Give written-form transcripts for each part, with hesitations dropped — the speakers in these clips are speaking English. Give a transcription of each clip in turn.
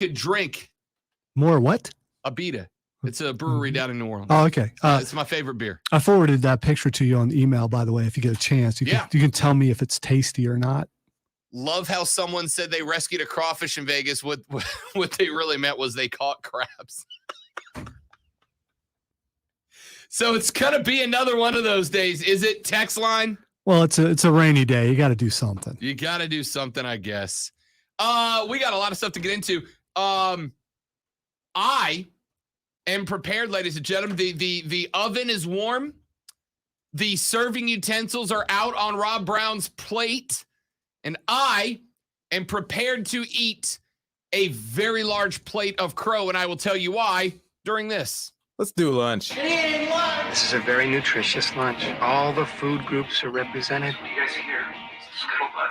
could drink. More what? Abita. It's a brewery down in New Orleans. Oh, okay. It's my favorite beer. I forwarded that picture to you on email, by the way, if you get a chance. You can tell me if it's tasty or not. Love how someone said they rescued a crawfish in Vegas. What they really meant was they caught crabs. So it's going to be another one of those days. Is it text line? Well, it's a rainy day. You got to do something. You got to do something, I guess. We got a lot of stuff to get into. I am prepared, ladies and gentlemen. The oven is warm. The serving utensils are out on Rob Brown's plate. And I am prepared to eat a very large plate of crow. And I will tell you why during this. Let's do lunch. This is a very nutritious lunch. All the food groups are represented. You guys here?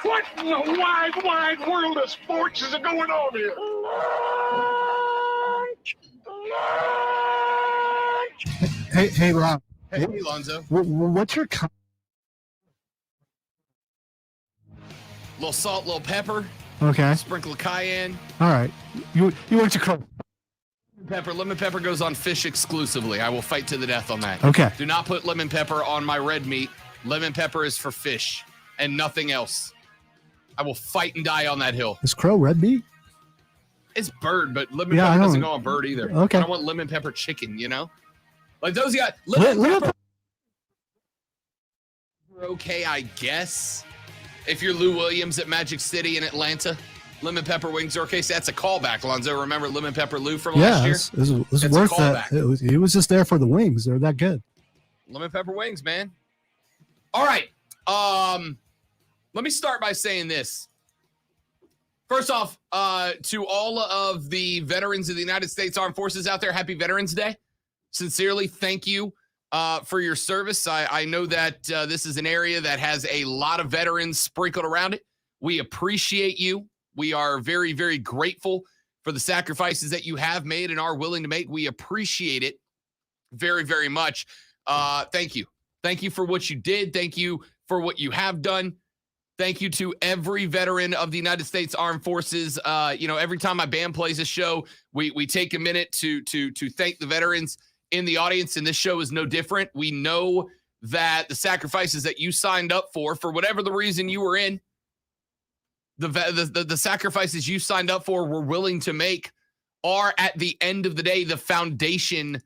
What in the wide world of sports is going on here? Hey, Rob. Hey, Lonzo. What's your little salt, little pepper. Okay. Sprinkle of cayenne. All right. You want your crow? Lemon pepper goes on fish exclusively. I will fight to the death on that. Okay. Do not put lemon pepper on my red meat. Lemon pepper is for fish and nothing else. I will fight and die on that hill. Is crow red meat? It's bird, but lemon pepper doesn't go on bird either. Okay. I don't want lemon pepper chicken, you know? Like those guys. Lemon pepper. Okay, I guess. If you're Lou Williams at Magic City in Atlanta. Lemon pepper wings are okay. So that's a callback, Lonzo. Remember Lemon Pepper Lou from last year? Yeah, it was worth that. He was just there for the wings. They're that good. Lemon pepper wings, man. All right. Let me start by saying this. First off, to all of the veterans of the United States Armed Forces out there, happy Veterans Day. Sincerely, thank you for your service. I know that this is an area that has a lot of veterans sprinkled around it. We appreciate you. We are very, very grateful for the sacrifices that you have made and are willing to make. We appreciate it very, very much. Thank you. Thank you for what you did. Thank you for what you have done. Thank you to every veteran of the United States Armed Forces. Every time my band plays a show, we take a minute to thank the veterans in the audience, and this show is no different. We know that the sacrifices that you signed up for whatever the reason you were in, the sacrifices you signed up for, were willing to make, are at the end of the day the foundation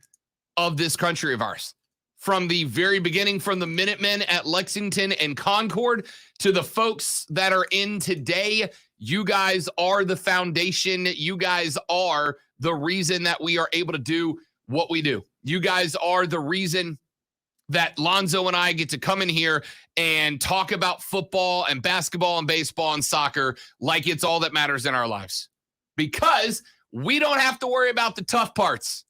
of this country of ours. From the very beginning, from the Minutemen at Lexington and Concord to the folks that are in today, you guys are the foundation. You guys are the reason that we are able to do what we do. You guys are the reason that Lonzo and I get to come in here and talk about football and basketball and baseball and soccer like it's all that matters in our lives. Because we don't have to worry about the tough parts.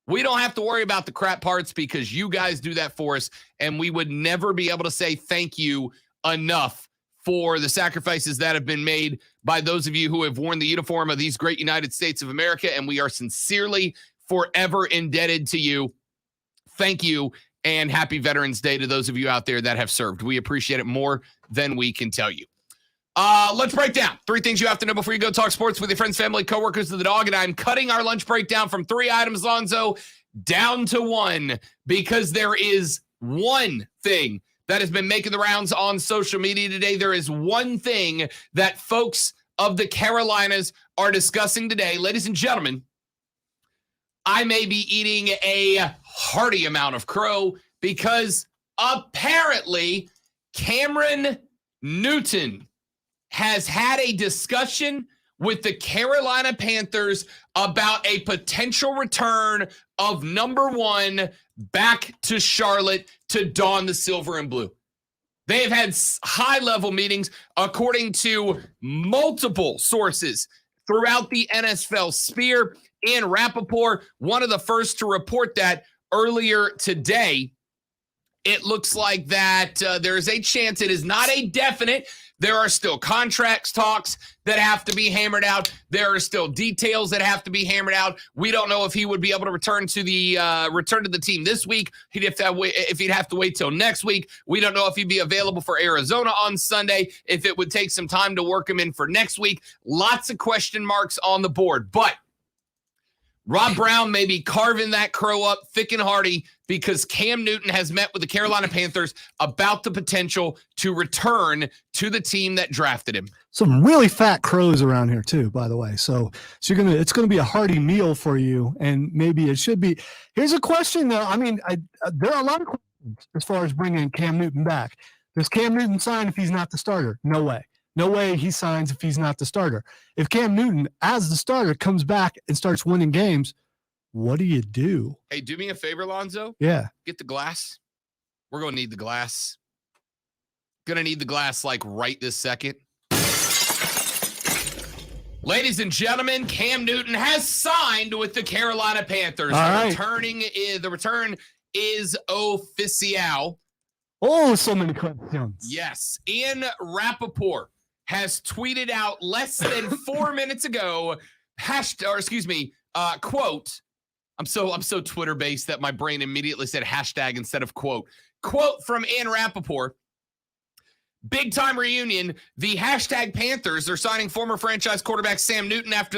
We don't have to worry about the crap parts because you guys do that for us, and we would never be able to say thank you enough for the sacrifices that have been made by those of you who have worn the uniform of these great United States of America, and we are sincerely forever indebted to you. Thank you, and happy Veterans Day to those of you out there that have served. We appreciate it more than we can tell you. Let's break down 3 things you have to know before you go talk sports with your friends, family, coworkers, of the dog. And I'm cutting our lunch break down from 3 items, Lonzo, down to 1, because there is one thing that has been making the rounds on social media today. There is one thing that folks of the Carolinas are discussing today. Ladies and gentlemen, I may be eating a hearty amount of crow because apparently Cameron Newton has had a discussion with the Carolina Panthers about a potential return of number 1 back to Charlotte to don the silver and blue. They have had high-level meetings, according to multiple sources throughout the NFL sphere. Ian Rappaport, one of the first to report that earlier today. it looks like that there is a chance. It is not a definite. There are still contracts talks that have to be hammered out. There are still details that have to be hammered out. We don't know if he would be able to return to the team this week. If he'd have to wait till next week. We don't know if he'd be available for Arizona on Sunday, if it would take some time to work him in for next week. Lots of question marks on the board. But Rob Brown may be carving that crow up thick and hearty because Cam Newton has met with the Carolina Panthers about the potential to return to the team that drafted him. Some really fat crows around here too, by the way. So it's gonna be a hearty meal for you, and maybe it should be. Here's a question though. I mean, there are a lot of questions as far as bringing Cam Newton back. Does Cam Newton sign if he's not the starter? No way. No way he signs if he's not the starter. If Cam Newton, as the starter, comes back and starts winning games, what do you do? Hey, do me a favor, Lonzo. Yeah. Get the glass. We're going to need the glass. Going to need the glass like right this second. Ladies and gentlemen, Cam Newton has signed with the Carolina Panthers. The return is official. Oh, so many questions. Yes. Ian Rappaport has tweeted out less than 4 minutes ago, quote. I'm so Twitter based that my brain immediately said hashtag instead of quote. Quote from Ian Rappaport. Big time reunion. The hashtag Panthers are signing former franchise quarterback Cam Newton. That's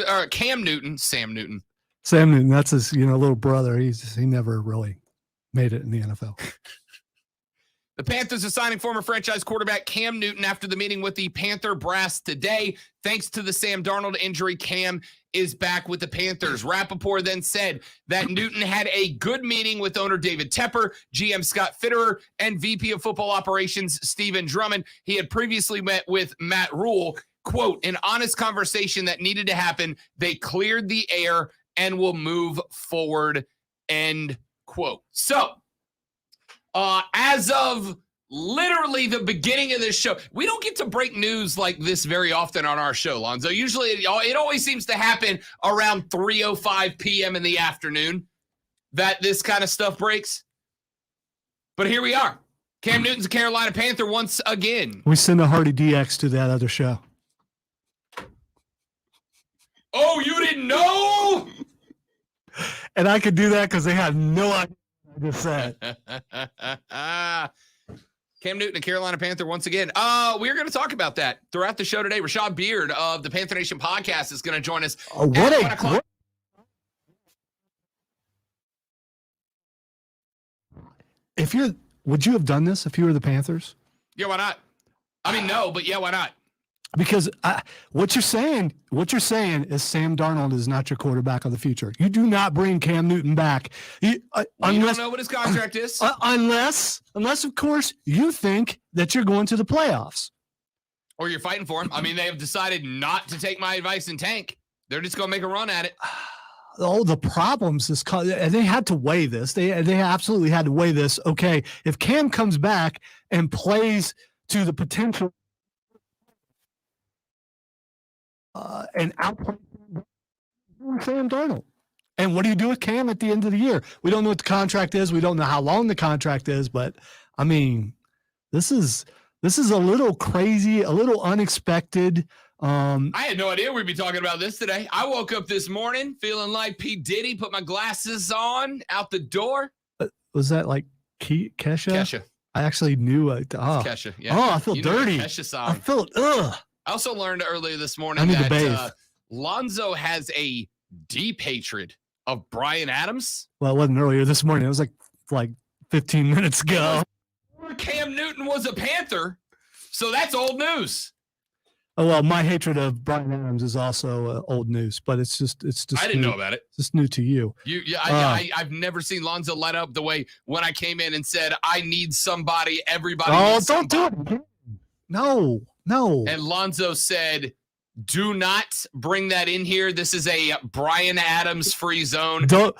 his, little brother. He never really made it in the NFL. The Panthers are signing former franchise quarterback Cam Newton after the meeting with the Panther brass today. Thanks to the Sam Darnold injury, Cam is back with the Panthers. Rappaport then said that Newton had a good meeting with owner David Tepper, GM Scott Fitterer, and VP of Football Operations Stephen Drummond. He had previously met with Matt Rule. Quote, an honest conversation that needed to happen. They cleared the air and will move forward, end quote. So, as of literally the beginning of this show, we don't get to break news like this very often on our show, Lonzo. Usually it always seems to happen around 3:05 p.m. in the afternoon that this kind of stuff breaks. But here we are. Cam Newton's a Carolina Panther once again. We send a hearty DX to that other show. Oh, you didn't know? And I could do that because they had no idea. Just said. Cam Newton, a Carolina Panther once again. We're going to talk about that throughout the show today. Rashad Beard of the Panther Nation podcast is going to join us. Would you have done this if you were the Panthers? Yeah, why not? I mean, no, but yeah, why not? Because what you're saying is Sam Darnold is not your quarterback of the future. You do not bring Cam Newton back. You don't know what his contract is. Unless, of course, you think that you're going to the playoffs. Or you're fighting for him. I mean, they have decided not to take my advice and tank. They're just going to make a run at it. Oh, the problems is and they had to weigh this. They absolutely had to weigh this. Okay, if Cam comes back and plays to the potential and outplay Sam Darnold. And what do you do with Cam at the end of the year? We don't know what the contract is. We don't know how long the contract is, but I mean, this is a little crazy, a little unexpected. I had no idea we'd be talking about this today. I woke up this morning feeling like P. Diddy, put my glasses on, out the door. Was that like Kesha? Kesha. I actually knew it. Kesha. Yeah. Oh, I feel dirty. Kesha song. I felt I also learned earlier this morning that Lonzo has a deep hatred of Bryan Adams. Well, it wasn't earlier this morning. It was like 15 minutes ago. Cam Newton was a Panther, so that's old news. Oh, well, my hatred of Bryan Adams is also old news, but it's just. I didn't know about it. It's just new to you. I've never seen Lonzo light up the way when I came in and said, I need somebody, everybody. Oh, don't do it. No. And Lonzo said, do not bring that in here. This is a Bryan Adams free zone. Don't.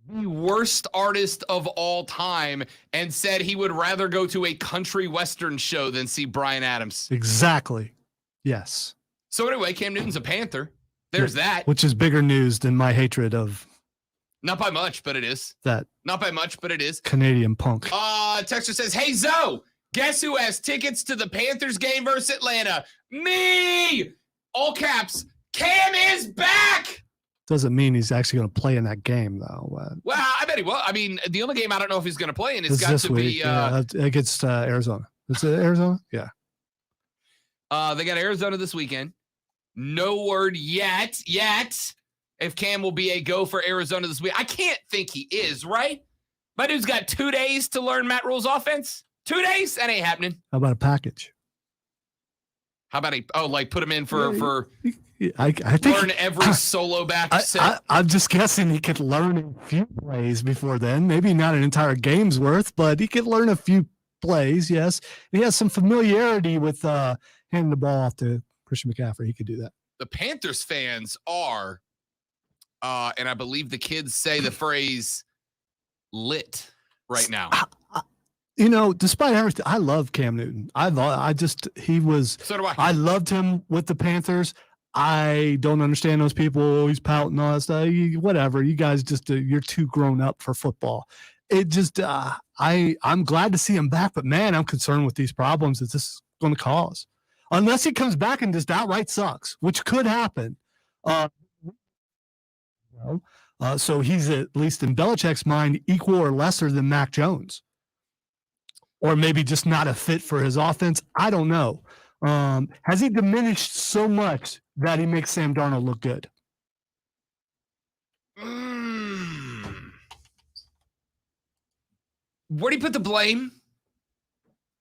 The worst artist of all time, and said he would rather go to a country western show than see Bryan Adams. Exactly. Yes. So anyway, Cam Newton's a Panther. There's that. Which is bigger news than my hatred of Not by much, but it is. That Not by much, but it is. Canadian punk. Texter says, hey, Zoe, guess who has tickets to the Panthers game versus Atlanta? Me! All caps. Cam is back! Doesn't mean he's actually going to play in that game, though. Well, I bet he will. I mean, the only game I don't know if he's going to play in is got this to week, be against Arizona. Is it Arizona? Yeah. They got Arizona this weekend. No word yet if Cam will be a go for Arizona this week. I can't think he is, right? My dude's got 2 days to learn Matt Rule's offense. 2 days? That ain't happening. How about a package? How about put him in for I think learn every solo back set? I'm just guessing he could learn a few plays before then. Maybe not an entire game's worth, but he could learn a few plays, yes. He has some familiarity with handing the ball off to Christian McCaffrey. He could do that. The Panthers fans are, and I believe the kids say the phrase lit right now. Despite everything, I love Cam Newton. So do I. I loved him with the Panthers. I don't understand those people always pouting all that stuff. Whatever. You guys you're too grown up for football. It just, I'm glad to see him back, but man, I'm concerned with these problems that this is going to cause. Unless he comes back and just outright sucks, which could happen. So he's at least in Belichick's mind equal or lesser than Mac Jones. Or maybe just not a fit for his offense. I don't know. Has he diminished so much that he makes Sam Darnold look good? Where do you put the blame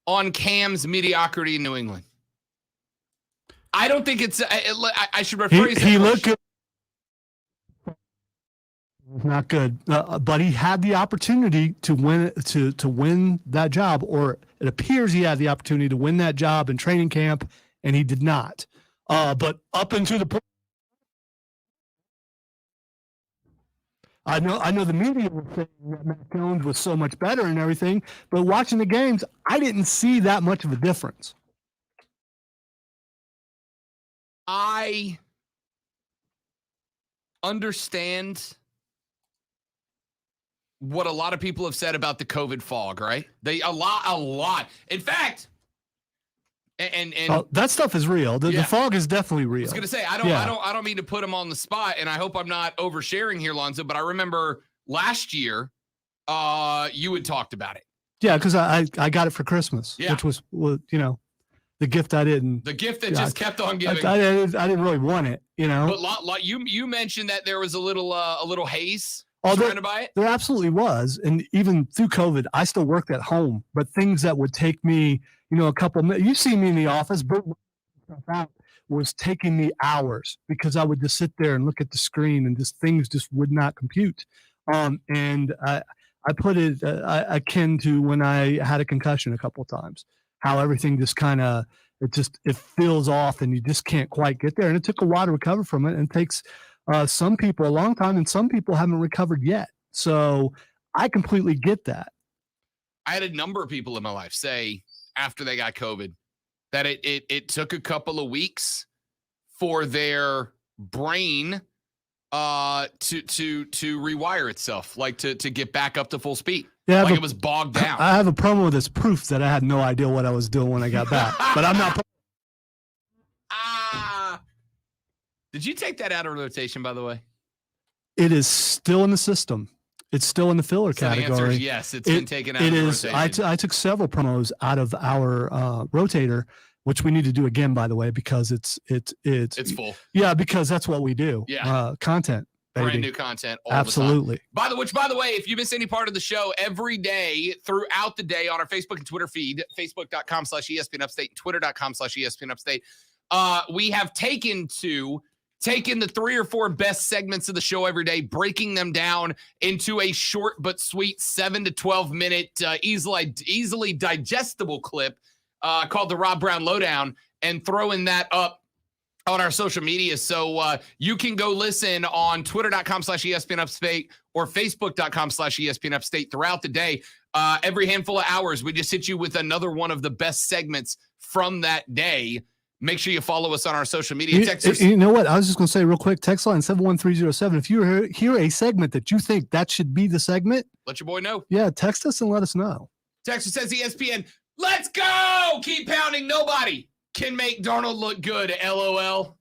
on Cam's mediocrity in New England? I don't think it's. I should rephrase. He looked good. Not good, but he had the opportunity to win to win that job, or it appears he had the opportunity to win that job in training camp, and he did not. But up into the point, I know the media was saying that Mac Jones was so much better and everything, but watching the games, I didn't see that much of a difference. I understand what a lot of people have said about the COVID fog, right? A lot. In fact, and that stuff is real. The fog is definitely real. I was gonna say I don't mean to put him on the spot, and I hope I'm not oversharing here, Lonzo. But I remember last year, you had talked about it. Yeah, because I got it for Christmas, which was the gift I didn't. The gift that just kept on giving. I didn't really want it, But you mentioned that there was a little haze. There absolutely was. And even through COVID, I still worked at home, but things that would take me, a couple minutes, you see me in the office, but stuff out was taking me hours because I would just sit there and look at the screen and things just would not compute. And I put it akin to when I had a concussion a couple of times, how everything just kind of, it feels off and you just can't quite get there. And it took a while to recover from it, and it takes some people a long time, and some people haven't recovered yet. So I completely get that. I had a number of people in my life say after they got COVID that it took a couple of weeks for their brain to rewire itself, like to get back up to full speed. Yeah, like it was bogged down. I have a promo that's proof that I had no idea what I was doing when I got back, but I'm not. Did you take that out of rotation, by the way? It is still in the system. It's still in the filler category. The answer is yes, it's been taken out of rotation. I took several promos out of our rotator, which we need to do again, by the way, because it's full. Yeah, because that's what we do. Yeah, content. Baby. Brand new content. Absolutely. By the way, if you miss any part of the show, every day throughout the day on our Facebook and Twitter feed, facebook.com/ESPN Upstate, twitter.com/ESPN Upstate, we have taken the 3 or 4 best segments of the show every day, breaking them down into a short but sweet 7 to 12 minute, easily digestible clip called the Rob Brown Lowdown, and throwing that up on our social media. So you can go listen on twitter.com/ESPN Upstate or facebook.com/ESPN Upstate throughout the day. Every handful of hours, we just hit you with another one of the best segments from that day. Make sure you follow us on our social media. Texters, You know what? I was just going to say real quick, text line 71307. If you hear a segment that you think that should be the segment, let your boy know. Yeah, text us and let us know. Texter says ESPN, let's go! Keep pounding. Nobody can make Darnold look good, LOL.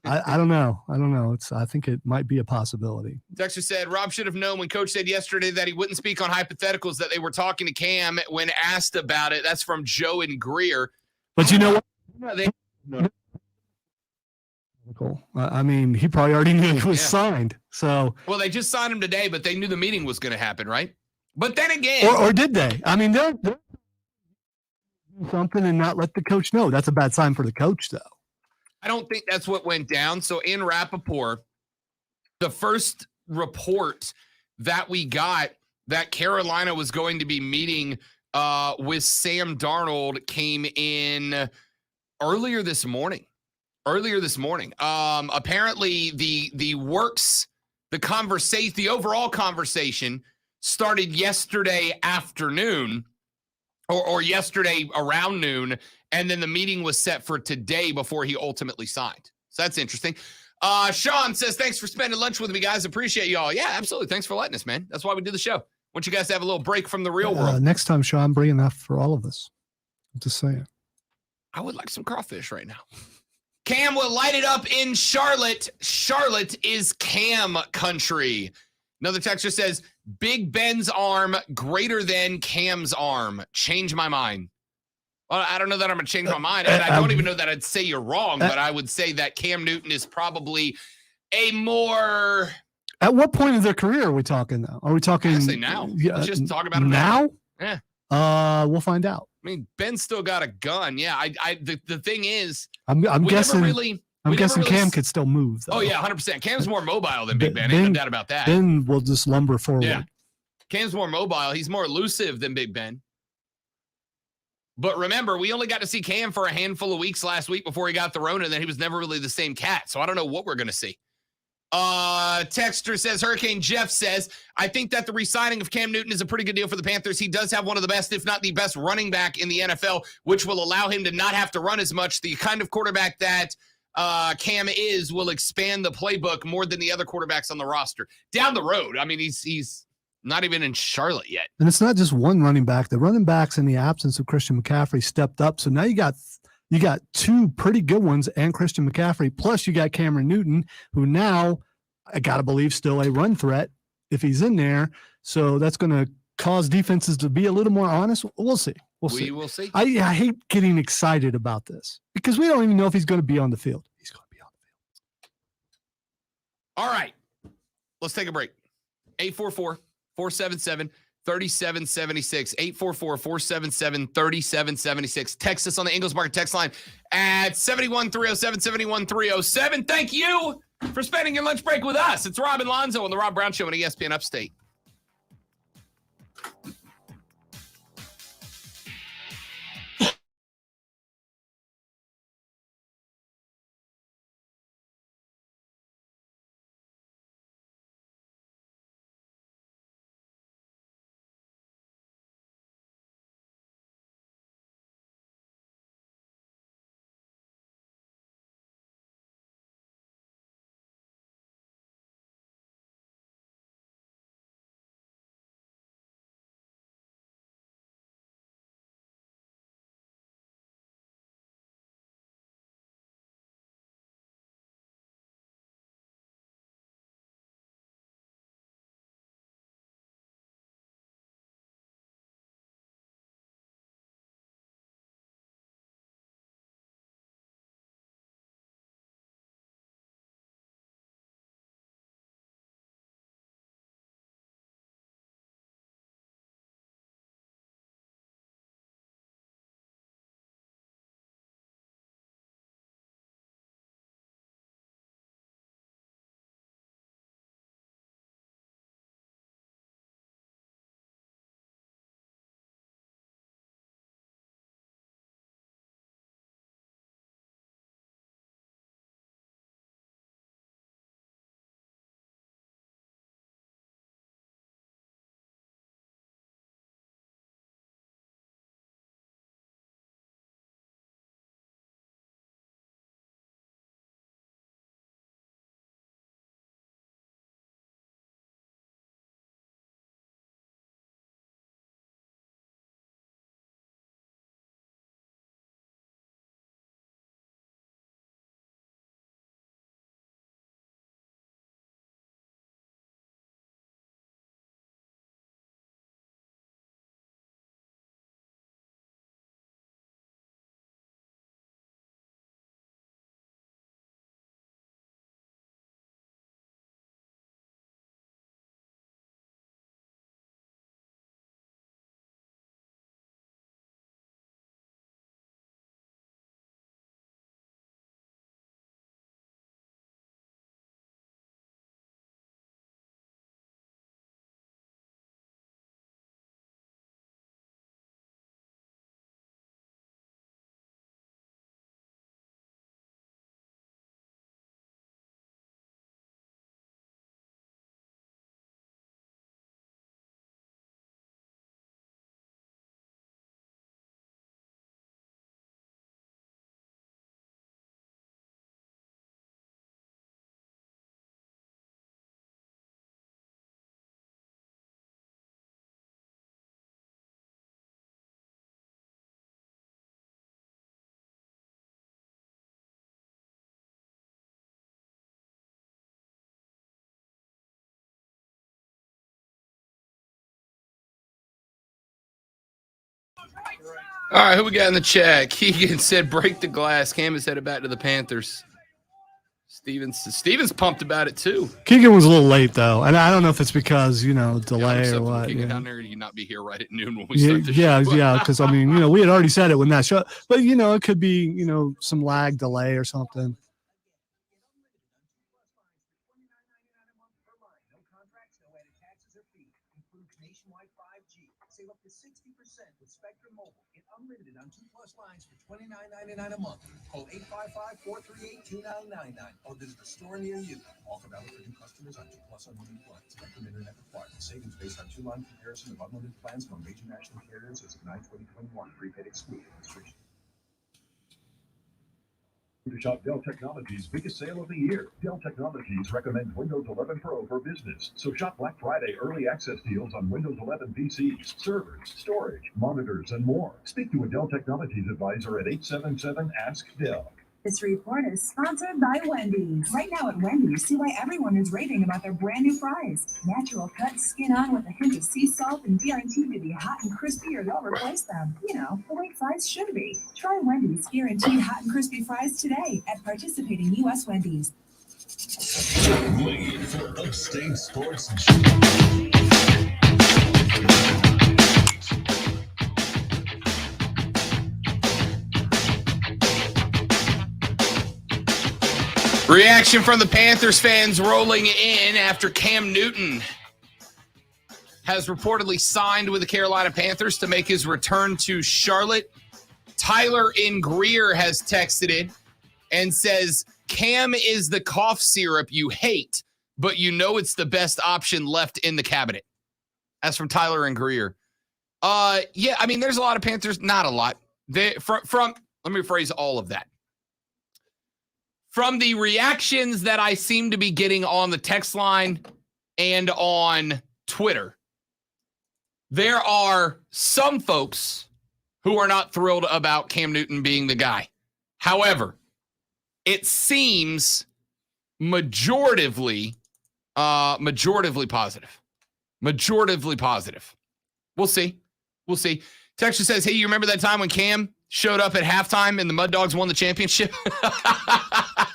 I don't know. I think it might be a possibility. Texter said, Rob should have known when Coach said yesterday that he wouldn't speak on hypotheticals that they were talking to Cam when asked about it. That's from Joe and Greer. But you know what? No. I mean, he probably already knew he was signed. So, well, they just signed him today, but they knew the meeting was going to happen, right? But then again, or did they? I mean, they're do something and not let the coach know. That's a bad sign for the coach, though. I don't think that's what went down. So in Rappaport, the first report that we got that Carolina was going to be meeting with Sam Darnold came in earlier this morning. Apparently the overall conversation started yesterday afternoon or yesterday around noon. And then the meeting was set for today before he ultimately signed. So that's interesting. Sean says, thanks for spending lunch with me, guys. Appreciate y'all. Yeah, absolutely. Thanks for letting us, man. That's why we do the show. Want you guys to have a little break from the real world. Next time, Sean, bring enough for all of us. I'm just saying. I would like some crawfish right now. Cam will light it up in Charlotte. Charlotte is Cam country. Another texter says, Big Ben's arm greater than Cam's arm. Change my mind. Well, I don't know that I'm going to change my mind. And I don't even know that I'd say you're wrong, but I would say that Cam Newton is probably a more... At what point of their career are we talking, though? Are we talking... I say now. Let's just talk about him now. Yeah. We'll find out. I mean, Ben's still got a gun. Yeah, the thing is... I'm guessing... Cam could still move, though. Oh, yeah, 100%. Cam's more mobile than Big Ben. Ain't no doubt about that. Ben will just lumber forward. Yeah. Cam's more mobile. He's more elusive than Big Ben. But remember, we only got to see Cam for a handful of weeks last week before he got the Rona, and then he was never really the same cat. So I don't know what we're going to see. Texter says, Hurricane Jeff says, I think that the re-signing of Cam Newton is a pretty good deal for the Panthers. He does have one of the best, if not the best, running back in the NFL, which will allow him to not have to run as much. The kind of quarterback that Cam will expand the playbook more than the other quarterbacks on the roster. Down the road, I mean, he's not even in Charlotte yet. And it's not just one running back. The running backs in the absence of Christian McCaffrey stepped up. So now you got two pretty good ones and Christian McCaffrey. Plus you got Cameron Newton, who now I got to believe still a run threat if he's in there. So that's going to cause defenses to be a little more honest. We'll see. We will see. I hate getting excited about this because we don't even know if he's going to be on the field. He's going to be on the field. All right. Let's take a break. 844-477-3776. 844-477-3776. Text us on the Ingles Market text line at 71307, 71307. Thank you for spending your lunch break with us. It's Rob and Lonzo on the Rob Brown Show on ESPN Upstate. All right, who we got in the chat? Keegan said, break the glass. Cam is headed back to the Panthers. Steven's pumped about it, too. Keegan was a little late, though. And I don't know if it's because, delay or what. Keegan down there, you not be here right at noon when we start the show. Yeah, because, we had already said it when that show. But, it could be, some lag delay or something. Save up to 60% with Spectrum Mobile. Get unlimited on 2+ lines for $29.99 a month. Call 855-438-2999 or visit the store near you. Offer valid for new customers on 2+ unlimited plans. Spectrum Internet required. Savings based on 2-line comparison of unlimited plans from major national carriers as of 9/2021. Prepaid excluded. To shop Dell Technologies' biggest sale of the year. Dell Technologies recommends Windows 11 Pro for business. So shop Black Friday early access deals on Windows 11 PCs, servers, storage, monitors, and more. Speak to a Dell Technologies advisor at 877-ASK-DELL. This report is sponsored by Wendy's. Right now at Wendy's, see why everyone is raving about their brand new fries. Natural cut, skin on with a hint of sea salt and guaranteed to be hot and crispy or they'll replace them. The way fries should be. Try Wendy's guaranteed hot and crispy fries today at participating U.S. Wendy's. Lead for Upstate Sports. Reaction from the Panthers fans rolling in after Cam Newton has reportedly signed with the Carolina Panthers to make his return to Charlotte. Tyler in Greer has texted in and says, Cam is the cough syrup you hate, but it's the best option left in the cabinet. That's from Tyler in Greer. There's a lot of Panthers, not a lot. Let me rephrase all of that. From the reactions that I seem to be getting on the text line and on Twitter, there are some folks who are not thrilled about Cam Newton being the guy. However, it seems majoritively positive. Majoritively positive. We'll see. Texture says, hey, you remember that time when Cam showed up at halftime and the Mud Dogs won the championship?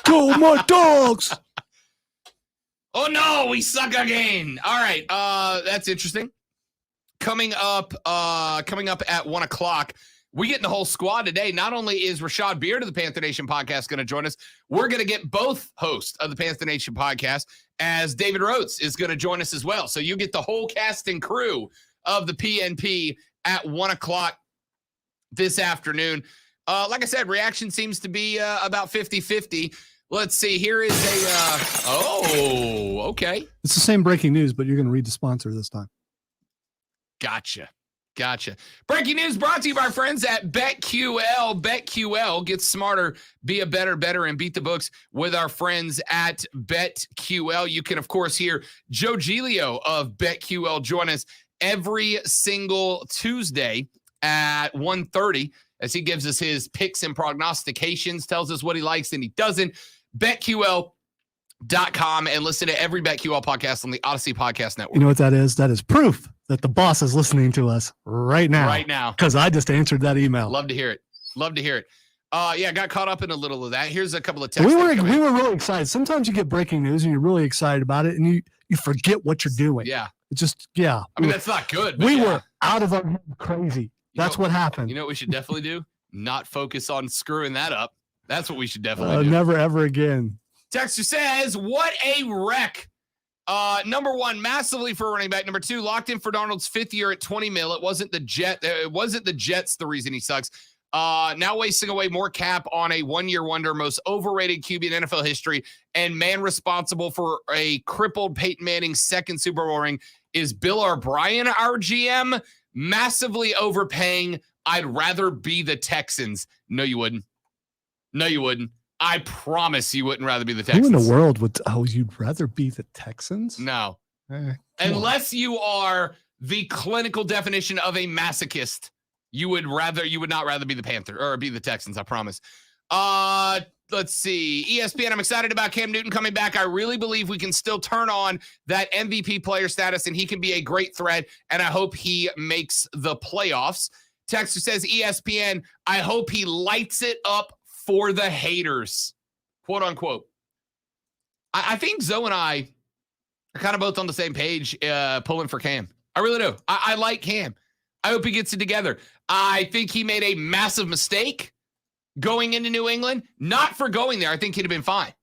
Go Mud Dogs! Oh, no, we suck again. All right, that's interesting. Coming up at 1 o'clock, we get the whole squad today. Not only is Rashad Beard of the Panther Nation podcast going to join us, we're going to get both hosts of the Panther Nation podcast, as David Rhodes is going to join us as well. So you get the whole cast and crew of the PNP at 1 o'clock this afternoon. Like I said, reaction seems to be about 50-50. Let's see. Here is okay. It's the same breaking news, but you're going to read the sponsor this time. Gotcha. Breaking news brought to you by our friends at BetQL. BetQL, get smarter, be a better, and beat the books with our friends at BetQL. You can, of course, hear Joe Giglio of BetQL join us every single Tuesday at 1:30 as he gives us his picks and prognostications, tells us what he likes and he doesn't. BetQL.com, and listen to every BetQL podcast on the Odyssey Podcast Network. You know what that is? That is proof that the boss is listening to us right now. Because I just answered that email. Love to hear it. Got caught up in a little of that. Here's a couple of texts. We were really excited. Sometimes you get breaking news and you're really excited about it and you forget what you're doing. Yeah. It's just, yeah. That's not good. We were out of our head crazy. That's what happened. You know what we should definitely do? Not focus on screwing that up. That's what we should definitely do. Never, ever again. Texter says, what a wreck. Number one, massively for running back. Number two, locked in for Darnold's 5th year at $20 million. It wasn't the Jets the reason he sucks. Now wasting away more cap on a 1-year wonder, most overrated QB in NFL history, and man responsible for a crippled Peyton Manning's 2nd Super Bowl ring is Bill O'Brien, our GM. Massively overpaying. I'd rather be the Texans. No, you wouldn't. I promise you wouldn't rather be the Texans. Who in the world would? Oh, you'd rather be the Texans? No. Unless you are the clinical definition of a masochist, you would not rather be the Panther or be the Texans. I promise. Let's see. ESPN, I'm excited about Cam Newton coming back. I really believe we can still turn on that MVP player status and he can be a great threat. And I hope he makes the playoffs. Texter says, ESPN, I hope he lights it up for the haters, quote unquote. I think Zoe and I are kind of both on the same page pulling for Cam. I really do. I like Cam. I hope he gets it together. I think he made a massive mistake going into New England, not for going there. I think he'd have been fine.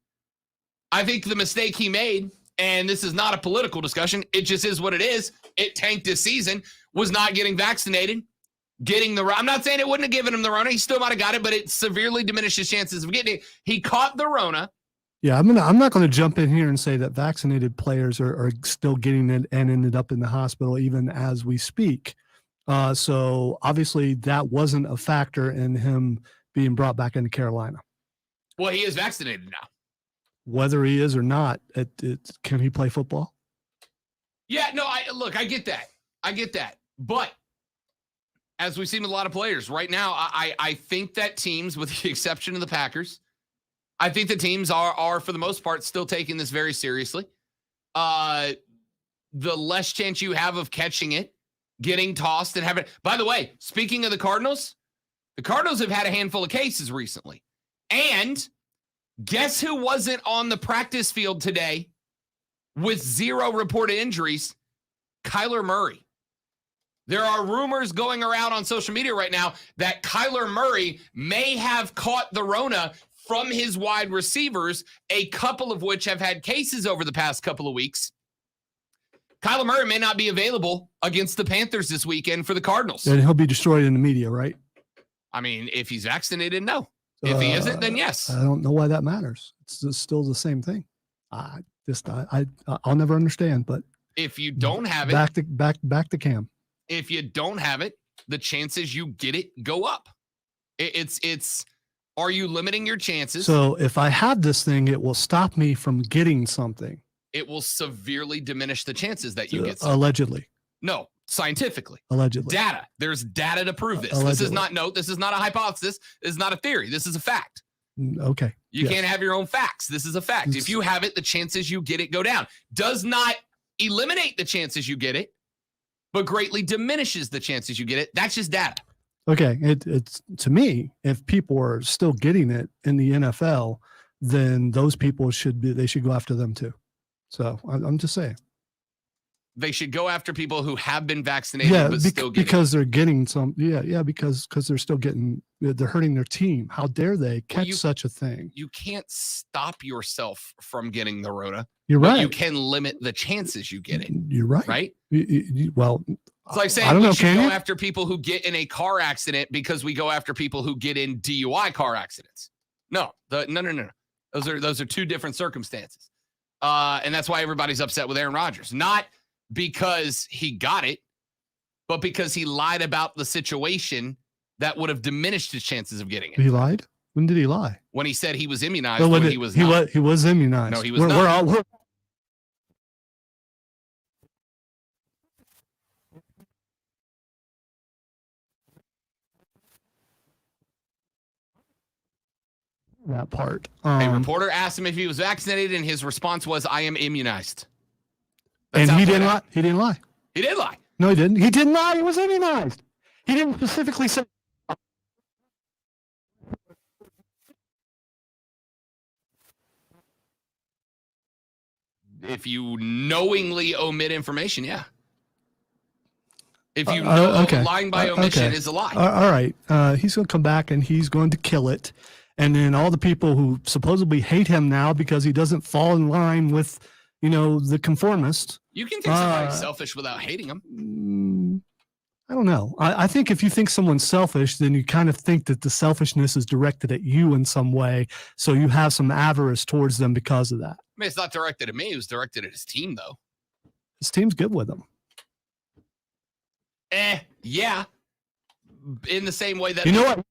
I think the mistake he made, and this is not a political discussion, it just is what it is. It tanked his season, was not getting vaccinated, getting the, I'm not saying it wouldn't have given him the Rona. He still might have got it, but it severely diminished his chances of getting it. He caught the Rona. Yeah, I'm not going to jump in here and say that vaccinated players are still getting it and ended up in the hospital even as we speak. So obviously that wasn't a factor in him being brought back into Carolina. Well, he is vaccinated now. Whether he is or not, can he play football? Yeah, no, I get that. I get that. But as we've seen with a lot of players right now, I think that teams, with the exception of the Packers, I think the teams are for the most part still taking this very seriously. The less chance you have of catching it, getting tossed and having, by the way, speaking of the Cardinals have had a handful of cases recently. And guess who wasn't on the practice field today with 0 reported injuries? Kyler Murray. There are rumors going around on social media right now that Kyler Murray may have caught the Rona from his wide receivers, a couple of which have had cases over the past couple of weeks. Kyler Murray may not be available against the Panthers this weekend for the Cardinals. And he'll be destroyed in the media, right? I mean, if he's vaccinated, no. If he isn't, then yes. I don't know why that matters. It's still the same thing. I'll never understand. But if you don't have it, back to Cam. If you don't have it, the chances you get it go up. It's. Are you limiting your chances? So if I have this thing, it will stop me from getting something. It will severely diminish the chances that you get something. Allegedly. No, scientifically. Allegedly. Data. There's data to prove this. Allegedly. This is not a hypothesis. This is not a theory. This is a fact. Okay. You can't have your own facts. This is a fact. If you have it, the chances you get it go down. Does not eliminate the chances you get it, but greatly diminishes the chances you get it. That's just data. Okay. It's to me, if people are still getting it in the NFL, then those people should go after them too. So I'm just saying. They should go after people who have been vaccinated, but still getting because they're getting some. Yeah, because they're still getting. They're hurting their team. How dare they catch such a thing? You can't stop yourself from getting the Rona. You're right. You can limit the chances you get it. You're right. Right. Well, it's like saying we should go after people who get in a car accident because we go after people who get in DUI car accidents. No. Those are two different circumstances. And that's why everybody's upset with Aaron Rodgers. Not because he got it, but because he lied about the situation that would have diminished his chances of getting it. He lied? When did he lie? When he said he was immunized, when he was not. He was immunized. No, he was not. That part. A reporter asked him if he was vaccinated, and his response was, "I am immunized." And he didn't lie. He didn't lie. He did lie. No, he didn't. He didn't lie. He was immunized. He didn't specifically say. If you knowingly omit information, yeah. If you know lying by omission is a lie. All right. He's going to come back and he's going to kill it. And then all the people who supposedly hate him now because he doesn't fall in line with, the conformist. You can think somebody's selfish without hating them. I don't know. I think if you think someone's selfish, then you kind of think that the selfishness is directed at you in some way. So you have some avarice towards them because of that. I mean, it's not directed at me. It was directed at his team, though. His team's good with him. Yeah. In the same way that... You know what?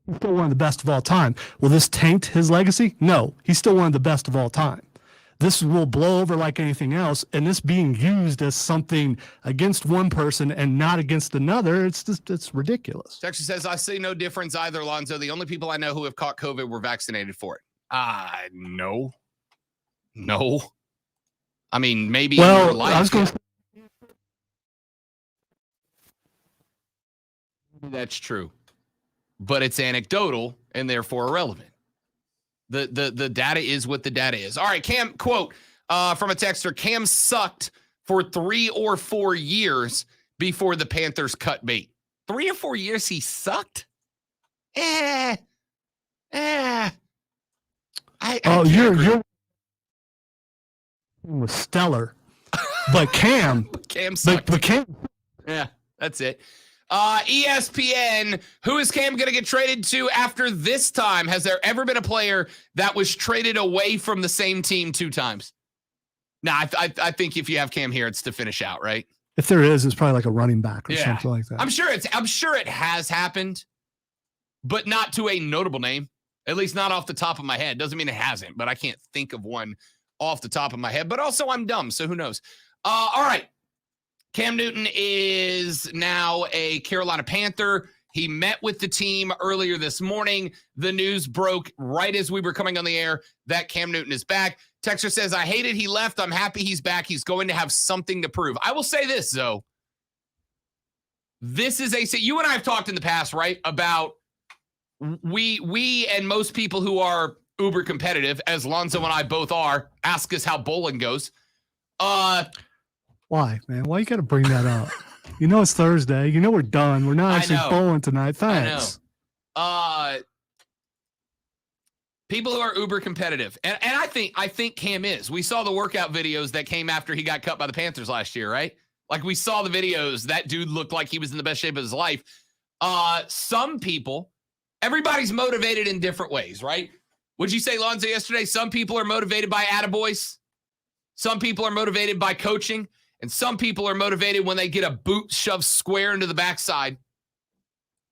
He's still one of the best of all time. Will this taint his legacy? No, he's still one of the best of all time. This will blow over like anything else, and this being used as something against one person and not against another, it's ridiculous. Texas says, I see no difference either, Alonzo. The only people I know who have caught COVID were vaccinated for it. No. I mean, maybe. Well, in your life, I was going to. That's true, but it's anecdotal and therefore irrelevant. The data is what the data is. All right, Cam, quote from a texter, Cam sucked for 3 or 4 years before the Panthers cut bait. 3 or 4 years he sucked? You're was stellar. But Cam sucked. But Cam. Yeah, that's it. ESPN, who is Cam going to get traded to after this time? Has there ever been a player that was traded away from the same team 2 times? Nah, I think if you have Cam here, it's to finish out, right? If there is, it's probably like a running back or something like that. I'm sure it has happened, but not to a notable name. At least not off the top of my head. Doesn't mean it hasn't, but I can't think of one off the top of my head. But also, I'm dumb, so who knows? All right. Cam Newton is now a Carolina Panther. He met with the team earlier this morning. The news broke right as we were coming on the air that Cam Newton is back. Texter says, I hated he left. I'm happy he's back. He's going to have something to prove. I will say this, though. This is you and I have talked in the past, right, about we and most people who are uber competitive, as Lonzo and I both are, ask us how bowling goes. Why, man? Why you got to bring that up? You know it's Thursday. You know we're done. We're not actually bowling tonight. Thanks. I know. People who are uber competitive, and I think Cam is. We saw the workout videos that came after he got cut by the Panthers last year, right? Like we saw the videos. That dude looked like he was in the best shape of his life. Some people, everybody's motivated in different ways, right? What'd you say, Lonzo, yesterday? Some people are motivated by attaboys. Some people are motivated by coaching. And some people are motivated when they get a boot shoved square into the backside.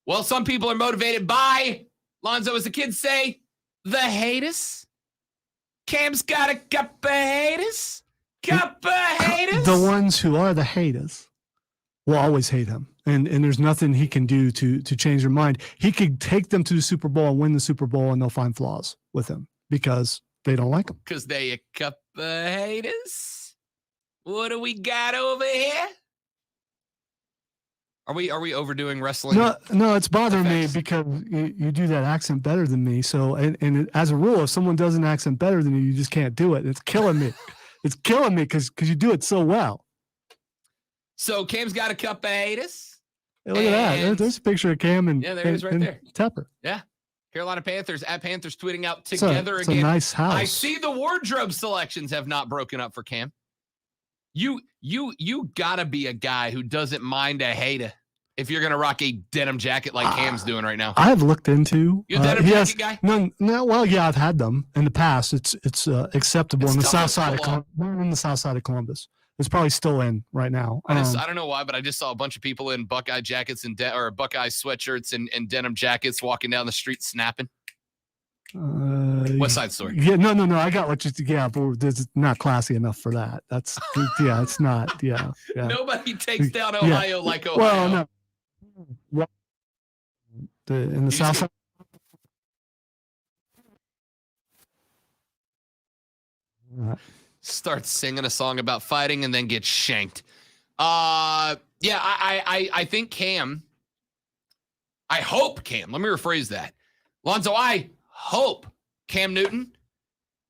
Well, some people are motivated by, Lonzo, as the kids say, the haters. Cam's got a cup of haters. The ones who are the haters will always hate him. And there's nothing he can do to change their mind. He could take them to the Super Bowl and win the Super Bowl, and they'll find flaws with him because they don't like him. Because they a cup of haters. What do we got over here? Are we overdoing wrestling? No, it's bothering me because you do that accent better than me. So, and as a rule, if someone does an accent better than you just can't do it. It's killing me. It's killing me because you do it so well. So Cam's got a cup of haters. Hey, look at that. There's a picture of Cam and there it is right there. Tepper. Yeah. Carolina Panthers at Panthers tweeting out together it's again. A nice house. I see the wardrobe selections have not broken up for Cam. You gotta be a guy who doesn't mind a hater if you're gonna rock a denim jacket like Cam's doing right now. I have looked into. You a denim jacket guy? No. Well, yeah, I've had them in the past. It's acceptable in the south side of Columbus. It's probably still in right now. I don't know why, but I just saw a bunch of people in Buckeye jackets or Buckeye sweatshirts and denim jackets walking down the street snapping. West Side Story. Yeah, no. I got what but it's not classy enough for that. That's it's not. Yeah. Nobody takes down Ohio like Ohio. Well, no. In the south side. Starts singing a song about fighting and then gets shanked. I think Cam. I hope Cam. Let me rephrase that, Lonzo. I hope Cam Newton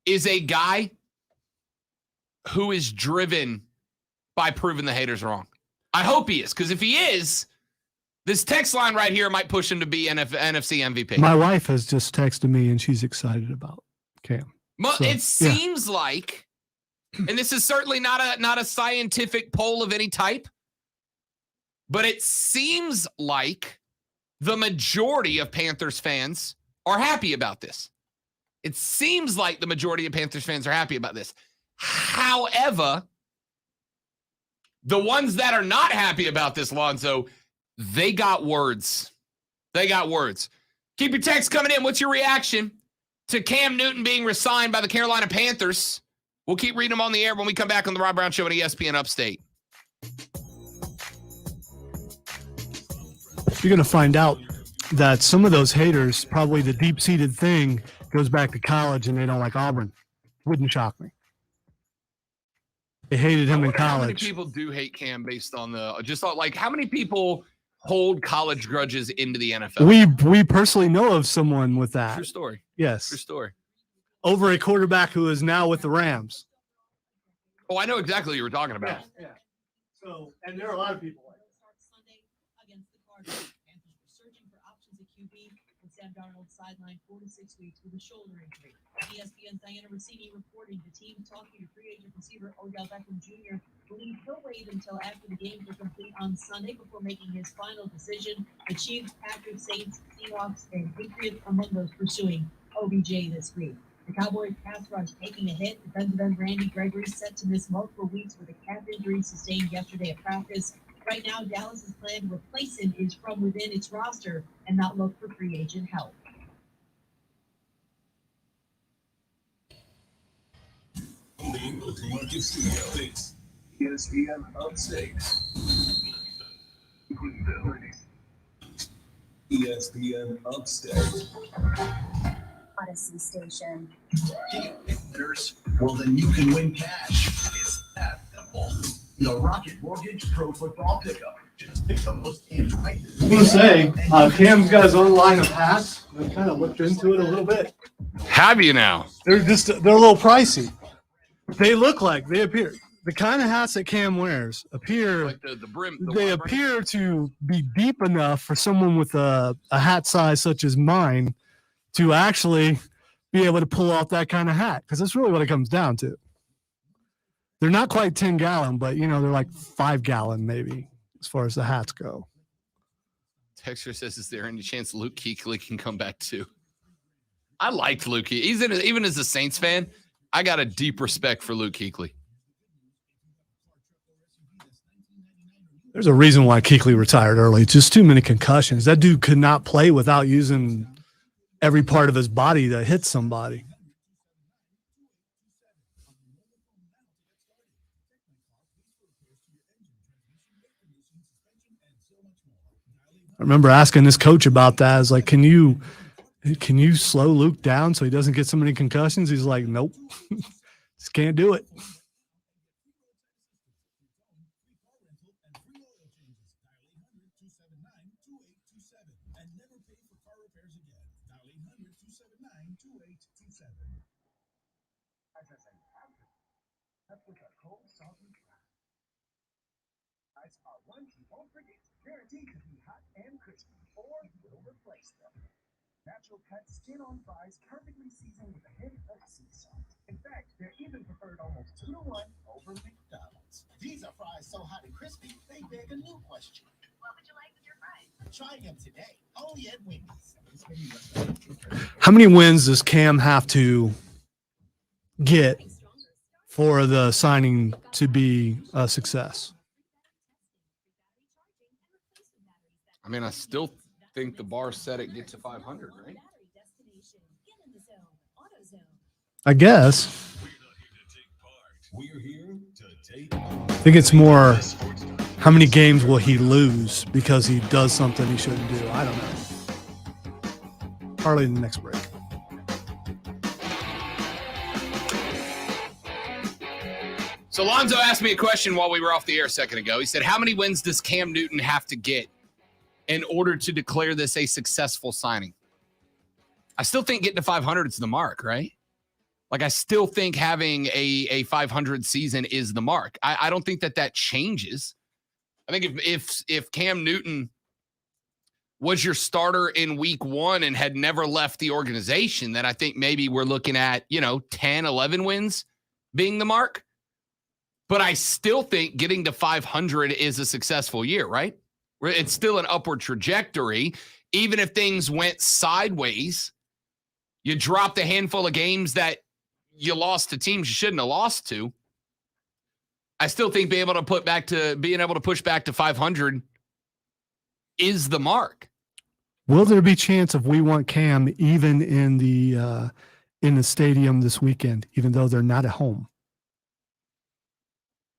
is a guy who is driven by proving the haters wrong. I hope he is, because if he is, this text line right here might push him to be NFC MVP. My wife has just texted me, and she's excited about Cam. It seems like, and this is certainly not a scientific poll of any type, but it seems like the majority of Panthers fans are happy about this. It seems like the majority of Panthers fans are happy about this. However, the ones that are not happy about this, Lonzo, they got words. Keep your text coming in. What's your reaction to Cam Newton being re-signed by the Carolina Panthers? We'll keep reading them on the air when we come back on the Rob Brown Show at ESPN Upstate. You're going to find out that some of those haters, probably the deep-seated thing goes back to college and they don't like Auburn. Wouldn't shock me. They hated him in college. How many people do hate Cam based on how many people hold college grudges into the NFL? We personally know of someone with that. True story. Yes. True story. Over a quarterback who is now with the Rams. Oh, I know exactly what you were talking about. Yeah. So, and there are a lot of people like Sunday against the Cardinals. Panthers were searching for options at QB with Sam Darnold sidelined 4 to 6 weeks with a shoulder injury. ESPN's Diana Rossini reporting the team talking to free agent receiver Odell Beckham Jr. believe he'll wait until after the games are complete on Sunday before making his final decision. The Chiefs, Patriots, Saints, Seahawks, and Patriots among those pursuing OBJ this week. The Cowboys pass rush taking a hit. Defensive end Randy Gregory set to miss multiple weeks with a calf injury sustained yesterday at practice. Right now, Dallas's plan to replace him is from within its roster and not look for free agent help. Market Studio. ESPN Upstate. ESPN Upstate. Odyssey Station. Winners? Well, then you can win cash. It's that simple. The Rocket Mortgage Pro Football Pickup. Just pick the most games right. I'm going to say, Cam's got his own line of hats. I kind of looked into it a little bit. Have you now? They're a little pricey. They look like, they appear, the kind of hats that Cam wears appear, Like the brim. they appear to be deep enough for someone with a hat size such as mine to actually be able to pull off that kind of hat. Because that's really what it comes down to. They're not quite 10-gallon, but, they're like 5-gallon maybe as far as the hats go. Texture says, is there any chance Luke Kuechly can come back too? I liked Luke. Even as a Saints fan, I got a deep respect for Luke Kuechly. There's a reason why Kuechly retired early. Just too many concussions. That dude could not play without using every part of his body to hit somebody. I remember asking this coach about that. I was like, can you slow Luke down so he doesn't get so many concussions? He's like, nope, just can't do it. Guaranteed to be hot and crispy, or we'll replace them. Natural cut skin-on fries perfectly seasoned with a hint of sea salt. In fact, they're even preferred almost 2-to-1 over McDonald's. These are fries so hot and crispy, they beg a new question. What would you like with your fries? Try them today, only at Wendy's. How many wins does Cam have to get for the signing to be a success? I mean, I still think the bar set it get to 500, right? I guess. We're here to take I think it's more how many games will he lose because he does something he shouldn't do. I don't know. Probably in the next break. So Lonzo asked me a question while we were off the air a second ago. He said, how many wins does Cam Newton have to get in order to declare this a successful signing? I still think getting to 500 is the mark, right? Like, I still think having a 500 season is the mark. I don't think that changes. I think if Cam Newton was your starter in week 1 and had never left the organization, then I think maybe we're looking at, 10, 11 wins being the mark. But I still think getting to 500 is a successful year, right? It's still an upward trajectory. Even if things went sideways, you dropped a handful of games that you lost to teams you shouldn't have lost to. I still think being able to push back to 500 is the mark. Will there be chance of we want Cam even in the stadium this weekend, even though they're not at home?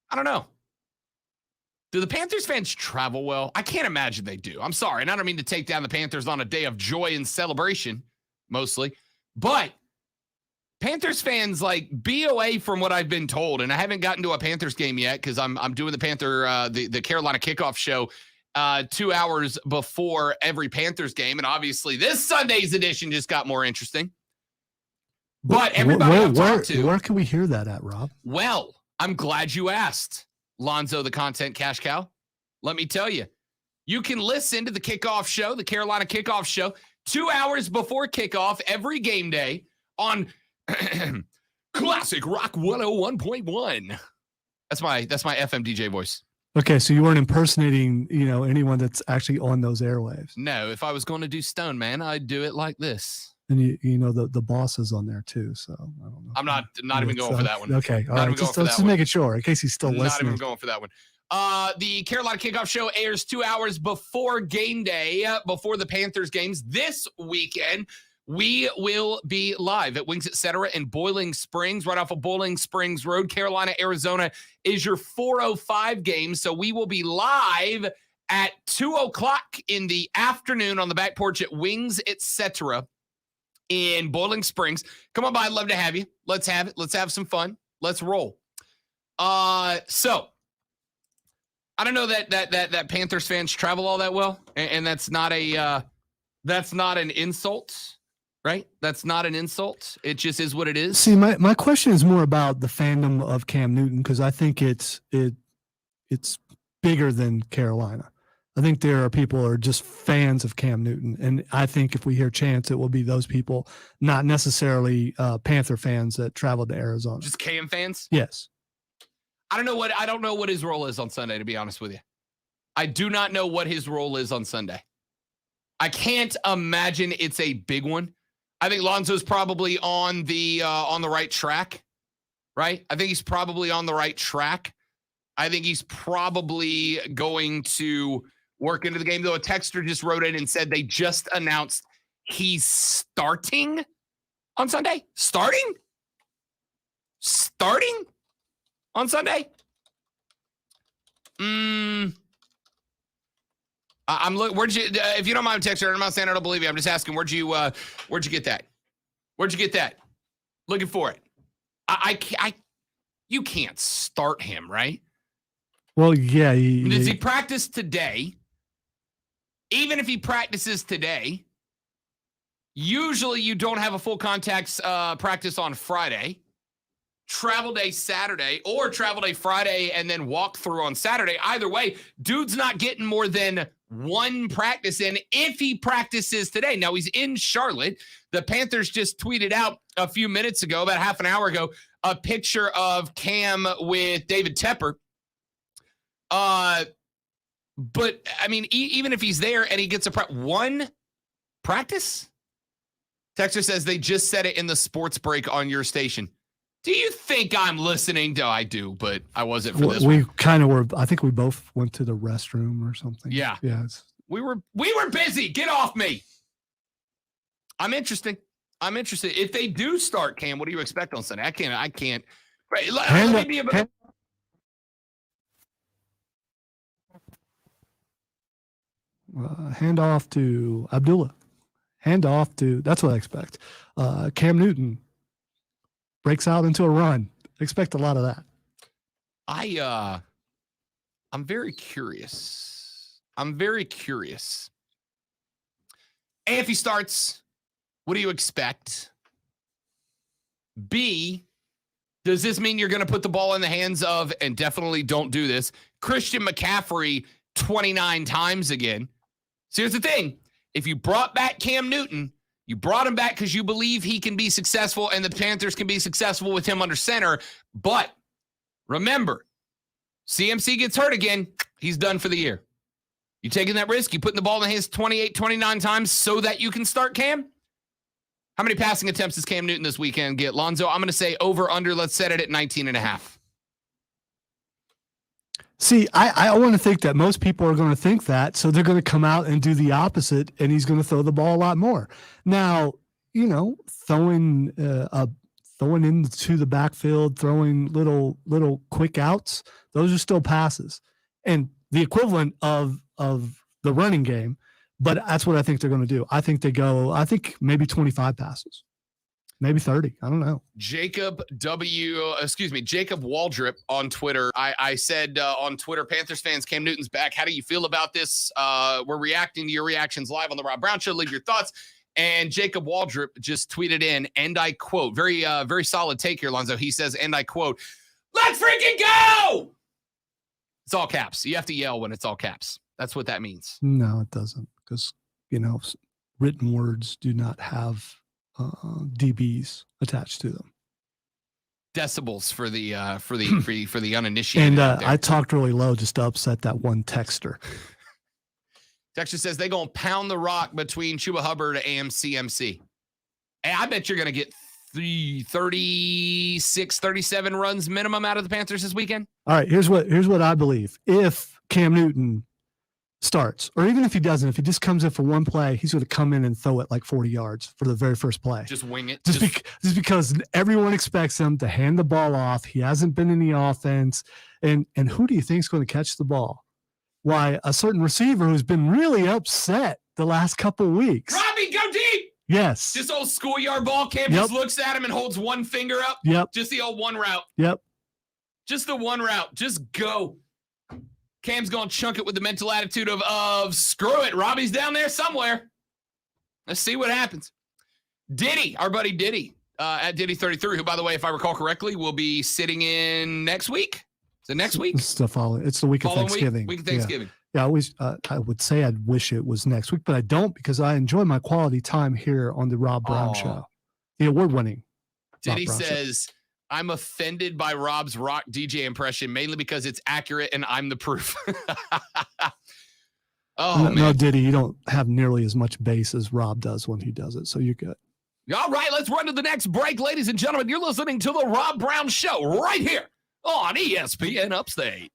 I don't know. Do the Panthers fans travel well? I can't imagine they do. I'm sorry. And I don't mean to take down the Panthers on a day of joy and celebration, mostly. But Panthers fans, like, BOA from what I've been told, and I haven't gotten to a Panthers game yet because I'm doing the the Carolina kickoff show 2 hours before every Panthers game, and obviously this Sunday's edition just got more interesting. But everybody I've talked to, where can we hear that at, Rob? Well, I'm glad you asked, Lonzo, the content cash cow. Let me tell you, you can listen to the kickoff show, the Carolina kickoff show, 2 hours before kickoff every game day on Classic Rock 101.1. That's my FM DJ voice. Okay, so you weren't impersonating, anyone that's actually on those airwaves. No, if I was going to do Stone Man, I'd do it like this. And the boss is on there too, so I don't know. I'm not even going for that one. Okay, all right. Just making sure in case he's still listening. Not even going for that one. The Carolina kickoff show airs 2 hours before game day, before the Panthers games this weekend. We will be live at Wings Etc. in Boiling Springs, right off of Boiling Springs Road. Carolina, Arizona is your 4:05 game. So we will be live at 2:00 in the afternoon on the back porch at Wings Etc. in Boiling Springs. Come on by. I'd love to have you. Let's have it. Let's have some fun. Let's roll. So I don't know that Panthers fans travel all that well, and that's not an insult. Right? That's not an insult. It just is what it is. See, my question is more about the fandom of Cam Newton, because I think it's bigger than Carolina. I think there are people who are just fans of Cam Newton, and I think if we hear chants, it will be those people, not necessarily Panther fans that traveled to Arizona. Just Cam fans? Yes. I don't know what his role is on Sunday, to be honest with you. I do not know what his role is on Sunday. I can't imagine it's a big one. I think Lonzo's probably on the right track, right? I think he's probably on the right track. I think he's probably going to work into the game, though. A texter just wrote in and said they just announced he's starting on Sunday. Starting on Sunday? I'm looking. Where'd you? If you don't mind, texter, I'm not saying I don't believe you. I'm just asking. Where'd you get that? Where'd you get that? Looking for it. You can't start him, right? Well, yeah. Does he practice today? Even if he practices today, usually you don't have a full contact practice on Friday. Travel day Saturday, or travel day Friday and then walk through on Saturday. Either way, dude's not getting more than one practice in if he practices today. Now, he's in Charlotte. The Panthers just tweeted out a few minutes ago, about half an hour ago, a picture of Cam with David Tepper. But, I mean, even if he's there and he gets one practice, texter says they just said it in the sports break on your station. Do you think I'm listening? No, I do, but I wasn't for this. We kind of were. I think we both went to the restroom or something. Yeah. Yeah. We were busy. Get off me. I'm interested. If they do start Cam, what do you expect on Sunday? I can't. Right. Hand off to Abdullah. That's what I expect. Cam Newton breaks out into a run. Expect a lot of that. I'm very curious. A, if he starts, what do you expect? B, does this mean you're going to put the ball in the hands of, and definitely don't do this, Christian McCaffrey 29 times again? So here's the thing. If you brought back Cam Newton, you brought him back because you believe he can be successful and the Panthers can be successful with him under center. But remember, CMC gets hurt again, he's done for the year. You taking that risk? You putting the ball in the hands 28, 29 times so that you can start Cam? How many passing attempts does Cam Newton this weekend get? Lonzo, I'm going to say over, under. Let's set it at 19.5. See, I want to think that most people are going to think that, so they're going to come out and do the opposite, and he's going to throw the ball a lot more. Now, throwing into the backfield, throwing little quick outs, those are still passes, and the equivalent of the running game. But that's what I think they're going to do. I think maybe 25 passes. maybe 30. I don't know. Jacob Waldrip on Twitter. I said on Twitter, Panthers fans, Cam Newton's back. How do you feel about this? We're reacting to your reactions live on the Rob Brown Show. Leave your thoughts. And Jacob Waldrip just tweeted in, and I quote, very solid take here, Lonzo. He says, and I quote, "Let's freaking go!" It's all caps. You have to yell when it's all caps. That's what that means. No, it doesn't, because written words do not have dBs attached to them. Decibels for the uninitiated. And I talked really low just to upset that one texter. Texter says they gonna pound the rock between Chuba Hubbard and CMC. Hey, I bet you're gonna get 36, 37 runs minimum out of the Panthers this weekend. All right, here's what I believe. If Cam Newton starts, or even if he doesn't, if he just comes in for one play, he's going to come in and throw it like 40 yards for the very first play. Just wing it. Just because everyone expects him to hand the ball off. He hasn't been in the offense. And who do you think is going to catch the ball? Why, a certain receiver who's been really upset the last couple of weeks. Robbie, go deep. Yes. Just old schoolyard ball. Cam just looks at him and holds one finger up. Yep. Just the old one route. Yep. Just the one route. Just go. Cam's going to chunk it with the mental attitude of screw it. Robbie's down there somewhere. Let's see what happens. Diddy, our buddy Diddy, at Diddy33, who, by the way, if I recall correctly, will be sitting in next week. Is it next week? It's the week of Thanksgiving. Week of Thanksgiving. Yeah, I would say I'd wish it was next week, but I don't, because I enjoy my quality time here on the Rob Brown Show. The award-winning Diddy says, "I'm offended by Rob's rock DJ impression, mainly because it's accurate and I'm the proof." Man. No, Diddy, you don't have nearly as much bass as Rob does when he does it, so you're good. All right, let's run to the next break, ladies and gentlemen. You're listening to the Rob Brown Show right here on ESPN Upstate.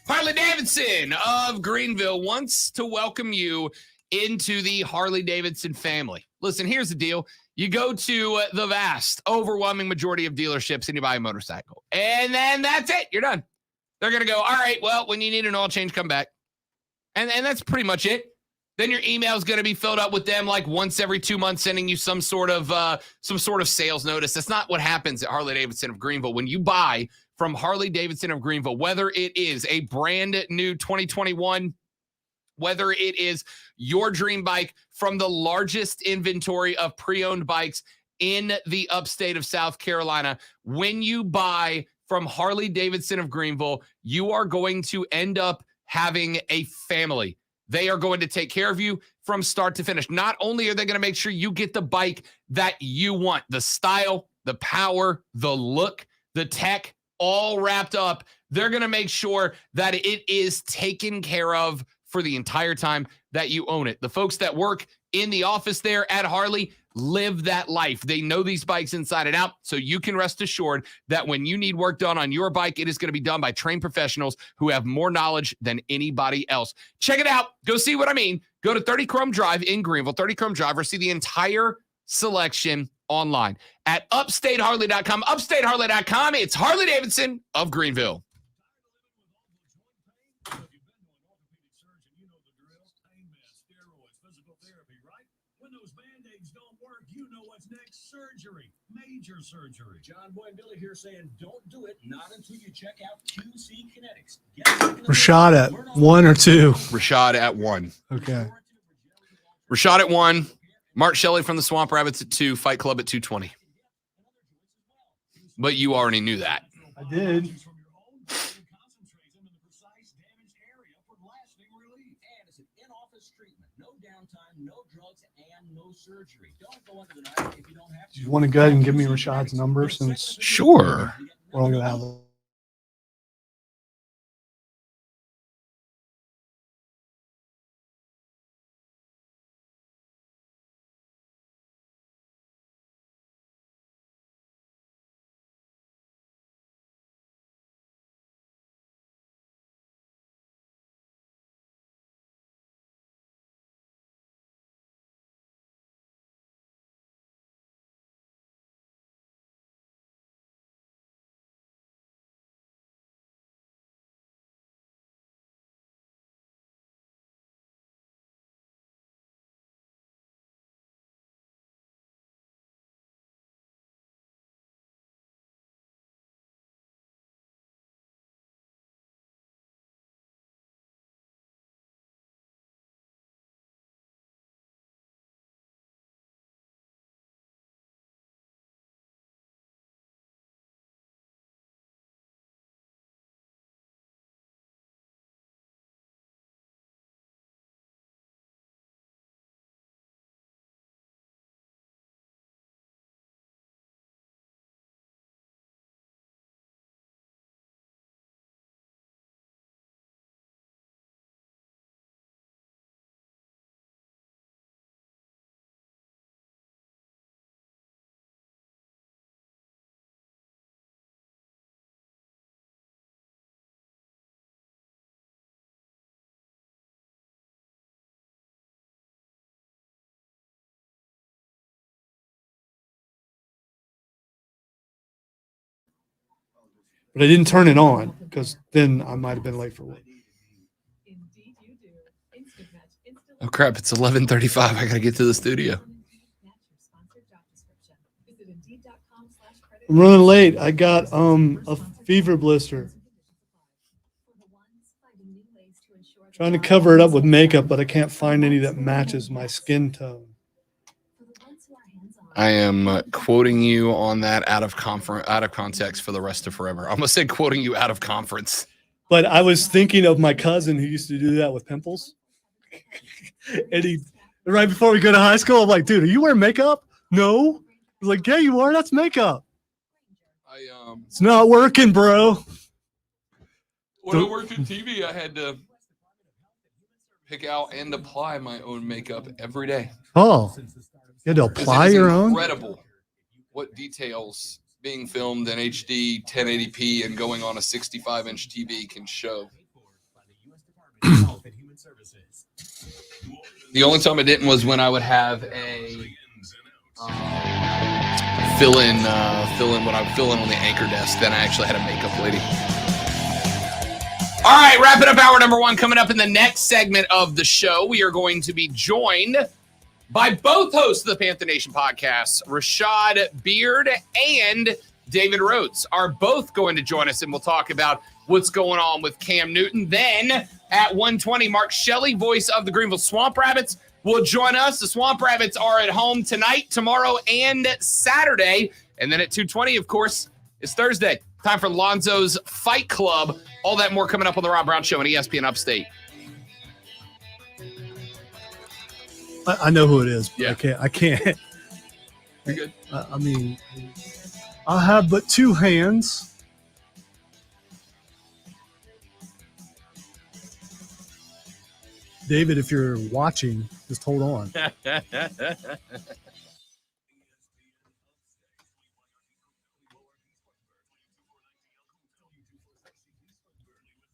Harley Davidson of Greenville wants to welcome you into the Harley Davidson family. Listen, here's the deal. You go to the vast, overwhelming majority of dealerships and you buy a motorcycle. And then that's it. You're done. They're going to go, all right, well, when you need an oil change, come back. And that's pretty much it. Then your email is going to be filled up with them like once every 2 months, sending you some sort of sales notice. That's not what happens at Harley Davidson of Greenville. When you buy from Harley Davidson of Greenville, whether it is a brand new 2021, whether it is your dream bike from the largest inventory of pre-owned bikes in the upstate of South Carolina, when you buy from Harley Davidson of Greenville, you are going to end up having a family. They are going to take care of you from start to finish. Not only are they going to make sure you get the bike that you want, the style, the power, the look, the tech, all wrapped up, they're going to make sure that it is taken care of for the entire time that you own it. The folks that work in the office there at Harley live that life. They know these bikes inside and out, so you can rest assured that when you need work done on your bike, it is going to be done by trained professionals who have more knowledge than anybody else. Check it out. Go see what I mean. Go to 30 Chrome Drive in Greenville, 30 Chrome Drive, or see the entire selection online at upstateharley.com. Upstateharley.com. It's Harley Davidson of Greenville. Surgery, major surgery. John Boy and Billy here saying don't do it, not until you check out QC Kinetics. Rashad at 1 or 2? Rashad at 1. Okay. Rashad at 1. Mark Shelley from the Swamp Rabbits at 2. Fight Club at 220. But you already knew that. I did. Surgery. Don't go under the knife if you don't have to. Do you want to go ahead and give me Rashad's number, since Sure. we're only going to have But I didn't turn it on because then I might have been late for work. Oh crap! It's 11:35. I gotta get to the studio. I'm running late. I got a fever blister. Trying to cover it up with makeup, but I can't find any that matches my skin tone. I am quoting you on that out of context for the rest of forever. I almost said quoting you out of conference. But I was thinking of my cousin who used to do that with pimples. And he, right before we go to high school, I'm like, dude, are you wearing makeup? No. I was like, yeah, you are. That's makeup. It's not working, bro. When I worked in TV, I had to pick out and apply my own makeup every day. Oh, you had to apply your own? Incredible what details being filmed in HD 1080p and going on a 65-inch TV can show. The only time I didn't was when I would have a fill in when I would fill in on the anchor desk. Then I actually had a makeup lady. All right, wrapping up hour number 1. Coming up in the next segment of the show, we are going to be joined by both hosts of the Panther Nation podcast, Rashad Beard and David Rhodes, are both going to join us, and we'll talk about what's going on with Cam Newton. Then at 1:20, Mark Shelley, voice of the Greenville Swamp Rabbits, will join us. The Swamp Rabbits are at home tonight, tomorrow, and Saturday. And then at 2:20, of course, is Thursday. Time for Lonzo's Fight Club. All that more coming up on the Rob Brown Show on ESPN Upstate. I know who it is, but Yeah. I can't. You're good. I mean, I have but two hands. David, if you're watching, just hold on.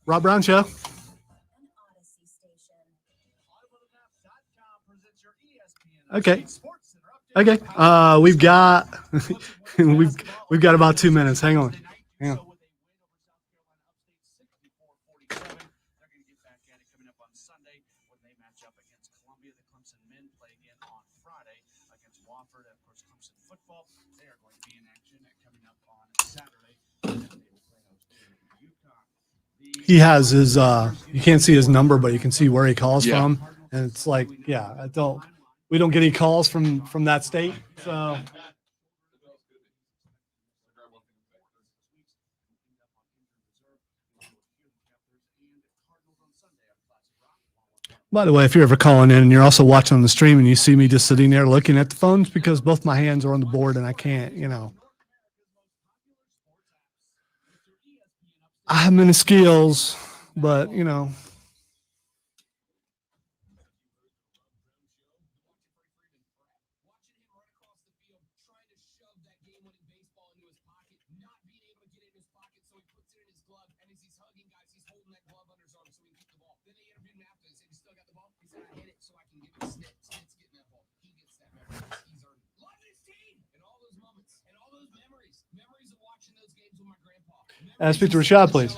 Rob Brown Show. Okay. We've got we've got about 2 minutes. Hang on. He has his you can't see his number, but you can see where he calls from. And it's like, yeah, we don't get any calls from that state. So by the way, if you're ever calling in and you're also watching on the stream and you see me just sitting there looking at the phones, because both my hands are on the board and I can't, I have many skills, but speak to Rashad, please.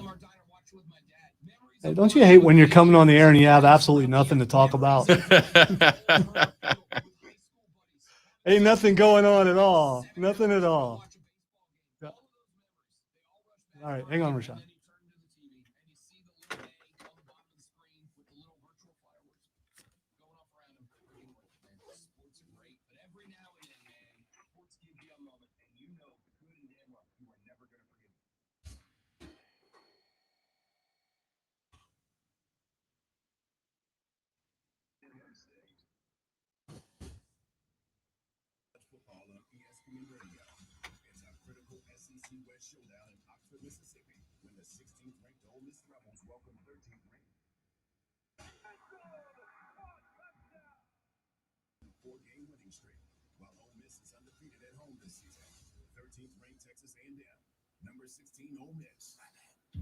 Hey, don't you hate when you're coming on the air and you have absolutely nothing to talk about? Ain't nothing going on at all. Nothing at all. All right, hang on, Rashad.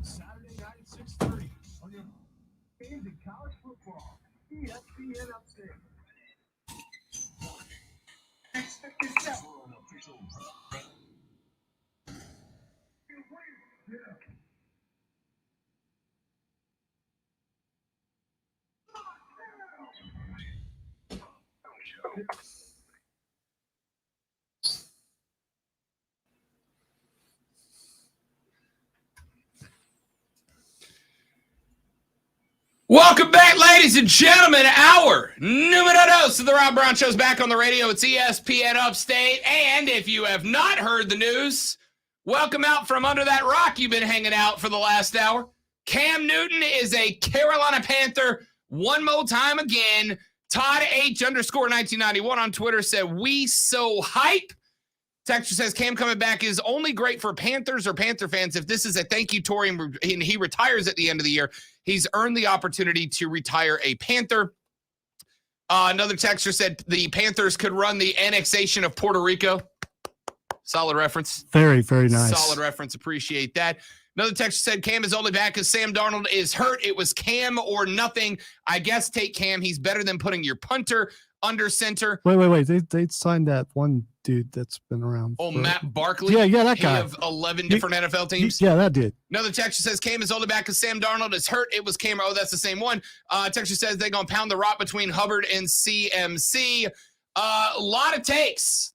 Saturday night at 6:30 on your games in college football. ESPN Upstate. Check this out. Welcome back, ladies and gentlemen. Our numero dos of the Rob Brown Show's back on the radio. It's ESPN Upstate. And if you have not heard the news, welcome out from under that rock you've been hanging out for the last hour. Cam Newton is a Carolina Panther one more time again. Todd H_1991 on Twitter said, "We so hype." Texture says, Cam coming back is only great for Panthers or Panther fans. If this is a thank you tour and he retires at the end of the year, he's earned the opportunity to retire a Panther. Another texter said the Panthers could run the annexation of Puerto Rico. Solid reference. Very, very nice. Solid reference. Appreciate that. Another texter said Cam is only back because Sam Darnold is hurt. It was Cam or nothing. I guess take Cam. He's better than putting your punter under center. Wait. They signed that one dude that's been around. Oh, Matt Barkley? Yeah, that guy. Of 11 different NFL teams? Yeah, that dude. Another texture says Cam is only back because Sam Darnold is hurt. It was Cam. Oh, that's the same one. Texture says they're going to pound the rock between Hubbard and CMC. A lot of takes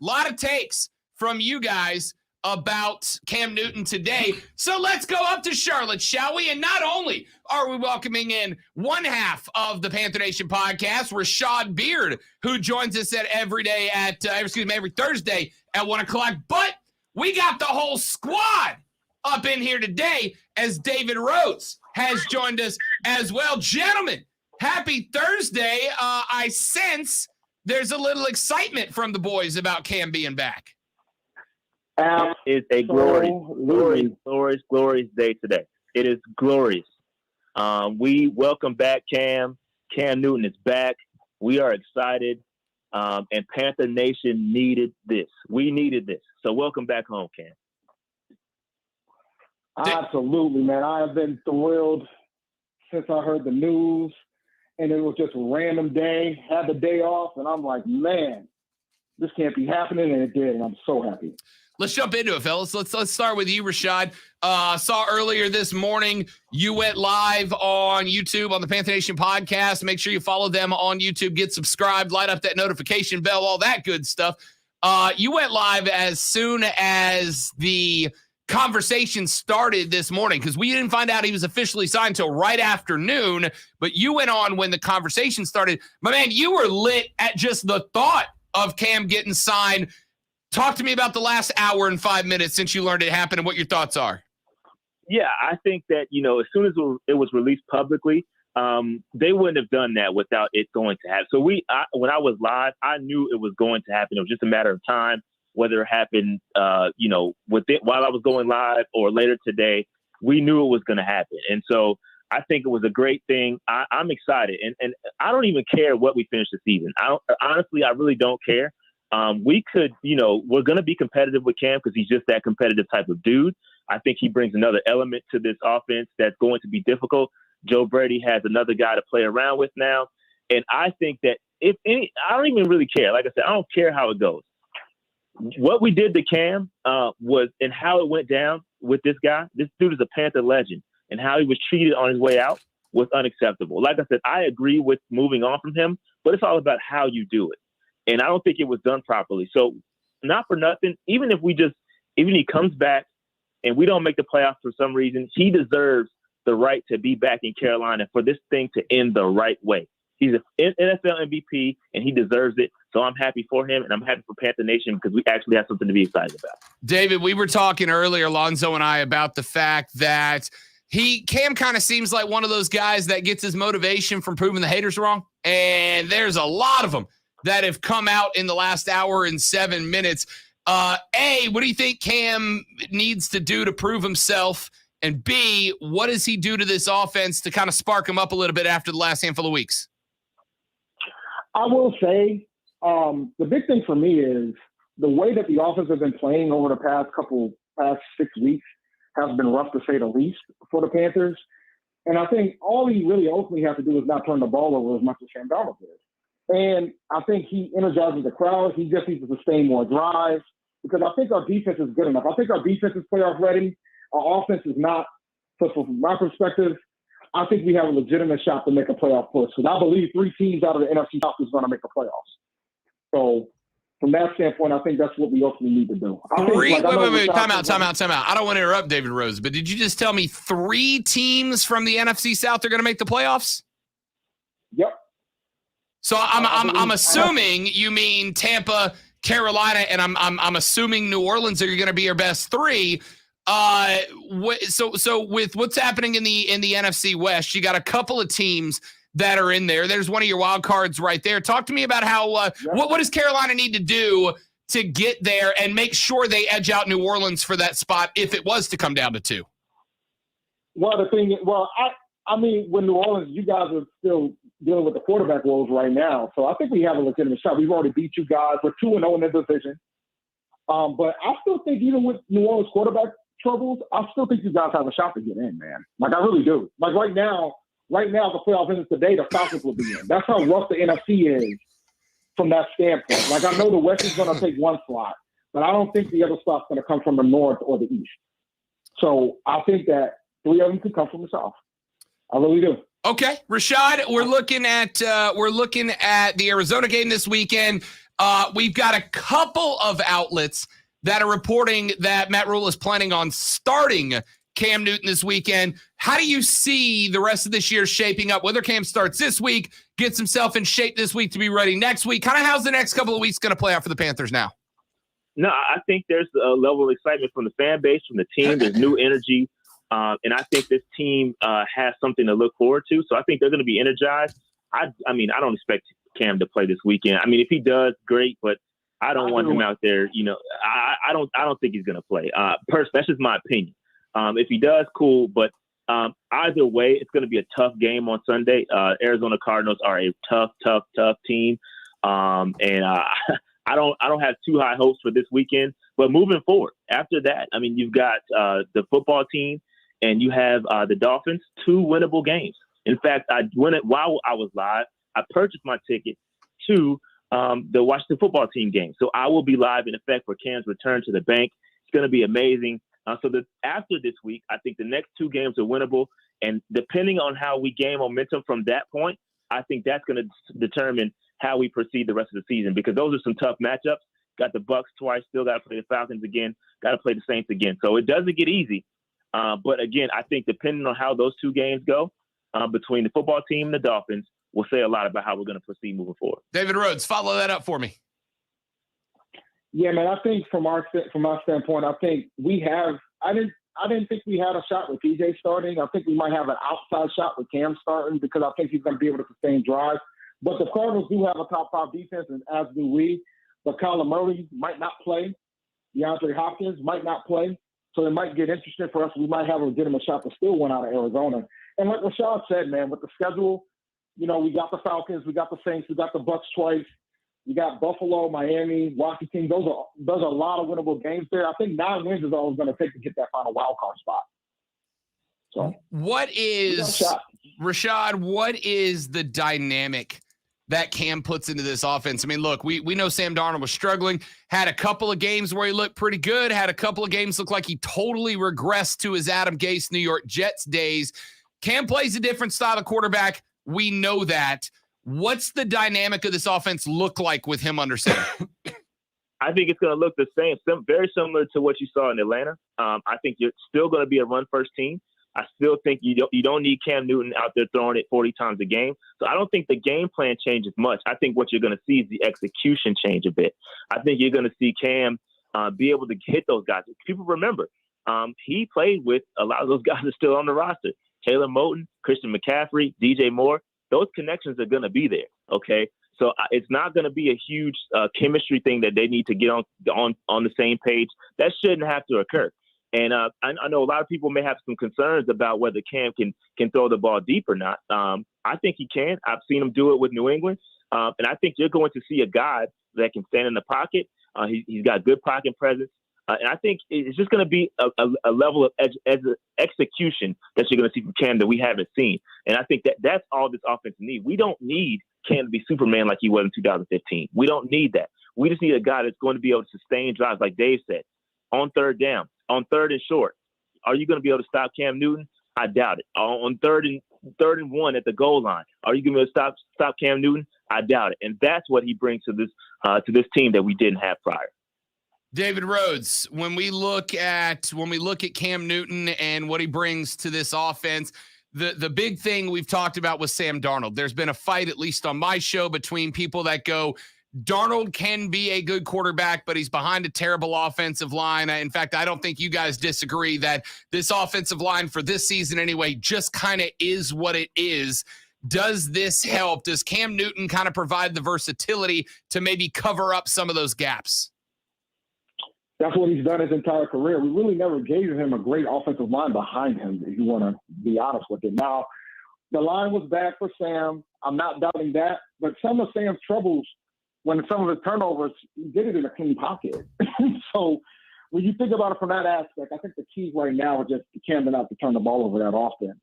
from you guys about Cam Newton today. So let's go up to Charlotte, shall we? And not only are we welcoming in one half of the Panther Nation podcast, Rashad Beard, who joins us every Thursday at 1 o'clock, but we got the whole squad up in here today as David Rhodes has joined us as well. Gentlemen, happy Thursday. I sense there's a little excitement from the boys about Cam being back. It is a glorious day today. It is glorious. We welcome back Cam. Cam Newton is back. We are excited. And Panther Nation needed this. We needed this. So welcome back home, Cam. Absolutely, man. I have been thrilled since I heard the news. And it was just a random day. Had the day off. And I'm like, man, this can't be happening. And it did. And I'm so happy. Let's jump into it, fellas. Let's start with you, Rashad. Saw earlier this morning you went live on YouTube on the Panther Nation podcast. Make sure you follow them on YouTube. Get subscribed. Light up that notification bell. All that good stuff. You went live as soon as the conversation started this morning because we didn't find out he was officially signed until right after noon. But you went on when the conversation started. My man, you were lit at just the thought of Cam getting signed. Talk to me about the last hour and 5 minutes since you learned it happened and what your thoughts are. Yeah, I think that, as soon as it was released publicly, they wouldn't have done that without it going to happen. So when I was live, I knew it was going to happen. It was just a matter of time, whether it happened, while I was going live or later today. We knew it was going to happen. And so I think it was a great thing. I'm excited. And I don't even care what we finish the season. Honestly, I really don't care. We could, we're going to be competitive with Cam because he's just that competitive type of dude. I think he brings another element to this offense that's going to be difficult. Joe Brady has another guy to play around with now. And I think that I don't even really care. Like I said, I don't care how it goes. What we did to Cam was, and how it went down with this guy. This dude is a Panther legend, and how he was treated on his way out was unacceptable. Like I said, I agree with moving on from him, but it's all about how you do it. And I don't think it was done properly. So not for nothing, even if he comes back and we don't make the playoffs for some reason, he deserves the right to be back in Carolina for this thing to end the right way. He's an NFL MVP and he deserves it. So I'm happy for him and I'm happy for Panther Nation because we actually have something to be excited about. David, we were talking earlier, Lonzo and I, about the fact that Cam kind of seems like one of those guys that gets his motivation from proving the haters wrong. And there's a lot of them that have come out in the last hour and 7 minutes. What do you think Cam needs to do to prove himself? And B, what does he do to this offense to kind of spark him up a little bit after the last handful of weeks? I will say the big thing for me is the way that the offense has been playing over the past 6 weeks has been rough to say the least for the Panthers. And I think all he really ultimately has to do is not turn the ball over as much as Sam Darnold did. And I think he energizes the crowd. He just needs to sustain more drives because I think our defense is good enough. I think our defense is playoff ready. Our offense is not. So from my perspective, I think we have a legitimate shot to make a playoff push. Because I believe 3 teams out of the NFC South is going to make the playoffs. So from that standpoint, I think that's what we ultimately need to do. Wait, time out. I don't want to interrupt David Rose, but did you just tell me 3 teams from the NFC South are going to make the playoffs? Yep. So I'm assuming you mean Tampa, Carolina, and I'm assuming New Orleans are going to be your best 3. So with what's happening in the NFC West, you got a couple of teams that are in there. There's one of your wild cards right there. Talk to me about how what does Carolina need to do to get there and make sure they edge out New Orleans for that spot if it was to come down to 2? Well, I mean, with New Orleans, you guys are still dealing with the quarterback woes right now. So I think we have a legitimate shot. We've already beat you guys. We're 2-0 in the division. But I still think even with New Orleans quarterback troubles, I still think you guys have a shot to get in, man. Like, I really do. Like, right now, if the playoff ends today, the Falcons will be in. That's how rough the NFC is from that standpoint. Like, I know the West is going to take one slot, but I don't think the other slot's going to come from the North or the East. So I think that 3 of them could come from the South. I really do. Okay, Rashad, we're looking at the Arizona game this weekend. We've got a couple of outlets that are reporting that Matt Rule is planning on starting Cam Newton this weekend. How do you see the rest of this year shaping up? Whether Cam starts this week, gets himself in shape this week to be ready next week, kind of how's the next couple of weeks going to play out for the Panthers now? No, I think there's a level of excitement from the fan base, from the team. There's new energy. And I think this team has something to look forward to. So I think they're going to be energized. I mean, I don't expect Cam to play this weekend. I mean, if he does, great, but I don't want him out there. You know, I don't think he's going to play. That's just my opinion. If he does, cool. But either way, it's going to be a tough game on Sunday. Arizona Cardinals are a tough team. And I don't have too high hopes for this weekend. But moving forward, after that, I mean, you've got the football team and you have the Dolphins, 2 winnable games. In fact, while I was live, I purchased my ticket to the Washington football team game. So I will be live in effect for Cam's return to the bank. It's going to be amazing. After this week, I think the next 2 games are winnable. And depending on how we gain momentum from that point, I think that's going to determine how we proceed the rest of the season, because those are some tough matchups. Got the Bucs twice, still got to play the Falcons again, got to play the Saints again. So it doesn't get easy. But again, I think depending on how those 2 games go between the football team and the Dolphins, will say a lot about how we're going to proceed moving forward. David Rhodes, follow that up for me. Yeah, man. I think from our standpoint, I think we have. I didn't think we had a shot with PJ starting. I think we might have an outside shot with Cam starting, because I think he's going to be able to sustain drives. But the Cardinals do have a top 5 defense, and as do we. But Kyler Murray might not play. DeAndre Hopkins might not play. So it might get interesting for us. We might have a legitimate shot to still win out of Arizona. And like Rashad said, man, with the schedule, you know, we got the Falcons, we got the Saints, we got the Bucs twice, we got Buffalo, Miami, Washington. Those are a lot of winnable games there. I think 9 wins is all it's going to take to get that final wild card spot. So Rashad, what is the dynamic that Cam puts into this offense? I mean, look, we know Sam Darnold was struggling, had a couple of games where he looked pretty good, had a couple of games look like he totally regressed to his Adam Gase New York Jets days. Cam plays a different style of quarterback. We know that. What's the dynamic of this offense look like with him under center? I think it's going to look the same, very similar to what you saw in Atlanta. I think you're still going to be a run-first team. I still think you don't need Cam Newton out there throwing it 40 times a game. So I don't think the game plan changes much. I think what you're going to see is the execution change a bit. I think you're going to see Cam be able to hit those guys. People remember, he played with a lot of those guys that are still on the roster. Taylor Moton, Christian McCaffrey, DJ Moore. Those connections are going to be there, okay? So it's not going to be a huge chemistry thing that they need to get on the same page. That shouldn't have to occur. And I know a lot of people may have some concerns about whether Cam can throw the ball deep or not. I think he can. I've seen him do it with New England. And I think you're going to see a guy that can stand in the pocket. He's got good pocket presence. And I think it's just going to be a level of execution that you're going to see from Cam that we haven't seen. And I think that's all this offense needs. We don't need Cam to be Superman like he was in 2015. We don't need that. We just need a guy that's going to be able to sustain drives, like Dave said, on third down, on third and short. Are you going to be able to stop Cam Newton? I doubt it. On third and 1 at the goal line, are you going to stop Cam Newton? I doubt it. And that's what he brings to this team that we didn't have prior. David Rhodes, when we look at Cam Newton and what he brings to this offense, the big thing we've talked about was Sam Darnold. There's been a fight, at least on my show, between people that go, Darnold can be a good quarterback, but he's behind a terrible offensive line. In fact, I don't think you guys disagree that this offensive line for this season anyway just kind of is what it is. Does this help? Does Cam Newton kind of provide the versatility to maybe cover up some of those gaps? That's what he's done his entire career. We really never gave him a great offensive line behind him, if you want to be honest with it. Now, the line was bad for Sam. I'm not doubting that. But some of Sam's troubles, when some of his turnovers, he did it in a clean pocket. So when you think about it from that aspect, I think the key right now is just Cam not to turn the ball over that often.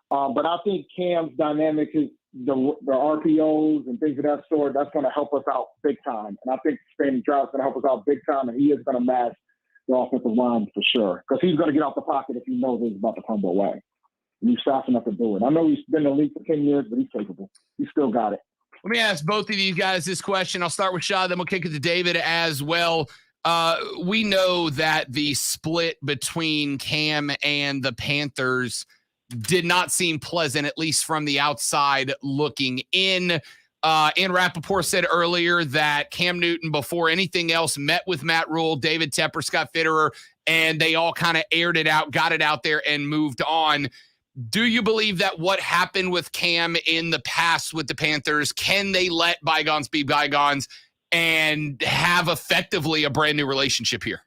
But I think Cam's dynamic is the RPOs and things of that sort. That's going to help us out big time. And I think expanding drive is going to help us out big time. And he is going to match the offensive line for sure. Because he's going to get out the pocket if he knows it's about to crumble away. And he's fast enough to do it. I know he's been in the league for 10 years, but he's capable. He's still got it. Let me ask both of you guys this question. I'll start with Shah, then we'll kick it to David as well. We know that the split between Cam and the Panthers did not seem pleasant, at least from the outside looking in. Ann Rappaport said earlier that Cam Newton, before anything else, met with Matt Rule, David Tepper, Scott Fitterer, and they all kind of aired it out, got it out there, and moved on. Do you believe that what happened with Cam in the past with the Panthers, can they let bygones be bygones and have effectively a brand new relationship here?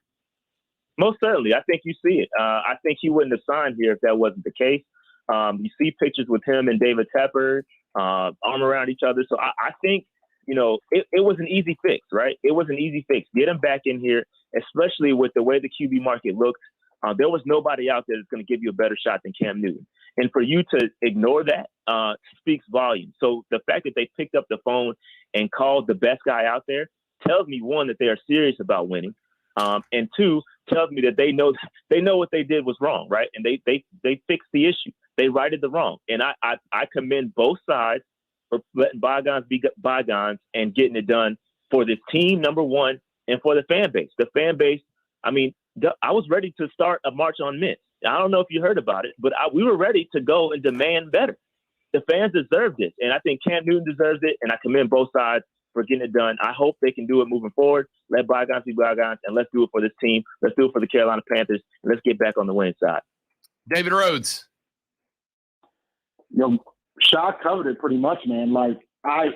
Most certainly. I think you see it. I think he wouldn't have signed here if that wasn't the case. You see pictures with him and David Tepper, arm around each other. So I think, it was an easy fix, right? It was an easy fix. Get him back in here, especially with the way the QB market looks. There was nobody out there that's going to give you a better shot than Cam Newton. And for you to ignore that speaks volumes. So the fact that they picked up the phone and called the best guy out there tells me, one, that they are serious about winning. And two, tells me that they know what they did was wrong, right? And they fixed the issue. They righted the wrong. And I commend both sides for letting bygones be bygones and getting it done for this team, number one, and for the fan base. The fan base, I was ready to start a march on Mint. I don't know if you heard about it, but we were ready to go and demand better. The fans deserve this, and I think Cam Newton deserves it, and I commend both sides for getting it done. I hope they can do it moving forward. Let bygones be bygones, and let's do it for this team. Let's do it for the Carolina Panthers, and let's get back on the winning side. David Rhodes. Shaw covered it pretty much, man. Like, I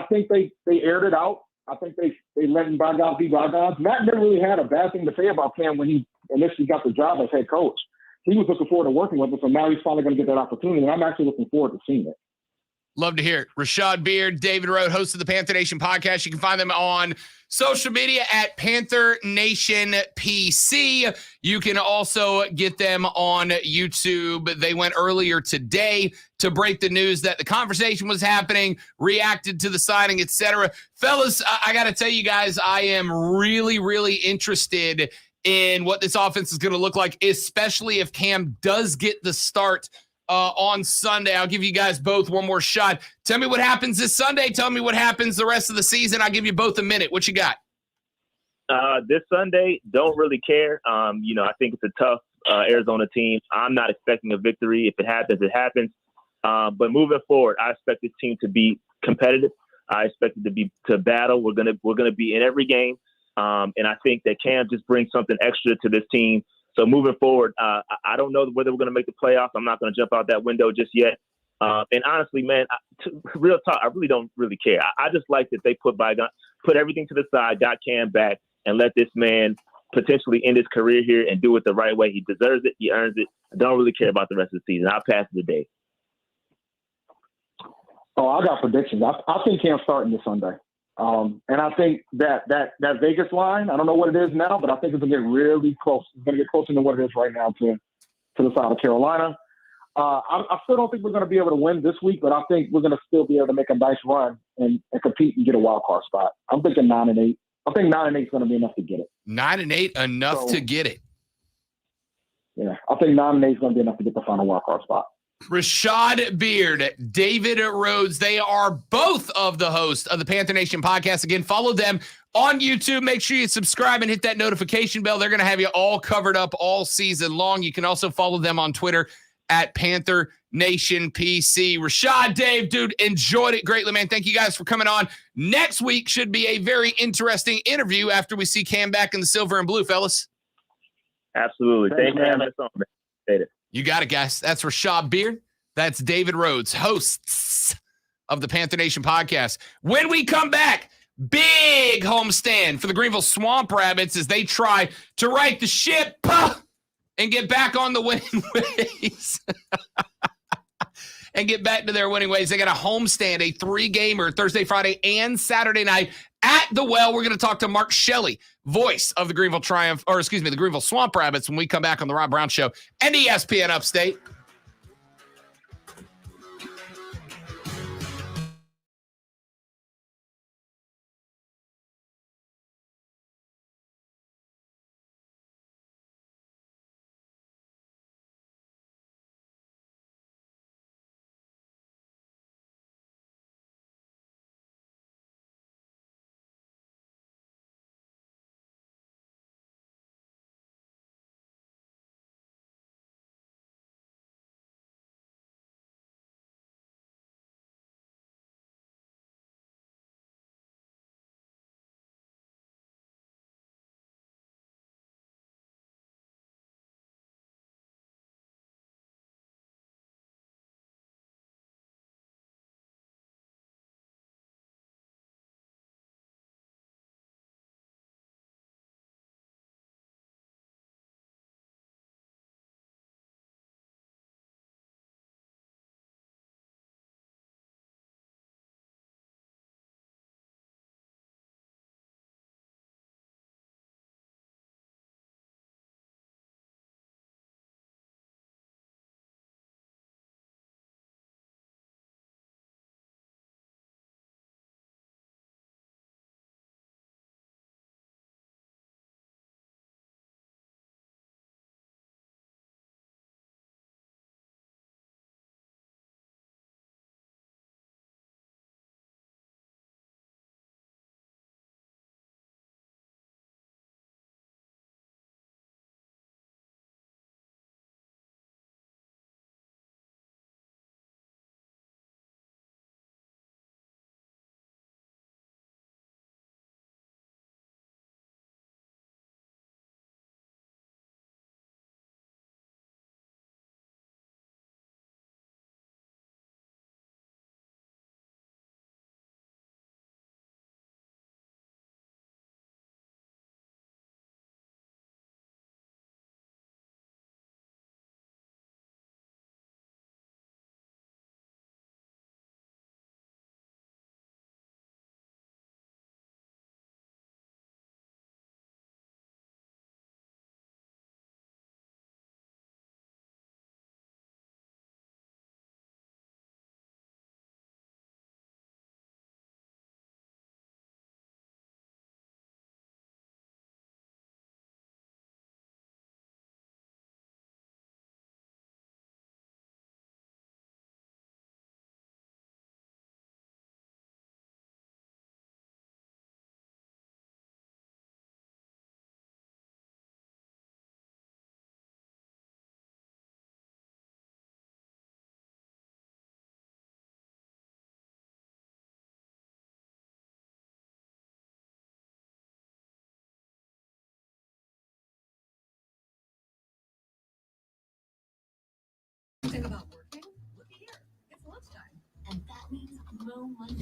think they aired it out. I think they let bygones be bygones. Matt never really had a bad thing to say about Cam when he initially got the job as head coach. He was looking forward to working with him, so now he's finally going to get that opportunity, and I'm actually looking forward to seeing it. Love to hear it. Rashad Beard, David Rhodes, host of the Panther Nation podcast. You can find them on social media at Panther Nation PC. You can also get them on YouTube. They went earlier today to break the news that the conversation was happening, reacted to the signing, etc. Fellas, I got to tell you guys, I am really, really interested in what this offense is going to look like, especially if Cam does get the start on Sunday. I'll give you guys both one more shot. Tell me what happens this Sunday. Tell me what happens the rest of the season. I'll give you both a minute. What you got? This Sunday, don't really care. I think it's a tough Arizona team. I'm not expecting a victory. If it happens, it happens. But moving forward, I expect this team to be competitive. I expect it to battle. We're gonna be in every game. And I think that Cam just brings something extra to this team. So moving forward, I don't know whether we're going to make the playoffs. I'm not going to jump out that window just yet. And honestly, man, real talk, I really don't really care. I just like that they put everything to the side, got Cam back, and let this man potentially end his career here and do it the right way. He deserves it. He earns it. I don't really care about the rest of the season. I'll pass the day. Oh, I got predictions. I think Cam's starting this Sunday. And I think that Vegas line, I don't know what it is now, but I think it's going to get really close. It's going to get closer than what it is right now to the side of Carolina. I still don't think we're going to be able to win this week, but I think we're going to still be able to make a nice run and compete and get a wild card spot. I'm thinking 9-8. I think 9-8 is going to be enough to get it. 9-8 enough to get it. Yeah, I think 9-8 is going to be enough to get the final wild card spot. Rashad Beard, David Rhodes, they are both of the hosts of the Panther Nation podcast. Again, follow them on YouTube. Make sure you subscribe and hit that notification bell. They're going to have you all covered up all season long. You can also follow them on Twitter at Panther Nation PC. Rashad, Dave, dude, enjoyed it greatly, man. Thank you guys for coming on. Next week should be a very interesting interview after we see Cam back in the silver and blue, fellas. Absolutely. Thanks, man. You got it, guys. That's Rashad Beard. That's David Rhodes, hosts of the Panther Nation podcast. When we come back, big homestand for the Greenville Swamp Rabbits as they try to right the ship and get back on the winning ways. And get back to their winning ways. They got a homestand, a 3-gamer Thursday, Friday, and Saturday night at the Well. We're going to talk to Mark Shelley, voice of the Greenville the Greenville Swamp Rabbits, when we come back on the Rob Brown Show and ESPN Upstate.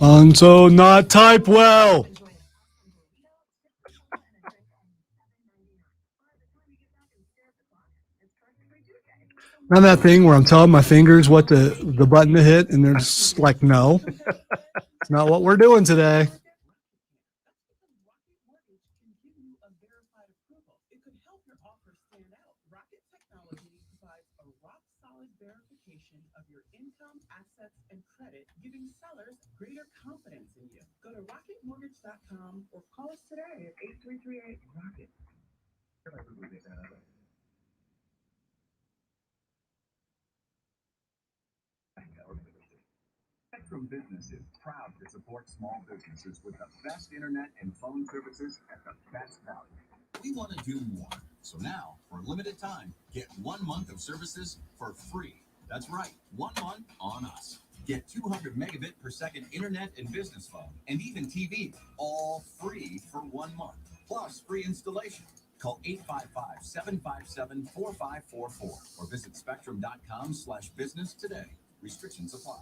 Lonzo not type well. Now that thing where I'm telling my fingers what the button to hit, and they're just like, no, it's not what we're doing today. Giving sellers greater confidence in you. Go to rocketmortgage.com or call us today at 8338-ROCKET. Spectrum Business is proud to support small businesses with the best internet and phone services at the best value. We want to do more. So now, for a limited time, get 1 month of services for free. That's right, 1 month on us. Get 200 megabit per second internet and business phone, and even TV, all free for 1 month, plus free installation. Call 855-757-4544 or visit spectrum.com/business today. Restrictions apply.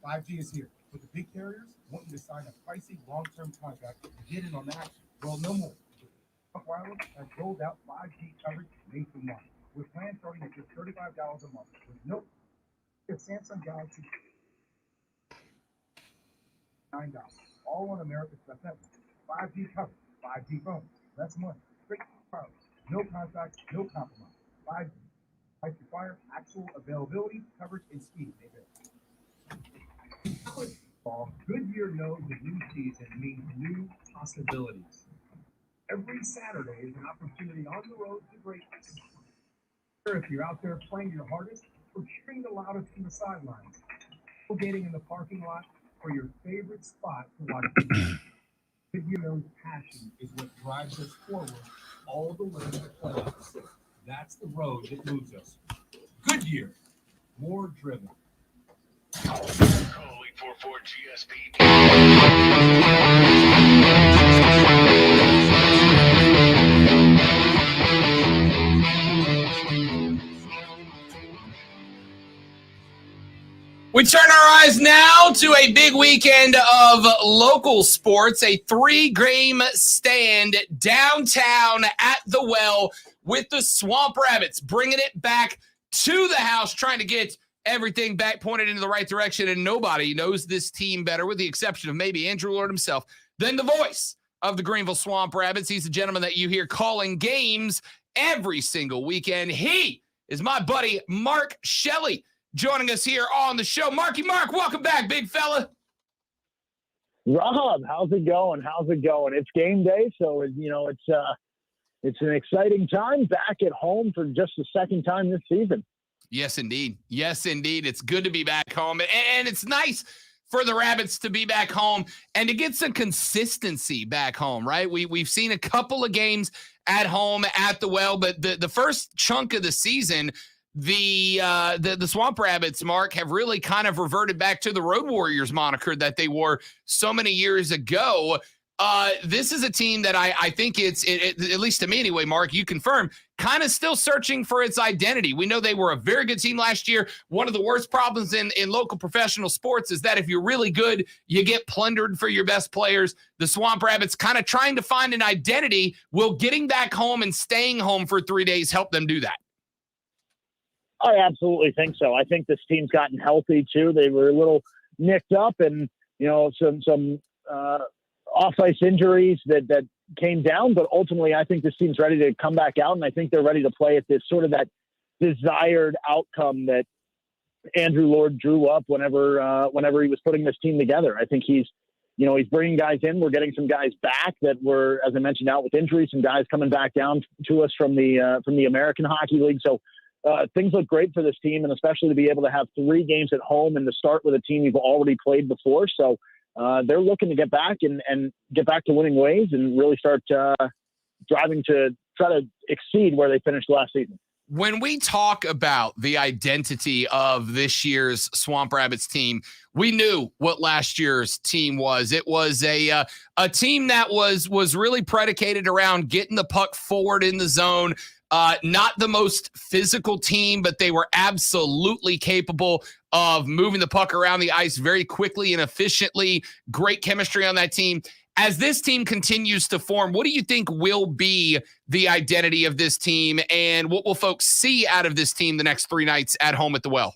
5G is here, but the big carriers want you to sign a pricey long-term contract to get in on the action. Well, no more. Wireless has rolled out 5G coverage nationwide, with plans starting at just $35 a month. With no Samsung Galaxy $9, all on America's best network. 5G coverage, 5G phones, less money, straight wireless, no contract, no compromise. 5G price require actual availability, coverage, and speed. Goodyear knows the new season means new possibilities. Every Saturday is an opportunity on the road to greatness. If you're out there playing your hardest or cheering the loudest from the sidelines, tailgating in the parking lot, or your favorite spot to watch the game. Goodyear knows passion is what drives us forward all the way to the playoffs. That's the road that moves us. Goodyear, more driven. Call 844 GSP. We turn our eyes now to a big weekend of local sports, a 3-game stand downtown at the Well with the Swamp Rabbits, bringing it back to the house, trying to get everything back pointed into the right direction, and nobody knows this team better, with the exception of maybe Andrew Lord himself, than the voice of the Greenville Swamp Rabbits. He's the gentleman that you hear calling games every single weekend. He is my buddy, Mark Shelley, joining us here on the show. Mark, welcome back, big fella. Rob, how's it going? It's game day, so it's an exciting time back at home for just the second time this season. Yes, indeed. It's good to be back home, and it's nice for the Rabbits to be back home and to get some consistency back home, right? We've seen a couple of games at home at the Well, but the first chunk of the season, the Swamp Rabbits, Mark, have really kind of reverted back to the Road Warriors moniker that they wore so many years ago. This is a team that I think it's at least to me anyway, Mark, you confirm, kind of still searching for its identity. We know they were a very good team last year. One of the worst problems in local professional sports is that if you're really good, you get plundered for your best players. The Swamp Rabbits kind of trying to find an identity. Will getting back home and staying home for 3 days help them do that? I absolutely think so. I think this team's gotten healthy too. They were a little nicked up, and some off-ice injuries that came down, but ultimately I think this team's ready to come back out, and I think they're ready to play at this sort of that desired outcome that Andrew Lord drew up whenever he was putting this team together. I think he's bringing guys in. We're getting some guys back that were, as I mentioned, out with injuries, some guys coming back down to us from the American Hockey League. So things look great for this team, and especially to be able to have 3 games at home and to start with a team you've already played before. So they're looking to get back and get back to winning ways and really start driving to try to exceed where they finished last season. When we talk about the identity of this year's Swamp Rabbits team, we knew what last year's team was. It was a team that was really predicated around getting the puck forward in the zone. Not the most physical team, but they were absolutely capable of moving the puck around the ice very quickly and efficiently. Great chemistry on that team. As this team continues to form, what do you think will be the identity of this team, and what will folks see out of this team the next 3 nights at home at the Well?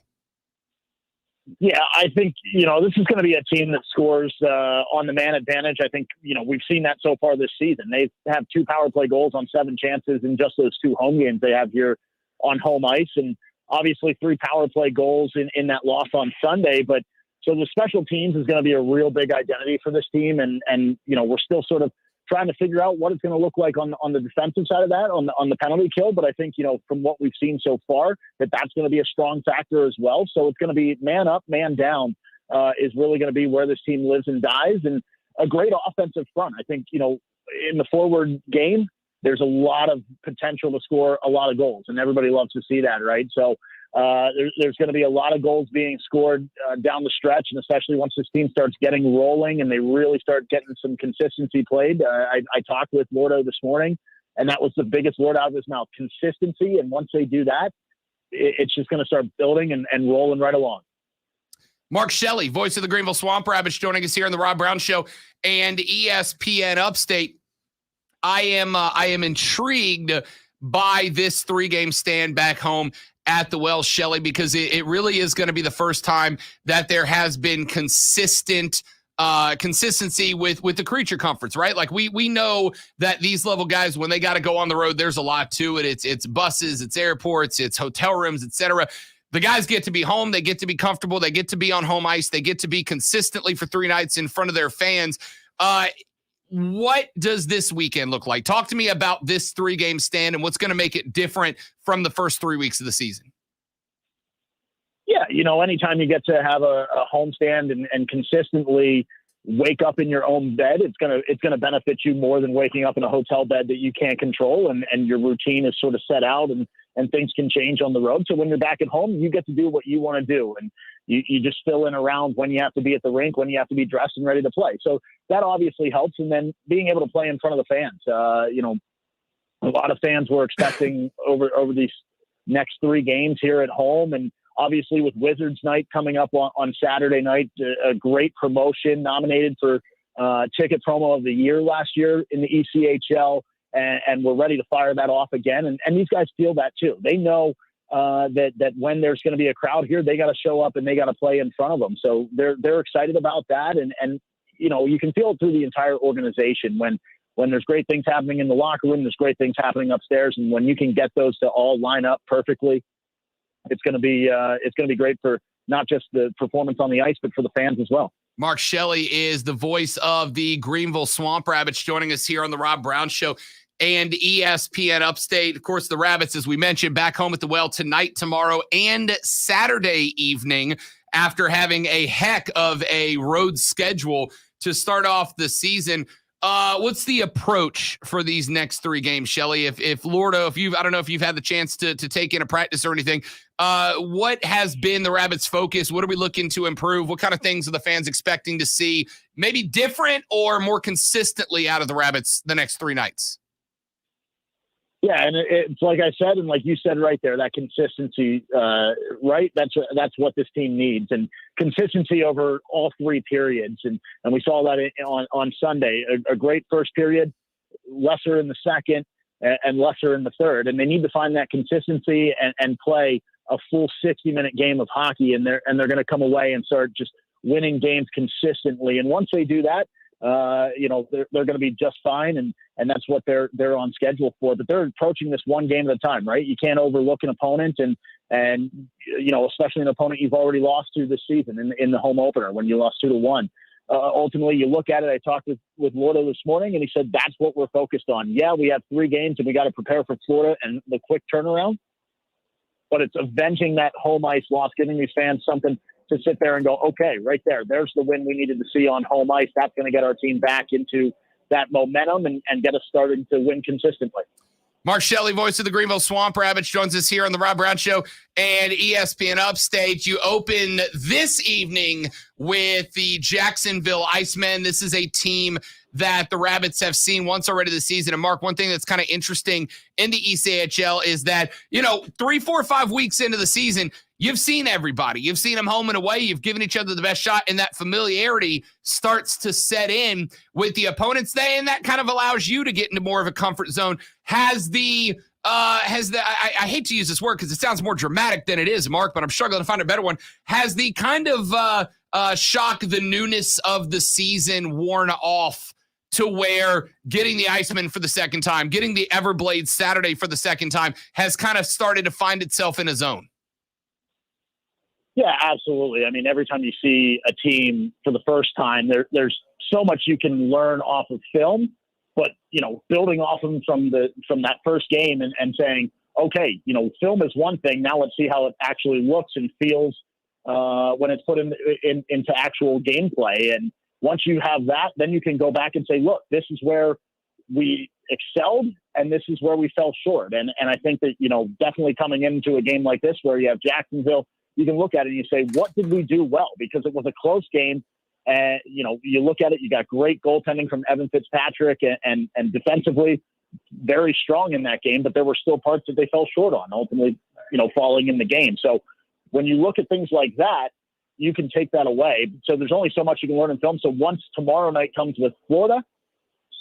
Yeah, I think, this is going to be a team that scores on the man advantage. I think, we've seen that so far this season. They have 2 power play goals on 7 chances in just those 2 home games they have here on home ice. And obviously 3 power play goals in that loss on Sunday. But so the special teams is going to be a real big identity for this team. And we're still sort of trying to figure out what it's going to look like on the defensive side of that, on the penalty kill. But I think, from what we've seen so far, that's going to be a strong factor as well. So it's going to be man up, man down is really going to be where this team lives and dies, and a great offensive front. I think, in the forward game, there's a lot of potential to score a lot of goals, and everybody loves to see that, right? So there's going to be a lot of goals being scored down the stretch, and especially once this team starts getting rolling and they really start getting some consistency played. I talked with Lordo this morning, and that was the biggest word out of his mouth, consistency. And once they do that, it's just going to start building and rolling right along. Mark Shelley, voice of the Greenville Swamp Rabbits, joining us here on the Rob Brown Show and ESPN Upstate. I am intrigued by this 3-game stand back home at the Wells, Shelley, because it really is going to be the first time that there has been consistency with the Creature Conference, right? Like we know that these level guys, when they got to go on the road, there's a lot to it. It's buses, it's airports, it's hotel rooms, etc. The guys get to be home, they get to be comfortable, they get to be on home ice, they get to be consistently for 3 nights in front of their fans. What does this weekend look like? Talk to me about this 3-game stand and what's going to make it different from the first 3 weeks of the season. Yeah, anytime you get to have a home stand and consistently wake up in your own bed, it's gonna benefit you more than waking up in a hotel bed that you can't control, and your routine is sort of set out, and things can change on the road. So when you're back at home, you get to do what you want to do, and you just fill in around when you have to be at the rink, when you have to be dressed and ready to play. So that obviously helps. And then being able to play in front of the fans, a lot of fans were expecting over these next 3 games here at home. And obviously with Wizards night coming up on Saturday night, a great promotion, nominated for ticket promo of the year last year in the ECHL. And we're ready to fire that off again. And these guys feel that too. They know that when there's going to be a crowd here, they got to show up and they got to play in front of them. So they're excited about that. And you can feel it through the entire organization when there's great things happening in the locker room, there's great things happening upstairs. And when you can get those to all line up perfectly, it's going to be great for not just the performance on the ice, but for the fans as well. Mark Shelley is the voice of the Greenville Swamp Rabbits, joining us here on the Rob Brown Show and ESPN Upstate. Of course, the Rabbits, as we mentioned, back home at the Well tonight, tomorrow, and Saturday evening after having a heck of a road schedule to start off the season. What's the approach for these next 3 games, Shelley? If Lordo, I don't know if you've had the chance to take in a practice or anything, what has been the Rabbits' focus? What are we looking to improve? What kind of things are the fans expecting to see maybe different or more consistently out of the Rabbits the next 3 nights? Yeah, and it's like I said, and like you said right there, that consistency, right? That's what this team needs, and consistency over all 3 periods. And we saw that on Sunday. A great first period, lesser in the second, and lesser in the third. And they need to find that consistency and play a full 60-minute game of hockey, and they're going to come away and start just winning games consistently. And once they do that, they're going to be just fine, and that's what they're on schedule for. But they're approaching this one game at a time, right? You can't overlook an opponent, and especially an opponent you've already lost to this season in the home opener when you lost 2-1. Ultimately, you look at it. I talked with Lordo this morning, and he said that's what we're focused on. Yeah, we have 3 games, and we got to prepare for Florida and the quick turnaround. But it's avenging that home ice loss, giving these fans something to sit there and go, okay, right there's the win we needed to see on home ice. That's going to get our team back into that momentum and get us started to win consistently. Mark Shelley, voice of the Greenville Swamp Rabbits, joins us here on the Rob Brown Show and ESPN Upstate. You open this evening with the Jacksonville Icemen. This is a team that the Rabbits have seen once already this season. And Mark, one thing that's kind of interesting in the ECHL is that, 3, 4, 5 weeks into the season, you've seen everybody. You've seen them home and away. You've given each other the best shot, and that familiarity starts to set in with the opponents. And that kind of allows you to get into more of a comfort zone. I hate to use this word because it sounds more dramatic than it is, Mark, but I'm struggling to find a better one. Has the kind of shock, the newness of the season worn off to where getting the Iceman for the second time, getting the Everblades Saturday for the second time has kind of started to find itself in a zone? Yeah, absolutely. I mean, every time you see a team for the first time, there's so much you can learn off of film, but, building off of them from that first game and saying, okay, film is one thing. Now let's see how it actually looks and feels when it's put into actual gameplay. And once you have that, then you can go back and say, look, this is where we excelled and this is where we fell short. And I think that, definitely coming into a game like this where you have Jacksonville, you can look at it and you say, what did we do well? Because it was a close game. And, you look at it, you got great goaltending from Evan Fitzpatrick and defensively very strong in that game, but there were still parts that they fell short on, ultimately, falling in the game. So when you look at things like that, you can take that away. So there's only so much you can learn in film. So once tomorrow night comes with Florida,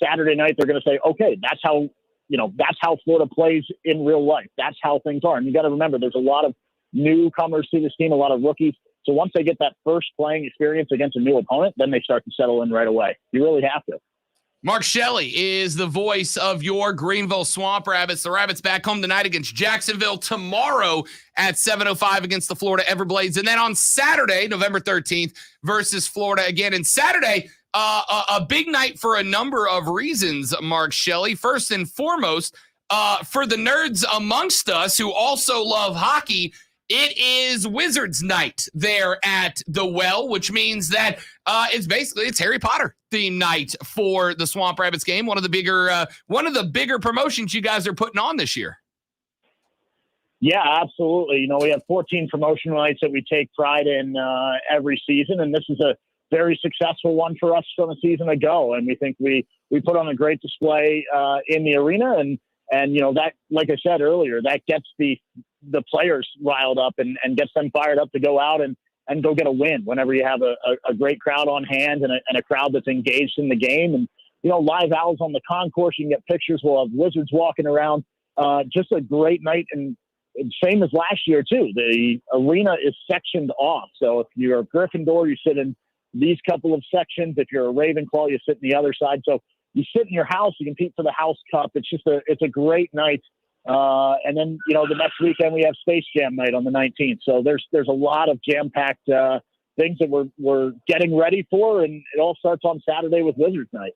Saturday night, they're going to say, okay, that's how Florida plays in real life. That's how things are. And you got to remember, there's a lot of newcomers to this team, a lot of rookies. So once they get that first playing experience against a new opponent, then they start to settle in right away. You really have to. Mark Shelley is the voice of your Greenville Swamp Rabbits. The Rabbits back home tonight against Jacksonville, tomorrow at 7:05 against the Florida Everblades. And then on Saturday, November 13th, versus Florida again. And Saturday, a big night for a number of reasons, Mark Shelley. First and foremost, for the nerds amongst us who also love hockey, it is Wizards night there at the Well, which means that it's Harry Potter theme night for the Swamp Rabbits game. One of the bigger promotions you guys are putting on this year. Yeah, absolutely. We have 14 promotional nights that we take pride in every season, and this is a very successful one for us from a season ago. And we think we put on a great display in the arena, and that, like I said earlier, that gets the players riled up and gets them fired up to go out and go get a win whenever you have a great crowd on hand and a crowd that's engaged in the game. And, live owls on the concourse, you can get pictures. We'll have wizards walking around. Just a great night. And same as last year, too. The arena is sectioned off. So if you're a Gryffindor, you sit in these couple of sections. If you're a Ravenclaw, you sit in the other side. So you sit in your house, you compete for the house cup. It's a great night. And then, the next weekend we have Space Jam night on the 19th. So there's a lot of jam-packed things that we're getting ready for, and it all starts on Saturday with Wizards night.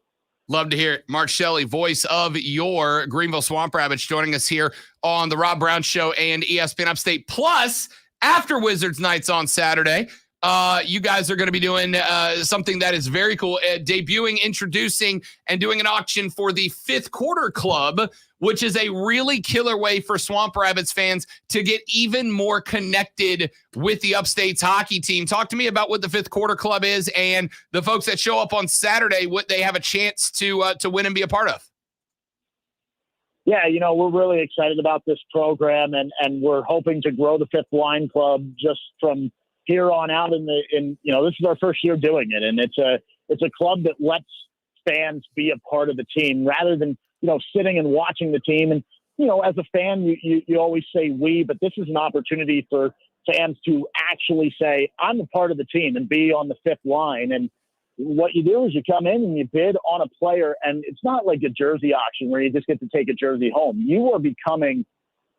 Love to hear it. Mark Shelley, voice of your Greenville Swamp Rabbits, joining us here on the Rob Brown Show and ESPN Upstate. Plus, after Wizards nights on Saturday, you guys are going to be doing something that is very cool, debuting, introducing, and doing an auction for the Fifth Quarter Club, which is a really killer way for Swamp Rabbits fans to get even more connected with the Upstate's hockey team. Talk to me about what the Fifth Quarter Club is and the folks that show up on Saturday, what they have a chance to win and be a part of. Yeah, we're really excited about this program, and we're hoping to grow the Fifth Line Club just from here on out. This is our first year doing it, and it's a club that lets fans be a part of the team rather than sitting and watching the team. And as a fan, you always say we, but this is an opportunity for fans to actually say, I'm a part of the team and be on the fifth line. And what you do is you come in and you bid on a player, and it's not like a jersey auction where you just get to take a jersey home. You are becoming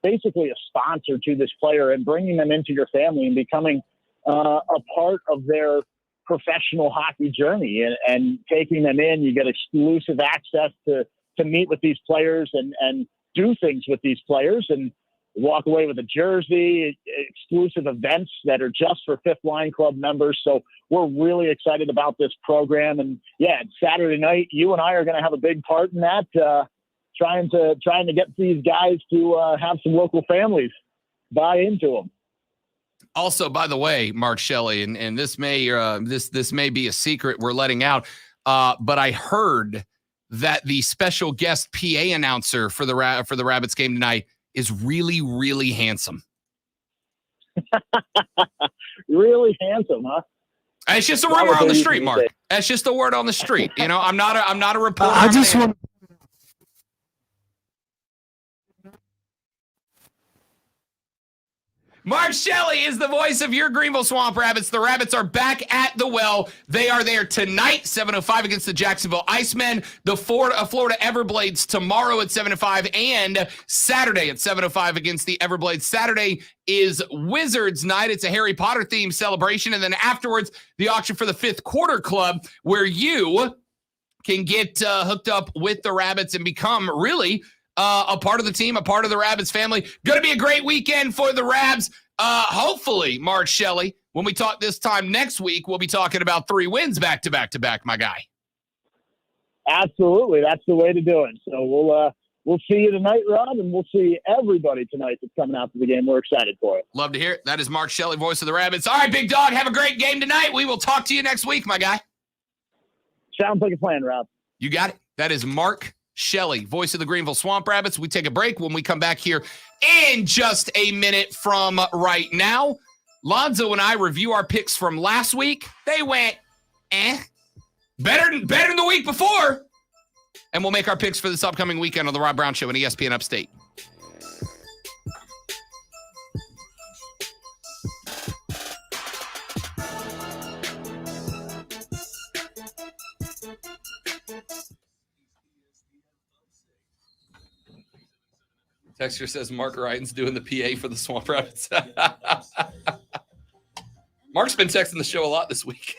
basically a sponsor to this player and bringing them into your family and becoming a part of their professional hockey journey and taking them in. You get exclusive access to meet with these players and do things with these players and walk away with a jersey, exclusive events that are just for Fifth Line Club members. So we're really excited about this program. And yeah, Saturday night, you and I are going to have a big part in that, trying to get these guys to have some local families buy into them. Also, by the way, Mark Shelley, and this may this may be a secret we're letting out, but I heard that the special guest PA announcer for the Rabbits game tonight is really, really handsome. Really handsome, huh? It's just a rumor on the street, Mark. That's just a word on the street. I'm not a reporter. I just want. Mark Shelley is the voice of your Greenville Swamp Rabbits. The Rabbits are back at the Well. They are there tonight, 7:05 against the Jacksonville Icemen. The Florida Everblades tomorrow at 7:05 and Saturday at 7:05 against the Everblades. Saturday is Wizards night. It's a Harry Potter themed celebration. And then afterwards, the auction for the Fifth Quarter Club, where you can get hooked up with the Rabbits and become really a part of the team, a part of the Rabbits family. Going to be a great weekend for the Rabs. Hopefully, Mark Shelley, when we talk this time next week, we'll be talking about 3 wins back to back to back, my guy. Absolutely. That's the way to do it. So we'll see you tonight, Rob, and we'll see everybody tonight that's coming out to the game. We're excited for it. Love to hear it. That is Mark Shelley, voice of the Rabbits. All right, big dog, have a great game tonight. We will talk to you next week, my guy. Sounds like a plan, Rob. You got it. That is Mark Shelley, voice of the Greenville Swamp Rabbits. We take a break. When we come back here in just a minute from right now, Lonzo and I review our picks from last week. They went, better than the week before. And we'll make our picks for this upcoming weekend on the Rob Brown Show and ESPN Upstate. Texture says Mark Ryan's doing the PA for the Swamp Rabbits. Mark's been texting the show a lot this week.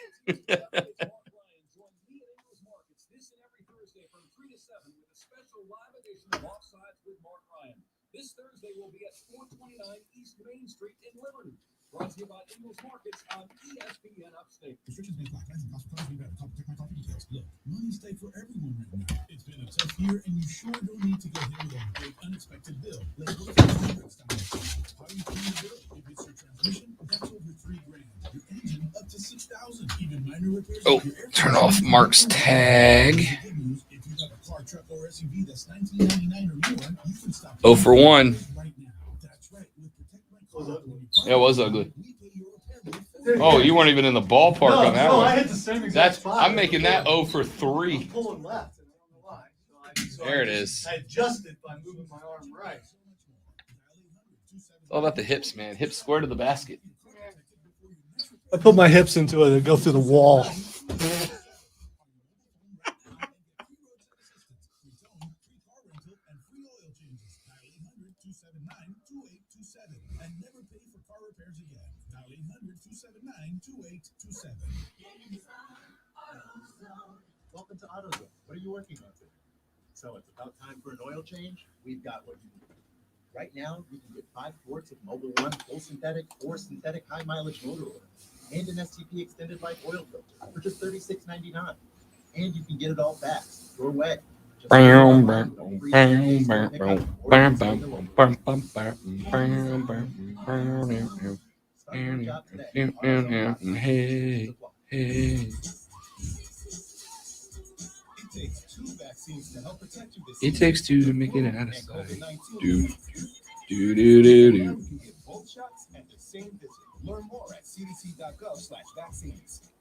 This Thursday will be at 429 East Main Street in Liberty. Brought to you by Ingles Markets on ESPN Upstate. Restrictions may apply. Pricing costs for cars may vary. Call protect my coffee details. Look, money's tight for everyone right now. It's been a tough year, and you sure don't need to get hit with a big unexpected bill. Let's go to the How are you paying the bill? If it's your transmission, that's over $3,000. Your engine up to $6,000. Even minor repairs. Oh, turn off Mark's tag. If you have a car, truck, or SUV that's $19.99 or more, you can stop. 0 for 1. Right now. That's right. With Protect My Car. Yeah, it was ugly. Oh, you weren't even in the ballpark on that one. I hit the same exact spot. I'm making that 0 for 3. I'm pulling left. I don't know why. So There it is. I adjusted by moving my arm right. It's all about the hips, man. Hips square to the basket. I put my hips into it and go through the wall. And never pay for car repairs again. Dial 800-279-2827. Welcome to AutoZone. What are you working on today? So it's about time for an oil change? We've got what you need. Right now, you can get 5 quarts of Mobil 1 full synthetic or synthetic high mileage motor oil and an STP extended life oil filter for just $36.99. And you can get it all fast your way. Hey. It takes 2 to make it out of sight. Do. Both shots at the same visit. Learn more at cdc.gov/vaccines.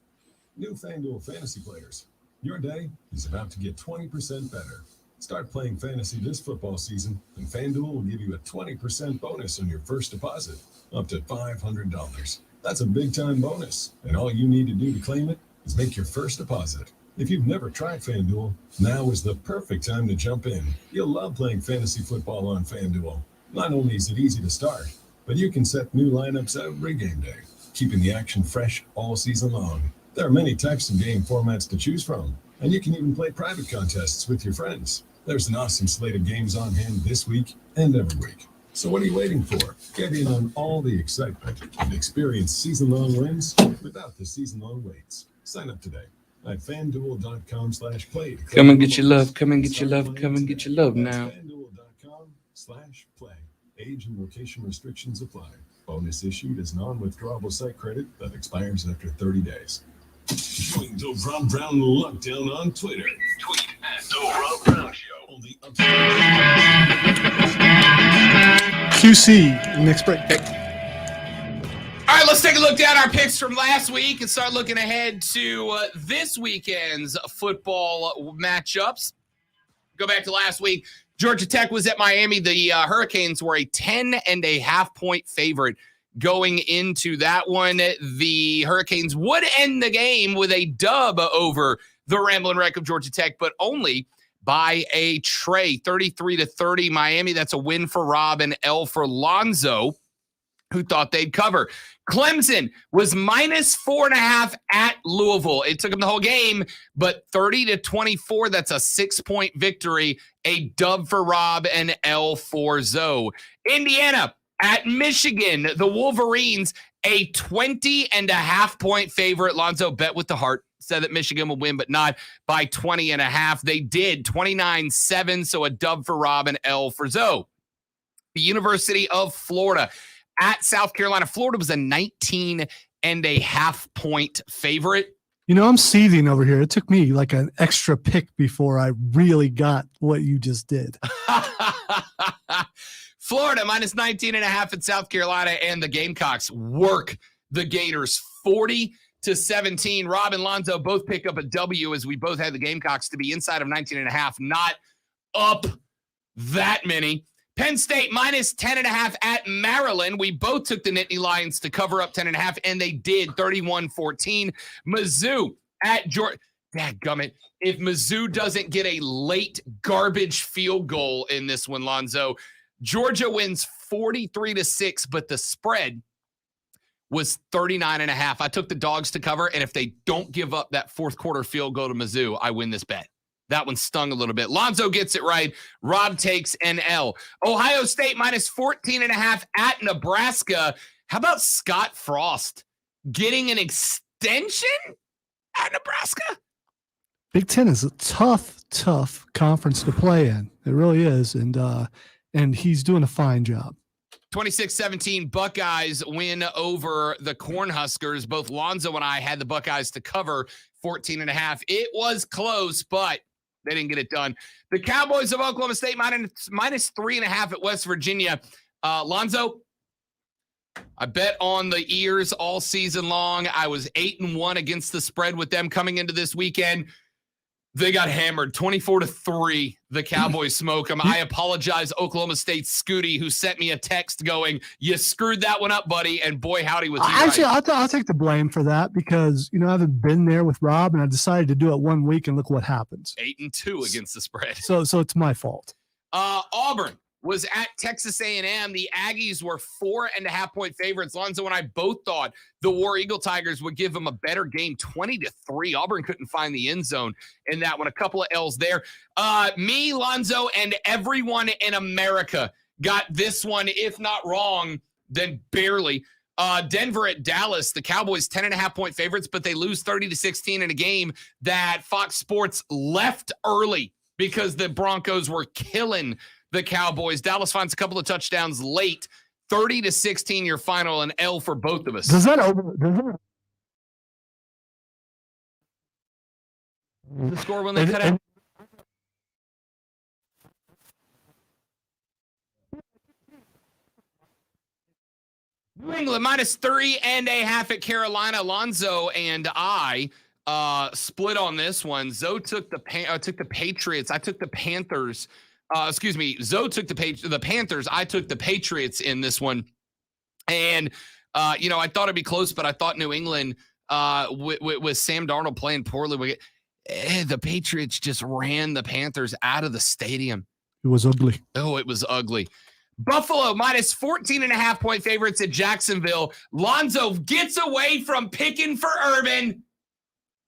New FanDuel fantasy players. Your day is about to get 20% better. Start playing fantasy this football season, and FanDuel will give you a 20% bonus on your first deposit, up to $500. That's a big-time bonus, and all you need to do to claim it is make your first deposit. If you've never tried FanDuel, now is the perfect time to jump in. You'll love playing fantasy football on FanDuel. Not only is it easy to start, but you can set new lineups every game day, keeping the action fresh all season long. There are many types of game formats to choose from, and you can even play private contests with your friends. There's an awesome slate of games on hand this week and every week. So what are you waiting for? Get in on all the excitement and experience season-long wins without the season-long waits. Sign up today at FanDuel.com/play. Come and get your love. Come and get your love. Come and get your love now. FanDuel.com/play. Age and location restrictions apply. Bonus issued as non-withdrawable site credit that expires after 30 days. Join the Rob Brown Lockdown on Twitter. Tweet at the Rob Brown Show. On the QC, next break. All right, let's take a look down our picks from last week and start looking ahead to this weekend's football matchups. Go back to last week. Georgia Tech was at Miami. The Hurricanes were a 10.5-point favorite going into that one. The Hurricanes would end the game with a dub over the Ramblin' Wreck of Georgia Tech, but only by a tray, 33-30 Miami. That's a win for Rob and L for Lonzo, who thought they'd cover. Clemson was -4.5 at Louisville. It took them the whole game, but 30-24, that's a 6-point victory, a dub for Rob and L for Zoe. Indiana At Michigan, the Wolverines, a 20.5-point favorite. Lonzo bet with the heart. Said that Michigan will win, but not by 20.5. They did 29-7, so a dub for Rob and L for Zoe. The University of Florida at South Carolina. Florida was a 19.5-point favorite. You know, I'm seething over here. It took me like an extra pick before I really got what you just did. Florida minus 19.5 at South Carolina, and the Gamecocks work the Gators 40-17. Rob and Lonzo both pick up a W, as we both had the Gamecocks to be inside of 19.5, not up that many. Penn State minus 10.5 at Maryland. We both took the Nittany Lions to cover up 10.5, and they did 31-14. Mizzou at Georgia. Dadgummit. If Mizzou doesn't get a late garbage field goal in this one, Lonzo, Georgia wins 43-6, but the spread was 39.5. I took the dogs to cover, and if they don't give up that fourth quarter field goal to Mizzou, I win this bet. That one stung a little bit. Lonzo gets it right. Rob takes an L. Ohio State minus 14.5 at Nebraska. How about Scott Frost getting an extension at Nebraska? Big Ten is a tough conference to play in. It really is, and he's doing a fine job. 26-17 Buckeyes win over the Cornhuskers. Both Lonzo and I had the Buckeyes to cover 14.5. It was close, but they didn't get it done. The Cowboys of Oklahoma State minus 3.5 at West Virginia. Lonzo, I bet on the ears all season long. I was 8-1 against the spread with them coming into this weekend. They got hammered 24-3. The Cowboys smoke them. I apologize, Oklahoma State Scooty, who sent me a text going, "You screwed that one up, buddy." And boy, howdy was he actually right. I'll take the blame for that, because I haven't been there with Rob, and I decided to do it 1 week, and look what happens. 8-2 against the spread. So it's my fault. Auburn was at Texas A&M. The Aggies were 4.5-point favorites. Lonzo and I both thought the War Eagle Tigers would give them a better game, 20-3. Auburn couldn't find the end zone in that one. A couple of L's there. Me, Lonzo, and everyone in America got this one, if not wrong, then barely. Denver at Dallas. The Cowboys 10.5-point favorites, but they lose 30-16 in a game that Fox Sports left early because the Broncos were killing the Cowboys. Dallas finds a couple of touchdowns late. 30-16 your final, an L for both of us. Does that open the score when they cut out? New England minus 3.5 at Carolina. Lonzo and I split on this one. Zoe took the Patriots. I took the Panthers. Zoe took the Panthers. I took the Patriots in this one. And, I thought it'd be close, but I thought New England, with Sam Darnold playing poorly, the Patriots just ran the Panthers out of the stadium. It was ugly. Oh, it was ugly. Buffalo minus 14.5-point favorites at Jacksonville. Lonzo gets away from picking for Urban,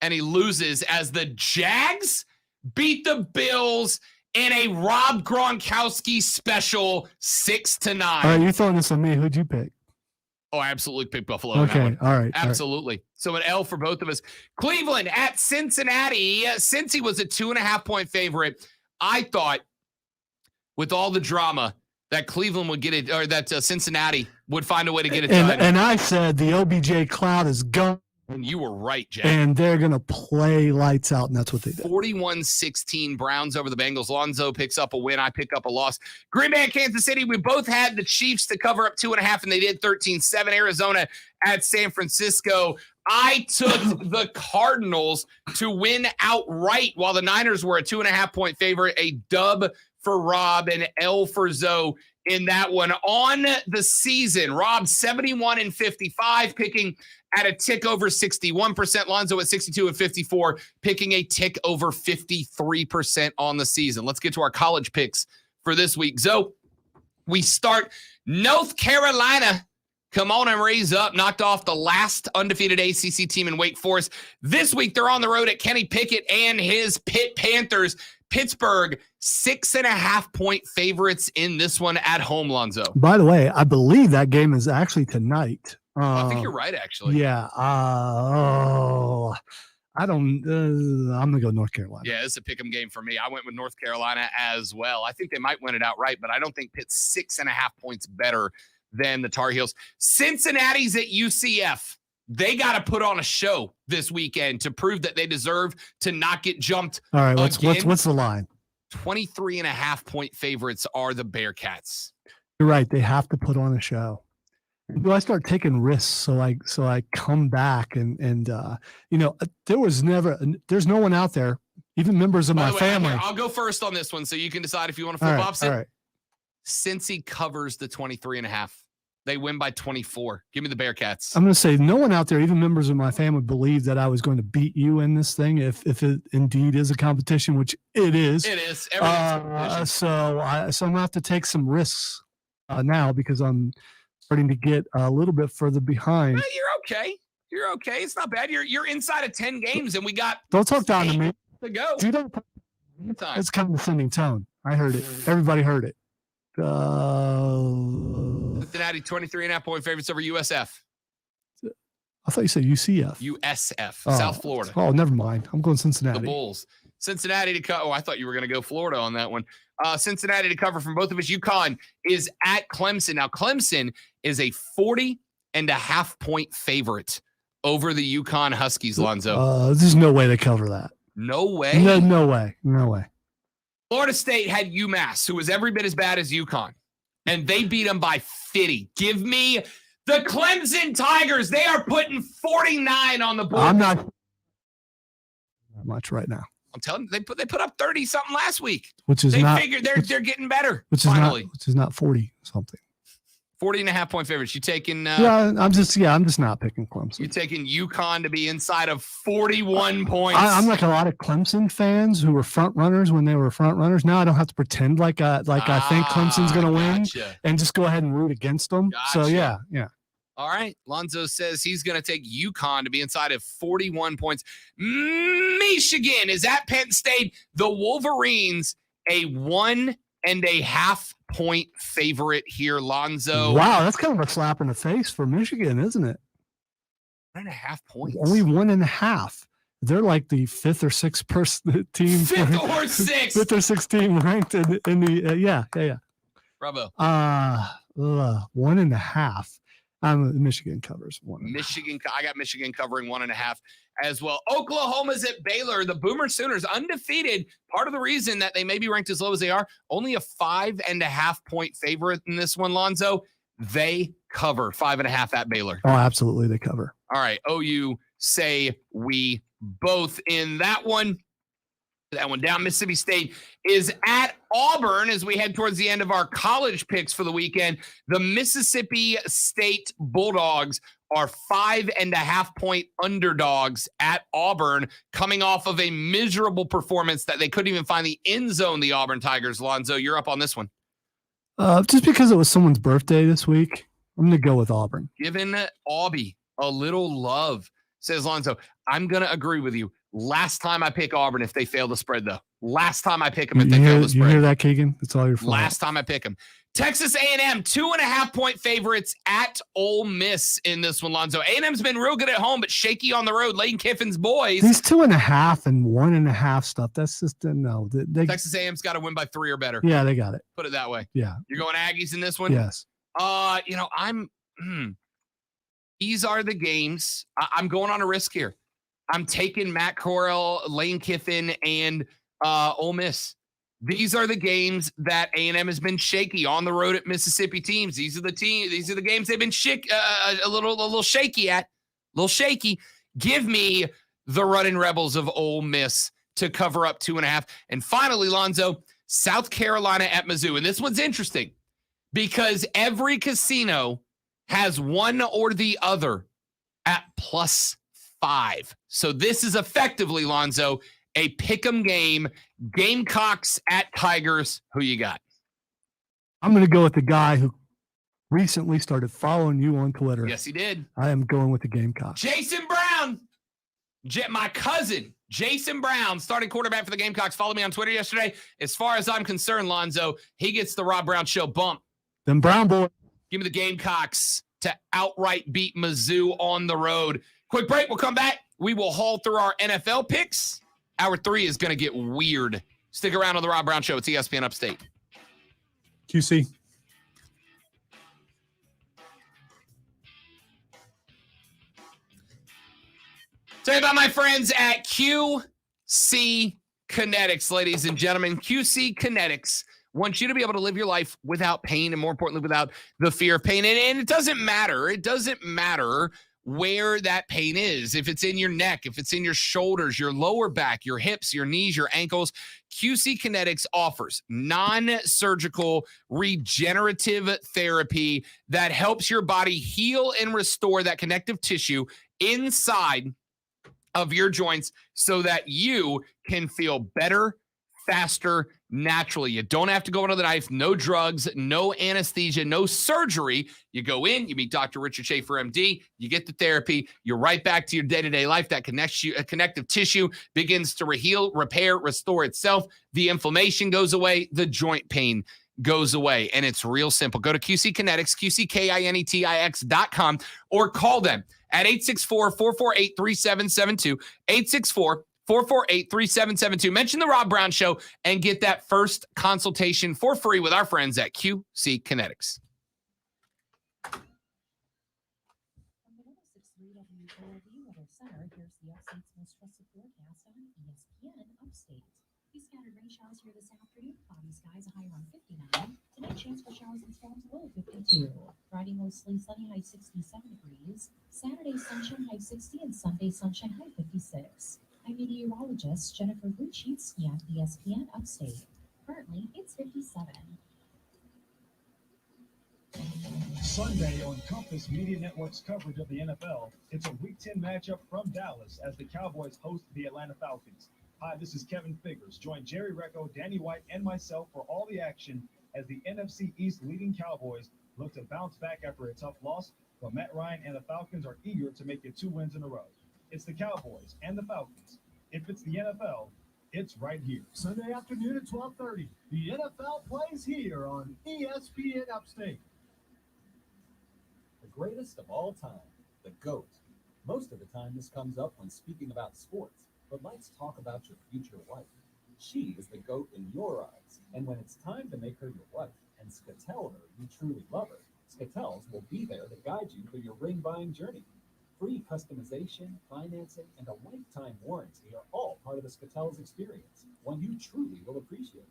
and he loses as the Jags beat the Bills in a Rob Gronkowski special 6-9. All right, you're throwing this on me. Who'd you pick? Oh, I absolutely picked Buffalo. Okay, all right. Absolutely. All right. So an L for both of us. Cleveland at Cincinnati. Cincy was a 2.5-point favorite. I thought, with all the drama, that Cleveland would get it, or that Cincinnati would find a way to get it done. And I said the OBJ cloud is gone. And you were right, Jack. And they're going to play lights out, and that's what they did. 41-16 Browns over the Bengals. Lonzo picks up a win. I pick up a loss. Green Bay and Kansas City, we both had the Chiefs to cover up 2.5, and they did 13-7. Arizona at San Francisco. I took the Cardinals to win outright, while the Niners were a 2.5-point favorite. A dub for Rob and L for Zoe in that one. On the season, Rob 71-55, picking at a tick over 61%. Lonzo at 62-54, picking a tick over 53% on the season. Let's get to our college picks for this week. Zoe, we start North Carolina. Come on and raise up. Knocked off the last undefeated ACC team in Wake Forest. This week, they're on the road at Kenny Pickett and his Pitt Panthers. Pittsburgh, 6.5-point favorites in this one at home, Lonzo. By the way, I believe that game is actually tonight. I think you're right, actually. Yeah. I don't. I'm gonna go North Carolina. Yeah, it's a pick'em game for me. I went with North Carolina as well. I think they might win it outright, but I don't think Pitt's 6.5 points better than the Tar Heels. Cincinnati's at UCF. They got to put on a show this weekend to prove that they deserve to not get jumped. All right, what's the line? 23.5-point favorites are the Bearcats. You're right. They have to put on a show. Do I start taking risks so I come back and there's no one out there, even members of my family. I'll go first on this one so you can decide if you want to flip opposite. All right. Cincy covers the 23.5. They win by 24. Give me the Bearcats. I'm going to say no one out there, even members of my family, believed that I was going to beat you in this thing if it indeed is a competition, which it is. It is. So I'm going to have to take some risks now because I'm starting to get a little bit further behind. Well, you're okay. You're okay. It's not bad. You're inside of 10 games, and we got don't talk down to me. To go. You don't. It's condescending tone. I heard it. Everybody heard it. Cincinnati 23.5-point favorites over USF. I thought you said UCF. USF, South Florida. Oh, never mind. I'm going Cincinnati. The Bulls. Cincinnati to cover. Oh, I thought you were going to go Florida on that one. Cincinnati to cover from both of us. UConn is at Clemson. Now, Clemson is a 40.5-point favorite over the UConn Huskies, Lonzo. There's no way they cover that. No way? No way. Florida State had UMass, who was every bit as bad as UConn, and they beat them by 50. Give me the Clemson Tigers. They are putting 49 on the board. I'm not much right now. I'm telling you, they put up 30-something last week. Which is they not. Figured they're getting better. Which is not 40-something. 40.5-point favorites. You taking? I'm just not picking Clemson. You taking UConn to be inside of 41 points. I'm like a lot of Clemson fans who were front runners when they were front runners. Now I don't have to pretend like I think Clemson's going to win and just go ahead and root against them. Gotcha. So yeah. All right. Lonzo says he's going to take UConn to be inside of 41 points. Michigan is at Penn State. The Wolverines, a 1.5-point favorite here, Lonzo. Wow, that's kind of a slap in the face for Michigan, isn't it? 1.5 points. Only 1.5. They're like the fifth or sixth team. Fifth or sixth team ranked in the yeah. Bravo. 1.5. Michigan covers 1.5. Michigan. I got Michigan covering 1.5 as well. Oklahoma's at Baylor. The Boomer Sooners undefeated. Part of the reason that they may be ranked as low as they are, only a 5.5-point favorite in this one, Lonzo. They cover 5.5 at Baylor. Oh, absolutely, they cover. All right, OU say we both in that one. That one down. Mississippi State is at Auburn as we head towards the end of our college picks for the weekend. The Mississippi State Bulldogs are 5.5-point underdogs at Auburn, coming off of a miserable performance that they couldn't even find the end zone, the Auburn Tigers. Lonzo, you're up on this one. Just because it was someone's birthday this week, I'm going to go with Auburn. Giving Aubie a little love, says Lonzo. I'm going to agree with you. Last time I pick Auburn if they fail the spread, though. Last time I pick them if they fail the spread. You hear that, Keegan? It's all your fault. Last time I pick them. Texas A&M, 2.5-point favorites at Ole Miss in this one, Lonzo. A&M's been real good at home, but shaky on the road. Lane Kiffin's boys. These 2.5 and 1.5 stuff, that's just no. Texas A&M's got to win by 3 or better. Yeah, they got it. Put it that way. Yeah. You're going Aggies in this one? Yes. These are the games. I'm going on a risk here. I'm taking Matt Corral, Lane Kiffin, and Ole Miss. These are the games that A&M has been shaky on the road at Mississippi teams. These are the games they've been a little shaky at. A little shaky. Give me the running Rebels of Ole Miss to cover up 2.5. And finally, Lonzo, South Carolina at Mizzou. And this one's interesting because every casino has one or the other at +5. So this is effectively, Lonzo, a pick'em game. Gamecocks at Tigers. Who you got? I'm going to go with the guy who recently started following you on Twitter. Yes, he did. I am going with the Gamecocks. Jason Brown, my cousin, Jason Brown, starting quarterback for the Gamecocks, followed me on Twitter yesterday. As far as I'm concerned, Lonzo, he gets the Rob Brown Show bump. Then Brown boy. Give me the Gamecocks to outright beat Mizzou on the road. Quick break. We'll come back. We will haul through our NFL picks. Hour 3 is going to get weird. Stick around on the Rob Brown Show. It's ESPN Upstate. QC. Tell you about my friends at QC Kinetics, ladies and gentlemen. QC Kinetics wants you to be able to live your life without pain and, more importantly, without the fear of pain. And it doesn't matter. It doesn't matter where that pain is. If it's in your neck, if it's in your shoulders, your lower back, your hips, your knees, your ankles, QC Kinetics offers non-surgical regenerative therapy that helps your body heal and restore that connective tissue inside of your joints so that you can feel better, faster, naturally. You don't have to go under the knife. No drugs, no anesthesia, no surgery. You go in, you meet Dr. Richard Schaefer, MD, you get the therapy, you're right back to your day-to-day life. That connective tissue begins to heal, repair, restore itself. The inflammation goes away. The joint pain goes away. And it's real simple. Go to QC Kinetics, QCKINETIX.com, or call them at 864-448-3772, 864-448-3772. Mention the Rob Brown Show and get that first consultation for free with our friends at QC Kinetics. Here's the Upstate's most trusted forecast on ESPN Upstate. These scattered rain showers here this afternoon. Cloudy skies, a high around 59. Tonight, chance for showers and storms, low 52. Friday, mostly sunny, high 67 degrees. Saturday, sunshine, high 60, and Sunday, sunshine, high 56. I'm meteorologist Jennifer Luchitsky on ESPN Upstate. Currently, it's 57. Sunday on Compass Media Network's coverage of the NFL, it's a Week 10 matchup from Dallas as the Cowboys host the Atlanta Falcons. Hi, this is Kevin Figures. Join Jerry Recco, Danny White, and myself for all the action as the NFC East leading Cowboys look to bounce back after a tough loss, but Matt Ryan and the Falcons are eager to make it 2 wins in a row. It's the Cowboys and the Falcons. If it's the NFL, it's right here. Sunday afternoon at 12:30. The NFL plays here on ESPN Upstate. The greatest of all time, the GOAT. Most of the time this comes up when speaking about sports, but let's talk about your future wife. She is the GOAT in your eyes, and when it's time to make her your wife and Skatel her you truly love her, Skatels will be there to guide you through your ring buying journey. Free customization, financing, and a lifetime warranty are all part of the Skatels experience, one you truly will appreciate.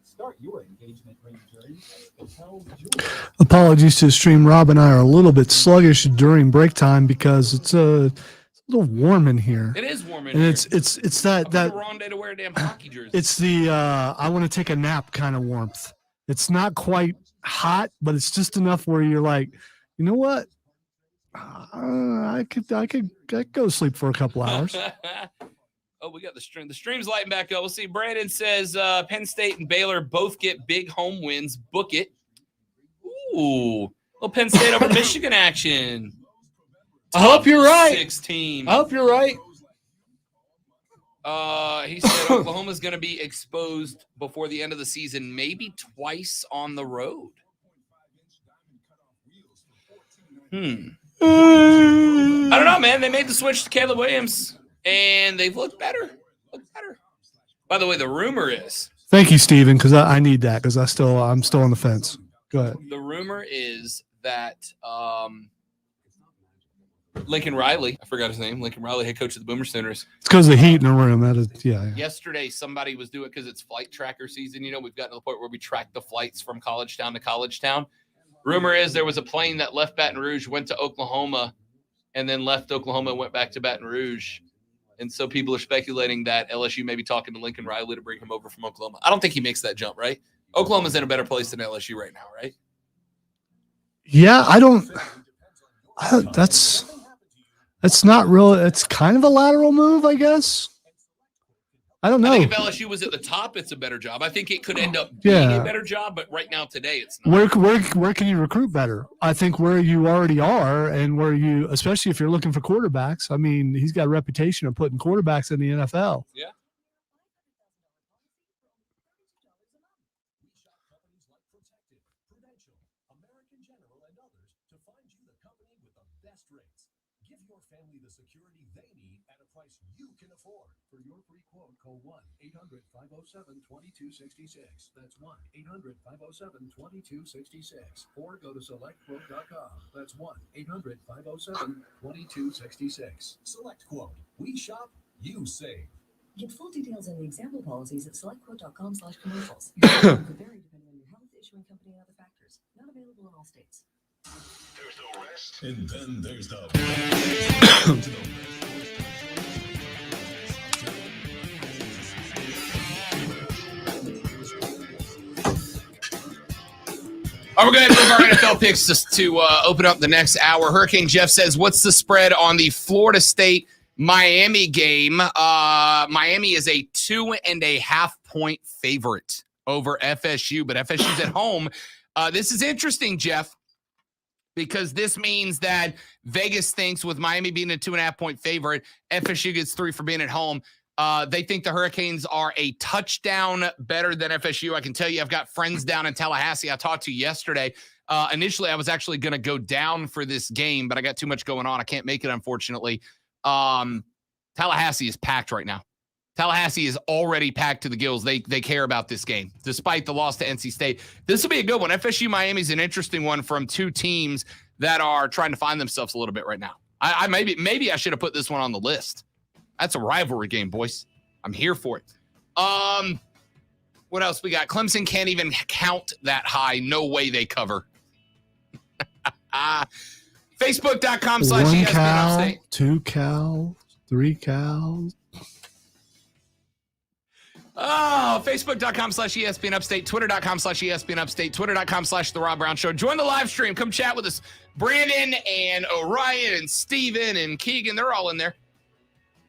Start your engagement ring journey at Skatels Jewelry. Apologies to the stream. Rob and I are a little bit sluggish during break time because it's a little warm in here. It is warm in and here. It's that the wrong day to wear a damn hockey jersey. It's the I want to take a nap kind of warmth. It's not quite hot, but it's just enough where you're like, you know what? I could go to sleep for a couple hours. Oh, we got the stream. The stream's lighting back up. We'll see. Brandon says Penn State and Baylor both get big home wins. Book it. Ooh, little Penn State over Michigan action. I hope you're right. 16. I hope you're right. He said Oklahoma's going to be exposed before the end of the season, maybe twice on the road. I don't know, man. They made the switch to Caleb Williams, and they've looked better. By the way, the rumor is. Thank you, Steven, because I need that because I'm still on the fence. Go ahead. The rumor is that Lincoln Riley, I forgot his name, Lincoln Riley, head coach of the Boomer Sooners. It's because of the heat in the room. That is, yeah. Yesterday, somebody was doing it because it's flight tracker season. You know, we've gotten to the point where we track the flights from college town to college town. Rumor is there was a plane that left Baton Rouge, went to Oklahoma, and then left Oklahoma and went back to Baton Rouge. And so people are speculating that LSU may be talking to Lincoln Riley to bring him over from Oklahoma. I don't think he makes that jump, right? Oklahoma's in a better place than LSU right now, right? Yeah, that's not real. It's kind of a lateral move, I guess. I don't know. I think if LSU was at the top, it's a better job. I think it could end up being a better job, but right now today it's not. Where can you recruit better? I think where you already are, and where you, especially if you're looking for quarterbacks. I mean, he's got a reputation of putting quarterbacks in the NFL. Yeah. Give your family the security they need at a price you can afford. For your free quote, call 1-800-507-2266. That's 1-800-507-2266. Or go to selectquote.com. That's 1-800-507-2266. Select Quote. We shop, you save. Get full details on the example policies at selectquote.com/commercials. Your could vary depending on your health, issuing company, and other factors. Not available in all states. There's the rest. And then there's the All right, we're going to move our NFL picks just to open up the next hour. Hurricane Jeff says, what's the spread on the Florida State Miami game? Miami is a 2.5 point favorite over FSU, but FSU's at home. This is interesting, Jeff, because this means that Vegas thinks with Miami being a 2.5 point favorite, FSU gets 3 for being at home. They think the Hurricanes are a touchdown better than FSU. I can tell you, I've got friends down in Tallahassee I talked to yesterday. Initially, I was actually going to go down for this game, but I got too much going on. I can't make it, unfortunately. Tallahassee is packed right now. Tallahassee is already packed to the gills. They care about this game, despite the loss to NC State. This will be a good one. FSU Miami is an interesting one from two teams that are trying to find themselves a little bit right now. I maybe I should have put this one on the list. That's a rivalry game, boys. I'm here for it. What else we got? Clemson can't even count that high. No way they cover. Facebook.com/ESPN 1 Cal, Upstate. 2 Cal, 3 Cal. Oh, Facebook.com/ESPN Upstate, Twitter.com/ESPN Upstate, Twitter.com/The Rob Brown Show. Join the live stream. Come chat with us. Brandon and Orion and Steven and Keegan, they're all in there.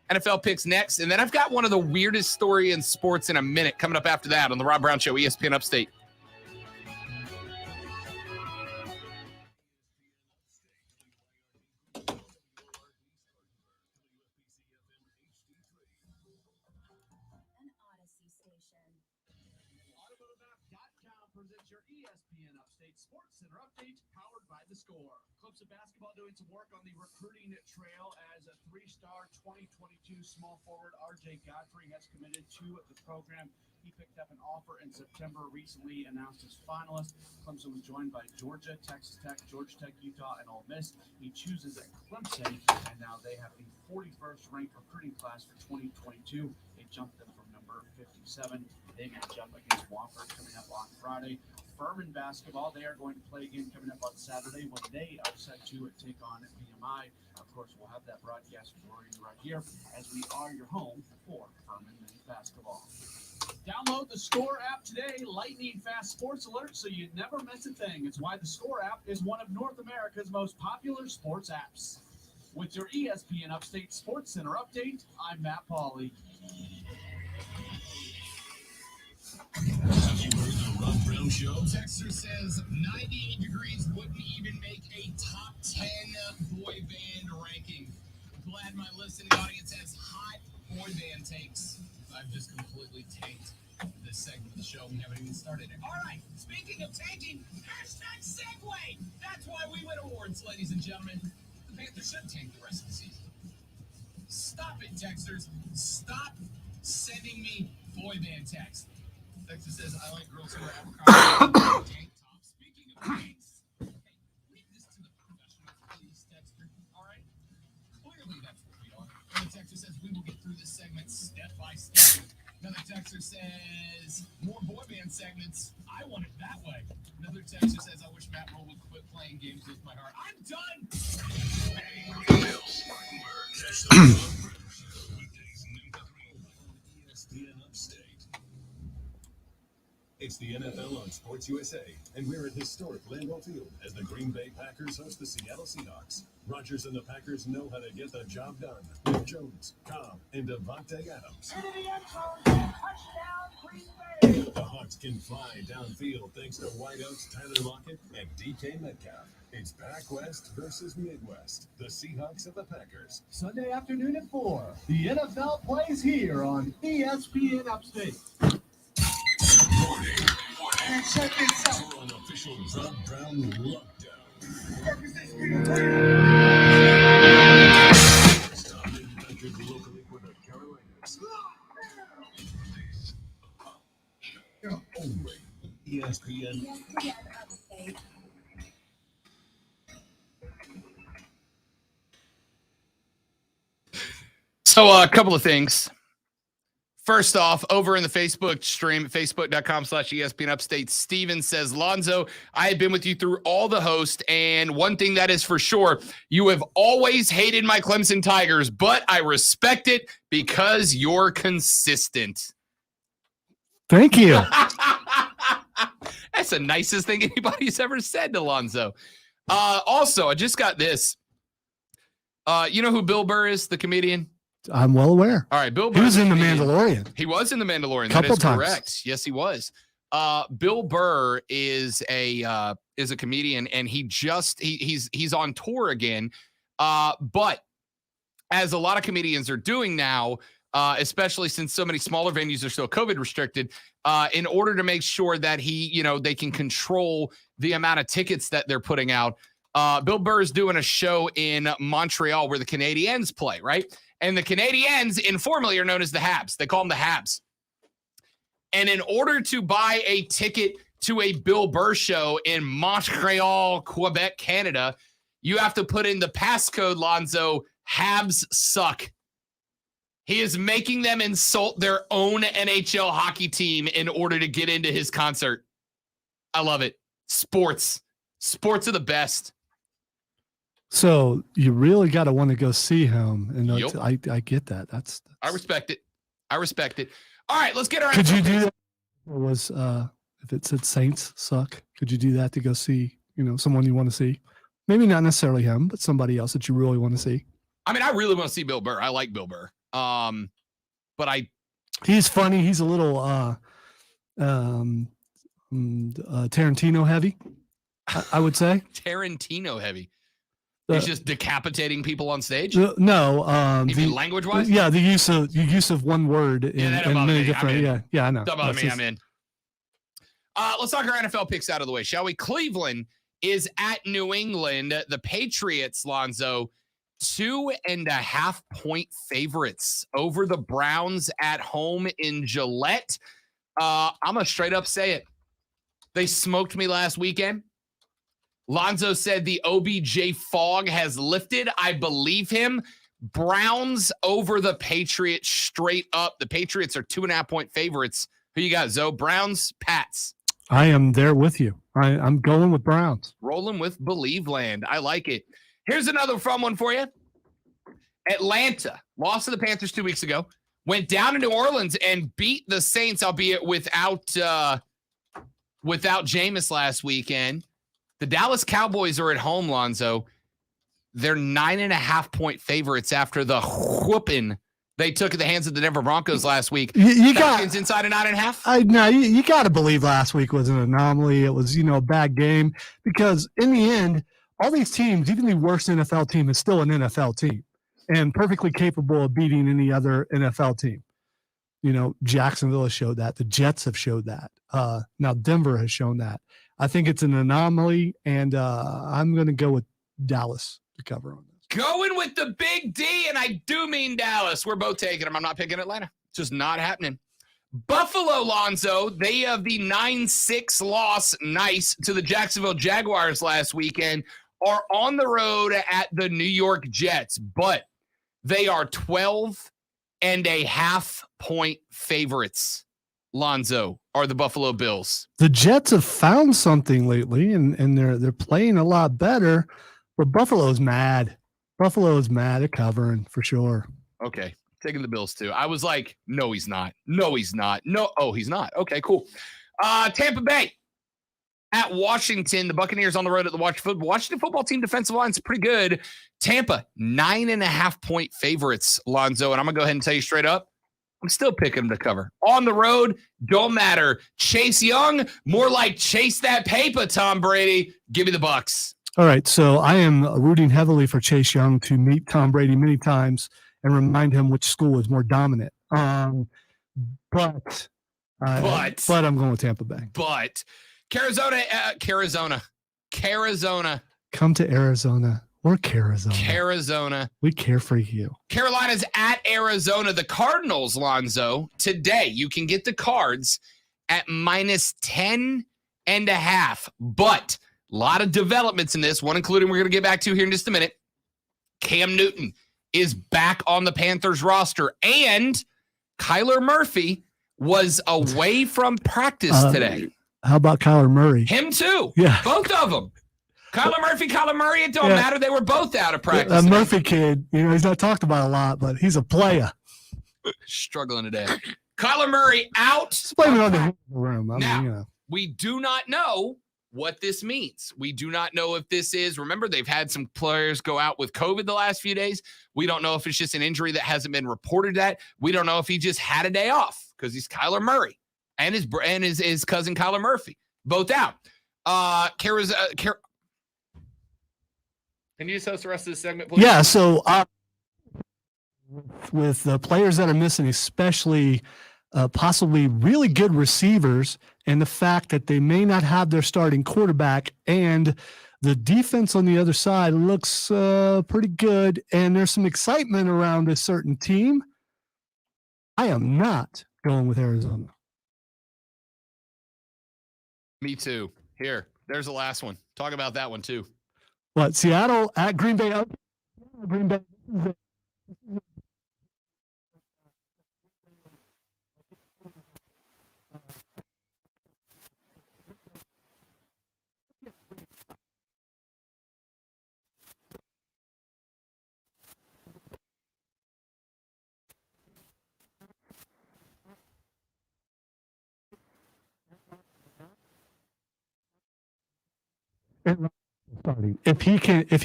NFL picks next. And then I've got one of the weirdest story in sports in a minute coming up after that on The Rob Brown Show, ESPN Upstate. Presents your ESPN Upstate Sports Center update, powered by The Score. Clemson basketball doing some work on the recruiting trail as a 3-star 2022 small forward RJ Godfrey has committed to the program. He picked up an offer in September, recently announced his finalist. Clemson was joined by Georgia, Texas Tech, Georgia Tech, Utah, and Ole Miss. He chooses at Clemson, and now they have the 41st ranked recruiting class for 2022. They jumped them from number 57. They match up against Wofford coming up on Friday. Furman basketball, they are going to play again coming up on Saturday when they are set to take on VMI. Of course, we'll have that broadcast for you right here as we are your home for Furman men's basketball. Download the Score app today, lightning fast sports alerts, so you never miss a thing. It's why the Score app is one of North America's most popular sports apps. With your ESPN Upstate Sports Center update, I'm Matt Pauley. Have you heard the Rob Brown Show? Texter says 98 degrees wouldn't even make a top 10 boy band ranking. Glad my listening audience has hot boy band takes. I've just completely tanked this segment of the show. We haven't even started it. All right, speaking of tanking, hashtag segue. That's why we win awards, ladies and gentlemen. The Panther should tank the rest of the season. Stop it, Texters. Stop sending me boy band text. Texas says, I like girls who are avocado tank tops. Speaking of tanks, hey, leave this to the professionals, please, Texter. All right? Clearly, that's what we are. Another Texter says, we will get through this segment step by step. Another Texter says, more boy band segments. I want it that way. Another Texter says, I wish Matt Roll would quit playing games with my heart. I'm done! It's the NFL on Sports USA, and we're at historic Lambeau Field as the Green Bay Packers host the Seattle Seahawks. Rodgers and the Packers know how to get the job done with Jones, Cobb, and Devontae Adams. The Hawks can fly downfield thanks to Whiteout's Tyler Lockett and DK Metcalf. It's Pac West versus Midwest. The Seahawks of the Packers. Sunday afternoon at 4. The NFL plays here on ESPN Upstate. Morning. Check this out. We're on official Rob Brown lockdown. First time manufactured locally for the Carolinas. Only ESPN. So a couple of things. First off, over in the Facebook stream, facebook.com/ESPN Upstate, Steven says, Lonzo, I have been with you through all the host, and one thing that is for sure, you have always hated my Clemson Tigers, but I respect it because you're consistent. Thank you. That's the nicest thing anybody's ever said to Lonzo. Also, I just got this. You know who Bill Burr is, the comedian? I'm well aware. All right, Bill Burr. He was in The Mandalorian. He was in The Mandalorian. Couple That is times. correct. Yes, he was. Bill Burr is a comedian, and he's on tour again. But as a lot of comedians are doing now, especially since so many smaller venues are still COVID restricted, in order to make sure that they can control the amount of tickets that they're putting out. Bill Burr is doing a show in Montreal where the Canadiens play, right? And the Canadiens informally are known as the Habs. They call them the Habs. And in order to buy a ticket to a Bill Burr show in Montreal, Quebec, Canada, you have to put in the passcode, Lonzo, Habs suck. He is making them insult their own NHL hockey team in order to get into his concert. I love it. Sports are the best. So you really got to want to go see him, and Yep. I get that. That's I respect it. All right, let's get our. Could you do that? If it said Saints suck, could you do that to go see someone you want to see? Maybe not necessarily him, but somebody else that you really want to see. I mean, I really want to see Bill Burr. I like Bill Burr. But he's funny. He's a little Tarantino heavy, I would say. Tarantino heavy. He's just decapitating people on stage. No, you mean language-wise? Yeah, the use of one word in many different. Yeah, I know. Don't bother me. I'm in. Let's talk our NFL picks out of the way, shall we? Cleveland is at New England. The Patriots, Lonzo, 2.5-point favorites over the Browns at home in Gillette. I'm gonna straight up say it. They smoked me last weekend. Lonzo said the OBJ fog has lifted. I believe him. Browns over the Patriots straight up. The Patriots are 2.5-point favorites. Who you got, Zoe? Browns, Pats. I am there with you. I'm going with Browns. Rolling with Believe Land. I like it. Here's another fun one for you. Atlanta lost to the Panthers 2 weeks ago. Went down to New Orleans and beat the Saints, albeit without Jameis last weekend. The Dallas Cowboys are at home, Lonzo. They're 9.5-point favorites after the whooping they took at the hands of the Denver Broncos last week. You Falcons inside of 9.5. You got to believe last week was an anomaly. It was a bad game because in the end, all these teams, even the worst NFL team, is still an NFL team and perfectly capable of beating any other NFL team. Jacksonville has showed that. The Jets have showed that. Now Denver has shown that. I think it's an anomaly, and I'm going to go with Dallas to cover on this. Going with the big D, and I do mean Dallas. We're both taking them. I'm not picking Atlanta. It's just not happening. Buffalo, Lonzo, they have the 9-6 loss, nice, to the Jacksonville Jaguars last weekend, are on the road at the New York Jets, but they are 12.5-point favorites. Lonzo, are the Buffalo Bills. The Jets have found something lately, and they're playing a lot better, but Buffalo's mad. Buffalo is mad at covering for sure. Okay, taking the Bills too. I was like, no, he's not. No, he's not. No, oh, he's not. Okay, cool. Tampa Bay at Washington. The Buccaneers on the road at the Washington football team defensive line is pretty good. Tampa, 9.5-point favorites, Lonzo. And I'm going to go ahead and tell you straight up, I'm still picking them to cover. On the road, don't matter. Chase Young, more like chase that paper, Tom Brady. Give me the Bucs. All right, so I am rooting heavily for Chase Young to meet Tom Brady many times and remind him which school is more dominant. But I'm going with Tampa Bay. But Carizona. Come to Arizona or Carizona. Carizona. We care for you. Carolina's at Arizona. The Cardinals, Lonzo, today you can get the Cards at -10.5. But a lot of developments in this, one including we're going to get back to here in just a minute. Cam Newton is back on the Panthers roster, and Kyler Murphy was away from practice today. How about Kyler Murray? Him too. Yeah. Both of them. Kyler Murray, it don't matter. They were both out of practice. Murphy kid, he's not talked about a lot, but he's a player. Struggling today. Kyler Murray out. Just blame it on the room. We do not know what this means. We do not know if this is, remember, they've had some players go out with COVID the last few days. We don't know if it's just an injury that hasn't been reported at. We don't know if he just had a day off because he's Kyler Murray and his cousin Kyler Murphy, both out. Can you just host the rest of the segment, please? Yeah, so with the players that are missing, especially possibly really good receivers, and the fact that they may not have their starting quarterback, and the defense on the other side looks pretty good, and there's some excitement around a certain team, I am not going with Arizona. Me too. Here, there's the last one. Talk about that one too. What, Seattle at Green Bay? Green Bay. Starting. If he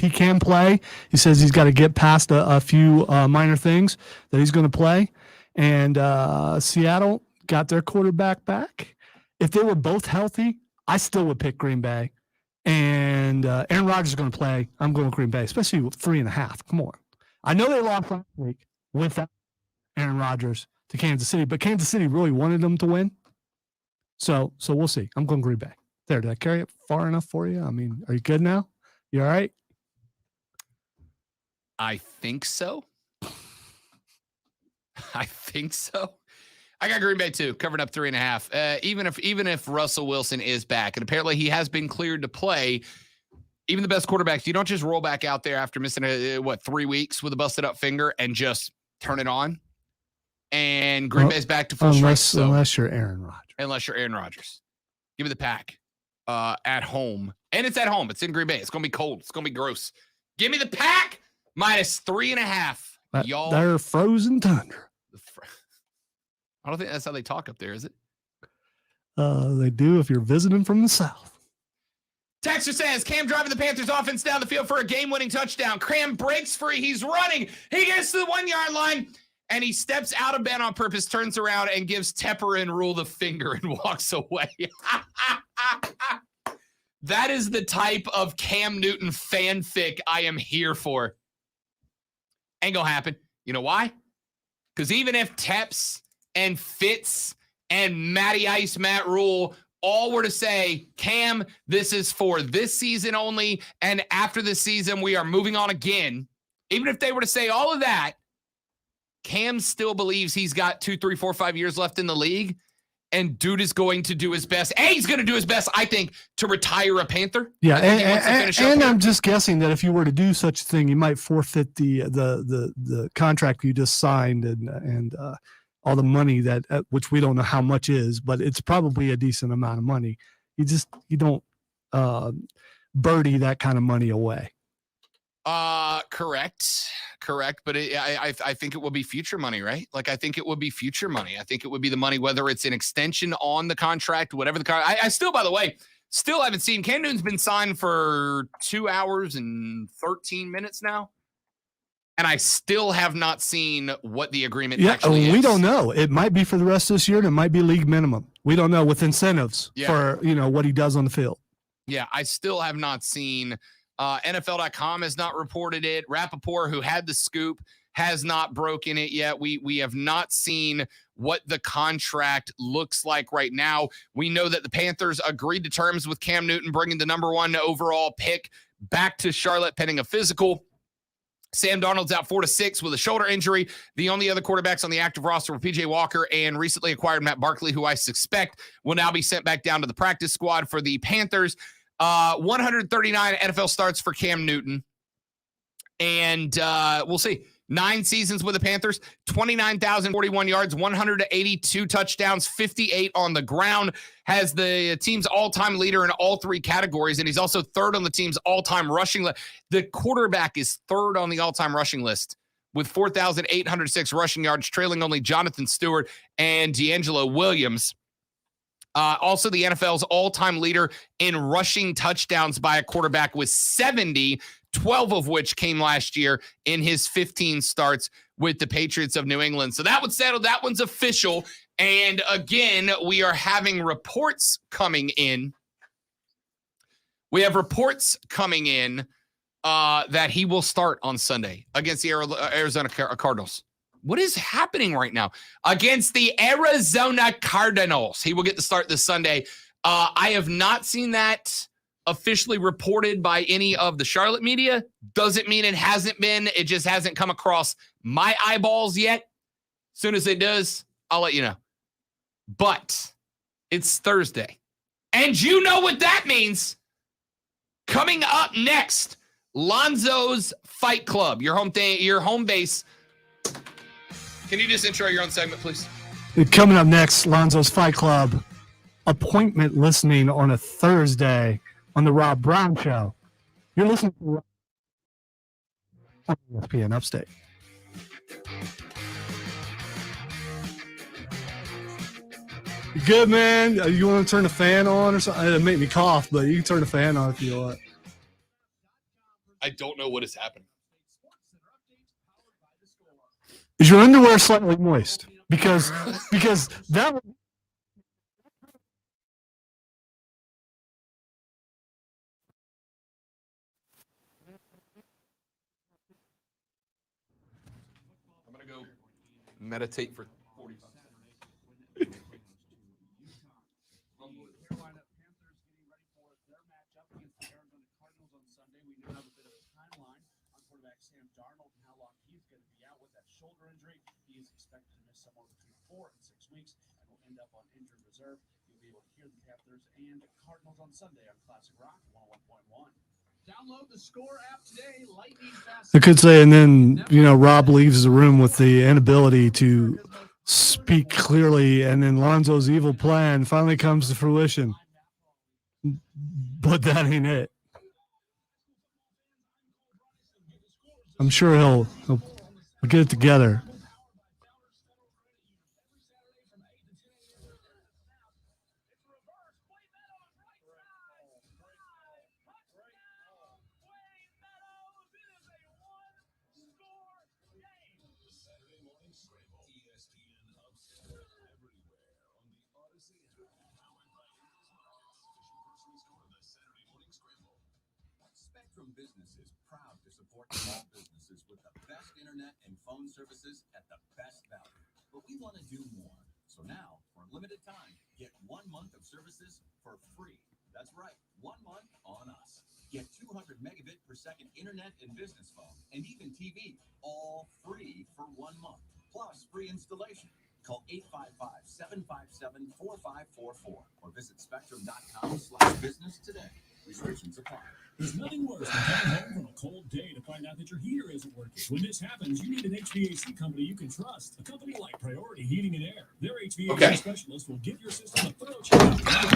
can play, he says he's got to get past a few minor things that he's going to play. And Seattle got their quarterback back. If they were both healthy, I still would pick Green Bay. And Aaron Rodgers is going to play. I'm going with Green Bay, especially with 3.5. Come on. I know they lost last week without Aaron Rodgers to Kansas City, but Kansas City really wanted them to win. So we'll see. I'm going Green Bay. There, did I carry it far enough for you? I mean, are you good now? You all right? I think so. I got Green Bay too, covering up 3.5. Even if Russell Wilson is back, and apparently he has been cleared to play. Even the best quarterbacks, you don't just roll back out there after missing 3 weeks with a busted up finger and just turn it on. And Green Bay's back to full strength. Unless you're Aaron Rodgers. Unless you're Aaron Rodgers. Give me the Pack. At home. And it's at home. It's in Green Bay. It's going to be cold. It's going to be gross. Give me the Pack -3.5. Y'all. They're frozen tundra. I don't think that's how they talk up there, is it? They do if you're visiting from the south. Texter says, Cam driving the Panthers offense down the field for a game-winning touchdown. Cam breaks free. He's running. He gets to the 1-yard line, and he steps out of bed on purpose, turns around, and gives Tepper and Rule the finger and walks away. That is the type of Cam Newton fanfic I am here for. Ain't gonna happen. You know why? Because even if Teps and Fitz and Matty Ice, Matt Rule all were to say, Cam, this is for this season only, and after this season, we are moving on again. Even if they were to say all of that, Cam still believes he's got 2, 3, 4, 5 years left in the league, and dude is going to do his best. And he's going to do his best, I think, to retire a Panther. Yeah, and I'm just guessing that if you were to do such a thing, you might forfeit the contract you just signed and all the money that which we don't know how much is, but it's probably a decent amount of money. You don't birdie that kind of money away. Correct. But I think it will be future money, right? Like, I think it would be future money. I think it would be the money, whether it's an extension on the contract, whatever the contract. I still, by the way, still haven't seen. Cam Newton's been signed for 2 hours and 13 minutes now. And I still have not seen what the agreement actually is. We don't know. It might be for the rest of this year, and it might be league minimum. We don't know, with incentives for, what he does on the field. Yeah, I still have not seen. NFL.com has not reported it. Rappaport, who had the scoop, has not broken it yet. We have not seen what the contract looks like right now. We know that the Panthers agreed to terms with Cam Newton, bringing the number 1 overall pick back to Charlotte pending a physical. Sam Darnold's out 4 to 6 with a shoulder injury. The only other quarterbacks on the active roster were P.J. Walker and recently acquired Matt Barkley, who I suspect will now be sent back down to the practice squad for the Panthers. 139 NFL starts for Cam Newton. And we'll see. 9 seasons with the Panthers, 29,041 yards, 182 touchdowns, 58 on the ground, has the team's all-time leader in all 3 categories, and he's also 3rd on the team's all-time rushing list. The quarterback is 3rd on the all-time rushing list with 4,806 rushing yards, trailing only Jonathan Stewart and D'Angelo Williams. Also, the NFL's all-time leader in rushing touchdowns by a quarterback with 70, 12 of which came last year in his 15 starts with the Patriots of New England. So that one's settled. That one's official. And again, we are having reports coming in. We have reports coming in that he will start on Sunday against the Arizona Cardinals. What is happening right now? Against the Arizona Cardinals. He will get to start this Sunday. I have not seen that officially reported by any of the Charlotte media. Doesn't mean it hasn't been. It just hasn't come across my eyeballs yet. As soon as it does, I'll let you know. But it's Thursday. And you know what that means. Coming up next, Lonzo's Fight Club, your home base. Can you just intro your own segment, please? Coming up next, Lonzo's Fight Club, appointment listening on a Thursday on the Rob Brown Show. You're listening to ESPN Upstate. You good, man? You want to turn the fan on or something? It'll make me cough, but you can turn the fan on if you want. I don't know what is happening. Is your underwear slightly moist? Because that would. I'm going to go meditate for 40 minutes. Carolina Panthers getting ready for their matchup against the Arizona Cardinals on Sunday. We do have a bit of a timeline on quarterback Sam Darnold and how long he's going to be out with that shoulder injury. He is expected to miss somewhere between 4 and 6 weeks and will end up on injured reserve. You'll be able to hear the Panthers and Cardinals on Sunday on Classic Rock 101.1. Download the Score app today. Lightning fast. I could say, and then, Rob leaves the room with the inability to speak clearly, and then Lonzo's evil plan finally comes to fruition. But that ain't it. I'm sure he'll get it together. Spectrum Business is proud to support small businesses with the best internet and phone services at the best value. But we want to do more. So now, for a limited time, get 1 month of services for free. That's right, 1 month on us. Get 200 megabit per second internet and business phone, and even TV, all free for 1 month, plus free installation. Call 855-757-4544 or visit spectrum.com/business today. Restrictions apply. There's nothing worse than coming home from a cold day to find out that your heater isn't working. When this happens, you need an HVAC company you can trust. A company like Priority Heating and Air. Their HVAC specialist will give your system a thorough check.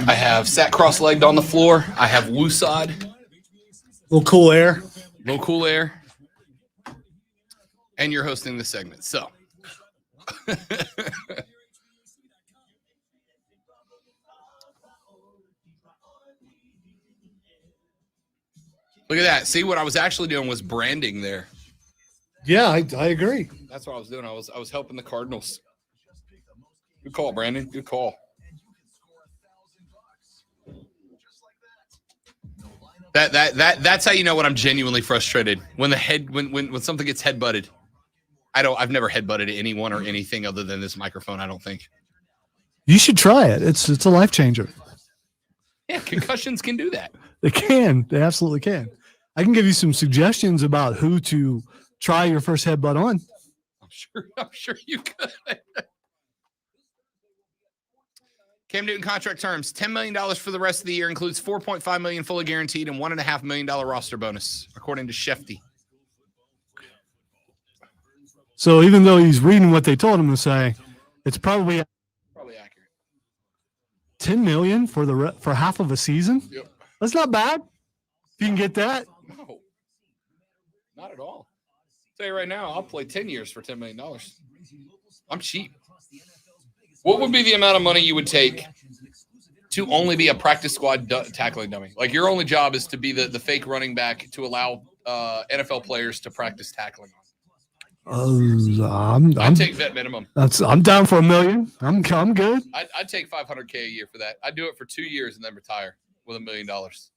I have sat cross-legged on the floor. I have woosad. Little cool air. Little cool air. and you're hosting the segment. So look at that. See, what I was actually doing was branding there. Yeah, I agree. That's what I was doing. I was helping the Cardinals. Good call, Brandon. Good call. That's how you know when I'm genuinely frustrated. When something gets head-butted. I've never head-butted anyone or anything other than this microphone, I don't think. You should try it. It's a life changer. Yeah, concussions can do that. They can. They absolutely can. I can give you some suggestions about who to try your first headbutt on. I'm sure you could. Cam Newton contract terms: $10 million for the rest of the year, includes $4.5 million fully guaranteed and $1.5 million roster bonus, according to Shefty. So even though he's reading what they told him to say, it's probably accurate. $10 million for half of a season. Yep. That's not bad. If you can get that. No, not at all. I'll tell you right now, I'll play 10 years for $10 million. I'm cheap. What would be the amount of money you would take to only be a practice squad tackling dummy? Like, your only job is to be the fake running back to allow NFL players to practice tackling. I'd take vet minimum. I'm down for $1 million. I'm good. I'd take $500K a year for that. I'd do it for 2 years and then retire with $1 million. With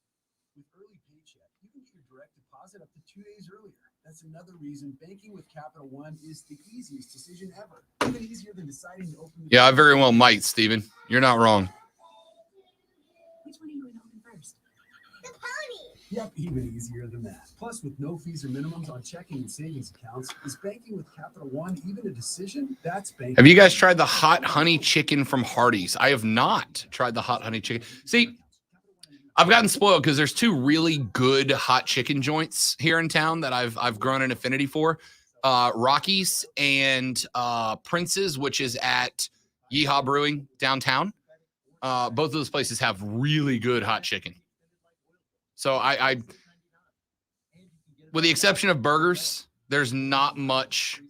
early paycheck, you can get your direct deposit up to 2 days earlier. That's another reason banking with Capital One is the easiest decision ever. Even easier than deciding to open the Yeah, I very well might, Steven. You're not wrong. Which one are you going to open first? Yep, even easier than that. Plus, with no fees or minimums on checking and savings accounts, is banking with Capital One even a decision? That's banking. Have you guys tried the hot honey chicken from Hardee's? I have not tried the hot honey chicken. See, I've gotten spoiled because there's two really good hot chicken joints here in town that I've grown an affinity for. Rocky's and Prince's, which is at Yeehaw Brewing downtown. Both of those places have really good hot chicken. So I with the exception of burgers, there's not much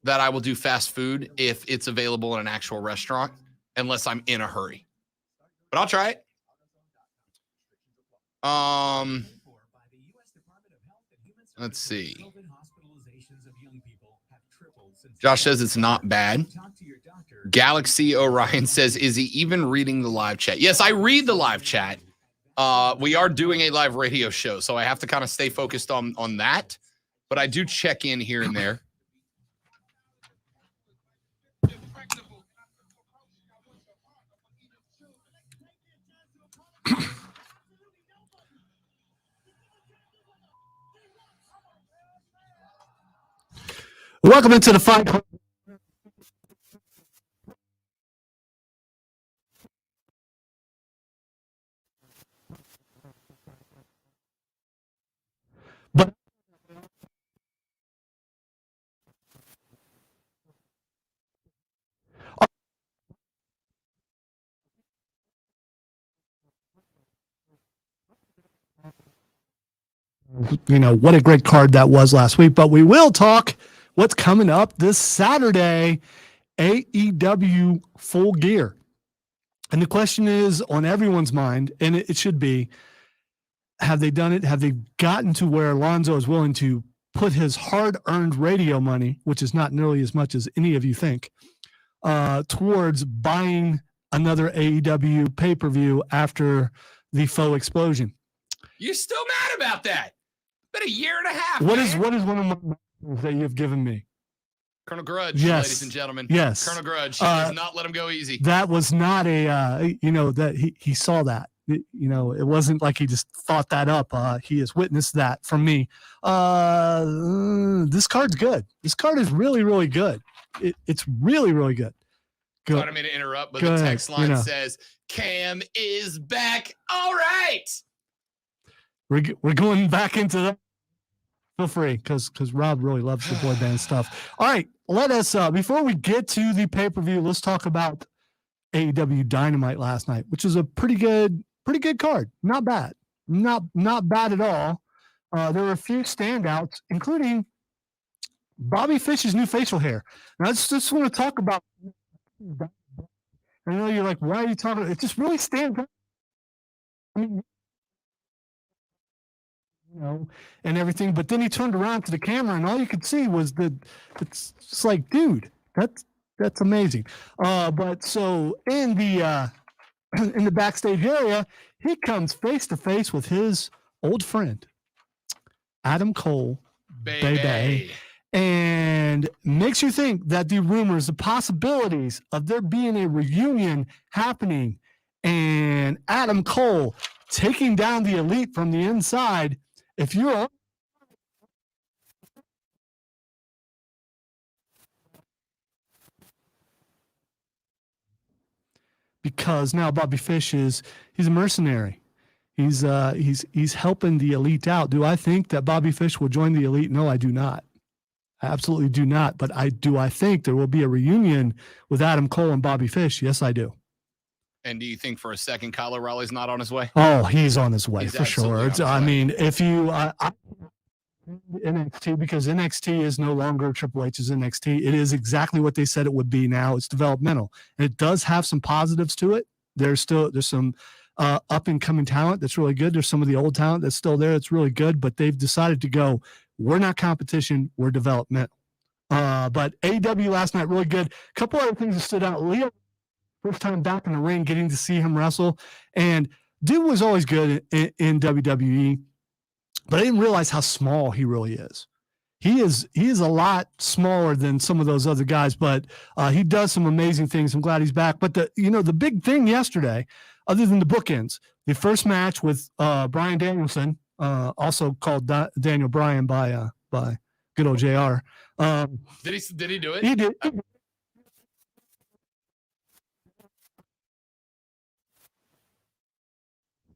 that I will do fast food if it's available in an actual restaurant, unless I'm in a hurry. But I'll try it. Let's see. Josh says it's not bad. Galaxy Orion says, is he even reading the live chat? Yes, I read the live chat. We are doing a live radio show, so I have to kind of stay focused on that. But I do check in here and there. Welcome into the Fight Club. But what a great card that was last week. But we will talk what's coming up this Saturday, AEW Full Gear. And the question is on everyone's mind, and it should be, have they done it? Have they gotten to where Alonzo is willing to put his hard-earned radio money, which is not nearly as much as any of you think, towards buying another AEW pay-per-view after the faux explosion? You're still mad about that? Been a year and a half. What is one of my that you've given me? Colonel Grudge, Yes. ladies and gentlemen. Yes. Colonel Grudge. He does not let him go easy. That was not a, that he saw that. It wasn't like he just thought that up. He has witnessed that from me. This card's good. This card is really, really good. It's really, really good. I don't mean to interrupt, but the text line says, Cam is back. All right. We're going back into that. Feel free, because Rob really loves the boy band stuff. All right, let us, before we get to the pay-per-view, let's talk about AEW Dynamite last night, which is a pretty good card. Not bad. Not bad at all. There were a few standouts, including Bobby Fish's new facial hair. And I just want to talk about. I know you're like, why are you talking? It just really stands out. I mean, and everything. But then he turned around to the camera, and all you could see was it's just like, dude, that's amazing. But so in the in the backstage area, he comes face to face with his old friend, Adam Cole, baby, and makes you think that the rumors, the possibilities of there being a reunion happening, and Adam Cole taking down the Elite from the inside. If you're because now Bobby Fish he's a mercenary. He's helping the Elite out. Do I think that Bobby Fish will join the Elite? No, I do not. I absolutely do not. But I think there will be a reunion with Adam Cole and Bobby Fish. Yes, I do. And do you think for a second Kyle O'Reilly's not on his way? Oh, he's on his way He's for sure. absolutely mean, if you NXT, because NXT is no longer Triple H's NXT. It is exactly what they said it would be now. It's developmental. And it does have some positives to it. There's some up and coming talent that's really good. There's some of the old talent that's still there. It's really good, but they've decided to go, we're not competition, we're developmental. But AEW last night, really good. A couple other things that stood out. Leo, first time back in the ring, getting to see him wrestle. And dude was always good in WWE. But I didn't realize how small he really is. He is a lot smaller than some of those other guys, but he does some amazing things. I'm glad he's back. But the big thing yesterday, other than the bookends, the first match with Bryan Danielson, also called Daniel Bryan by good old JR. Did he do it? He did.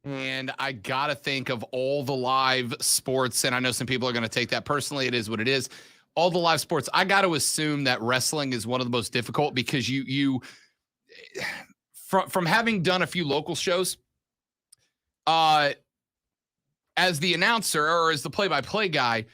And I got to think of all the live sports, and I know some people are going to take that personally. It is what it is. All the live sports, I got to assume that wrestling is one of the most difficult because you from having done a few local shows, as the announcer or as the play-by-play guy,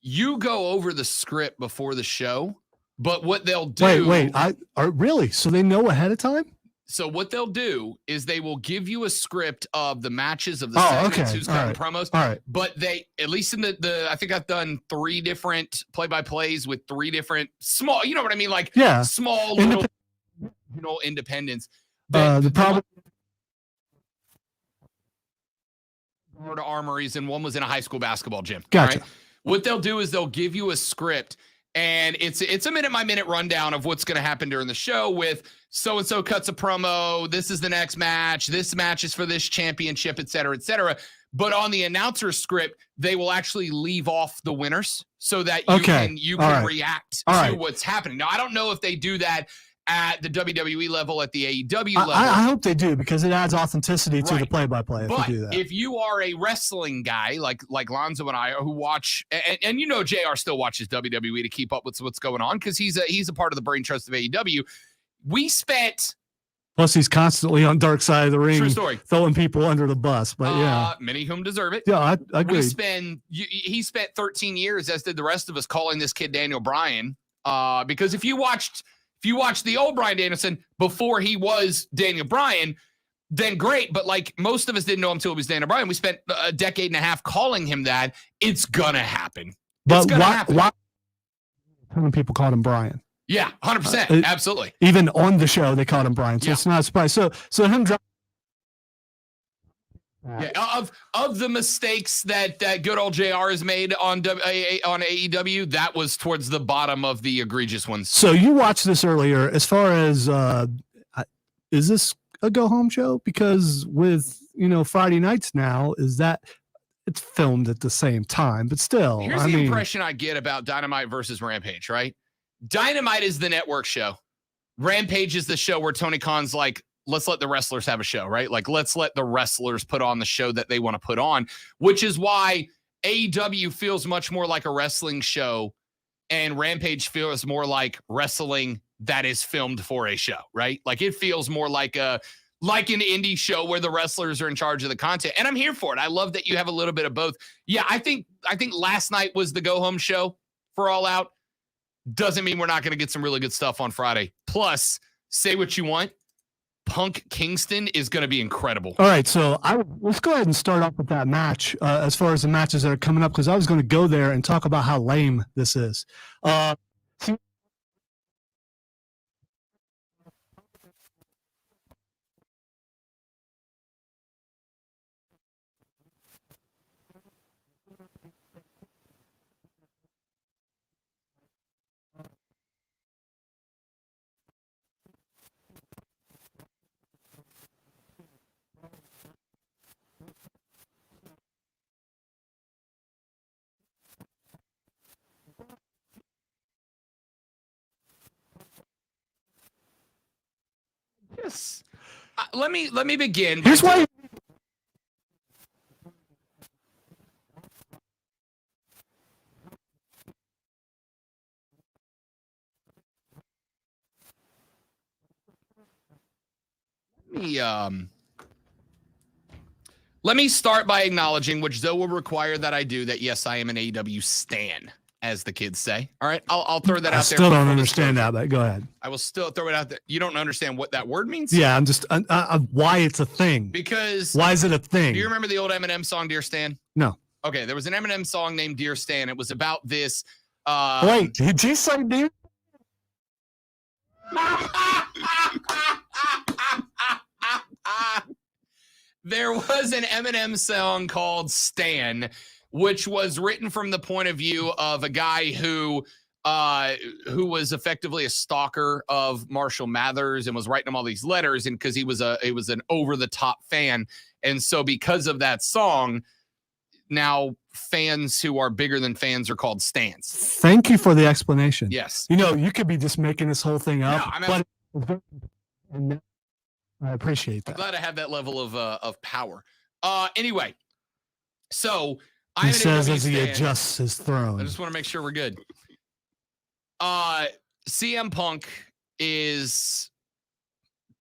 you go over the script before the show, but what they'll do... Wait, really? So they know ahead of time? So what they'll do is they will give you a script of the matches of the segments, who's cutting promos. All right. But they, at least in the I think I've done 3 different play-by-plays with 3 different small, you know what I mean? Like small little, independents. The problem. Armories, and one was in a high school basketball gym. Gotcha. Right? What they'll do is they'll give you a script, and it's a minute-by-minute rundown of what's going to happen during the show with so-and-so cuts a promo, this is the next match, this match is for this championship, et cetera, et cetera. But on the announcer script, they will actually leave off the winners so that you can react to what's happening. Now, I don't know if they do that at the WWE level, at the AEW level. I hope they do, because it adds authenticity to the play-by-play if you do that. If you are a wrestling guy like Lonzo and I, who watch, and JR still watches WWE to keep up with what's going on, because he's a part of the brain trust of AEW. We spent... Plus, he's constantly on dark side of the ring, True story. throwing people under the bus. But many whom deserve it. Yeah, I agree. He spent 13 years, as did the rest of us, calling this kid Daniel Bryan. Because if you watched the old Bryan Danielson before he was Daniel Bryan, then great. But like most of us didn't know him until he was Daniel Bryan. We spent a decade and a half calling him that. It's gonna happen. But why people called him Bryan? Yeah, 100%. Absolutely. Even on the show, they called him Bryan. So it's not a surprise. So him dropping. Yeah, of the mistakes that good old JR has made on AEW, that was towards the bottom of the egregious ones. So you watched this earlier. As far as is this a go home show? Because with Friday nights now, is that it's filmed at the same time, but still. Here's the impression I get about Dynamite versus Rampage, right? Dynamite is the network show. Rampage is the show where Tony Khan's like, let's let the wrestlers have a show, right? Like, let's let the wrestlers put on the show that they want to put on, which is why AEW feels much more like a wrestling show and Rampage feels more like wrestling that is filmed for a show, right? Like, it feels more like an indie show where the wrestlers are in charge of the content. And I'm here for it. I love that you have a little bit of both. Yeah, I think last night was the go-home show for All Out. doesn't mean we're not going to get some really good stuff on Friday. Plus, say what you want, Punk Kingston is going to be incredible. All right, so let's go ahead and start off with that match as far as the matches that are coming up, because I was going to go there and talk about how lame this is. Yes. Let me begin. Here's why. Let me start by acknowledging, which Zoe will require that I do, that yes, I am an AEW stan, as the kids say. All right, I'll throw that out there. I still don't understand that, but go ahead. I will still throw it out there. You don't understand what that word means? Yeah, I'm just why it's a thing. Because why is it a thing? Do you remember the old Eminem song, Dear Stan? No. Okay, there was an Eminem song named Dear Stan. It was about this. Wait, did you say Dear? There was an Eminem song called Stan, which was written from the point of view of a guy who was effectively a stalker of Marshall Mathers and was writing him all these letters, and because he was an over-the-top fan. And so because of that song, now fans who are bigger than fans are called stans. Thank you for the explanation. Yes. You know, you could be just making this whole thing up, No, but I appreciate that. I'm glad I have that level of power. Anyway, so He says as he adjusts his throne. I just want to make sure we're good. CM Punk is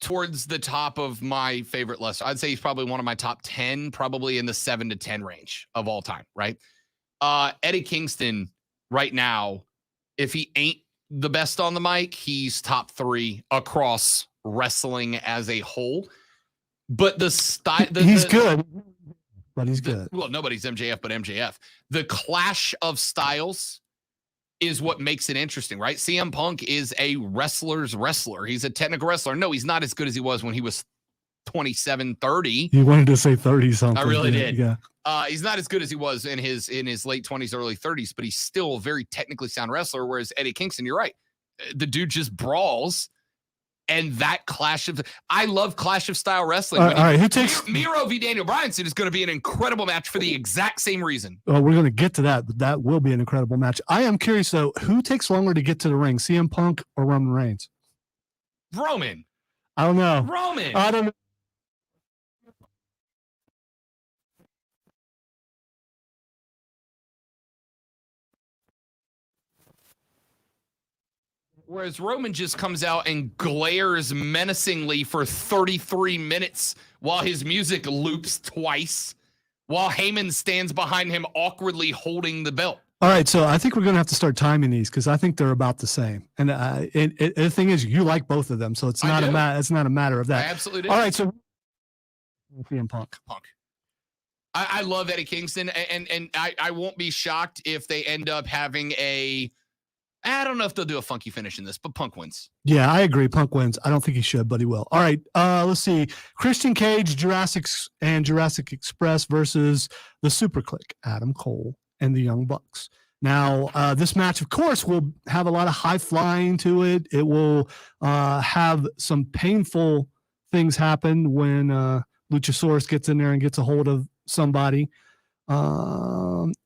towards the top of my favorite list. I'd say he's probably one of my top 10, probably in the 7 to 10 range of all time, right? Eddie Kingston right now, if he ain't the best on the mic, he's top 3 across wrestling as a whole. But the style, he's good, but he's good. Well, nobody's MJF but MJF. The clash of styles is what makes it interesting, right? CM Punk is a wrestler's wrestler. He's a technical wrestler. No, he's not as good as he was when he was 27, 30. You wanted to say 30 something. I really did. Yeah. He's not as good as he was in his late 20s, early 30s, but he's still a very technically sound wrestler. Whereas Eddie Kingston, you're right. The dude just brawls. And that I love clash of style wrestling. All right, who takes Miro v. Daniel Bryanson is going to be an incredible match for the exact same reason. Well, we're going to get to that, but that will be an incredible match. I am curious though, who takes longer to get to the ring, CM Punk or Roman Reigns? Roman. I don't know. Roman. I don't know. Whereas Roman just comes out and glares menacingly for 33 minutes while his music loops twice, while Heyman stands behind him awkwardly holding the belt. All right, so I think we're going to have to start timing these because I think they're about the same. And the thing is, you like both of them, so it's not it's not a matter of that. I absolutely do. All right, so CM Punk. I love Eddie Kingston, and I won't be shocked if they end up having I don't know if they'll do a funky finish in this, but Punk wins. Yeah, I agree. Punk wins. I don't think he should, but he will. All right, let's see. Christian Cage, Jurassic Express versus the Super Click, Adam Cole and the Young Bucks. Now, this match, of course, will have a lot of high flying to it. It will have some painful things happen when Luchasaurus gets in there and gets a hold of somebody.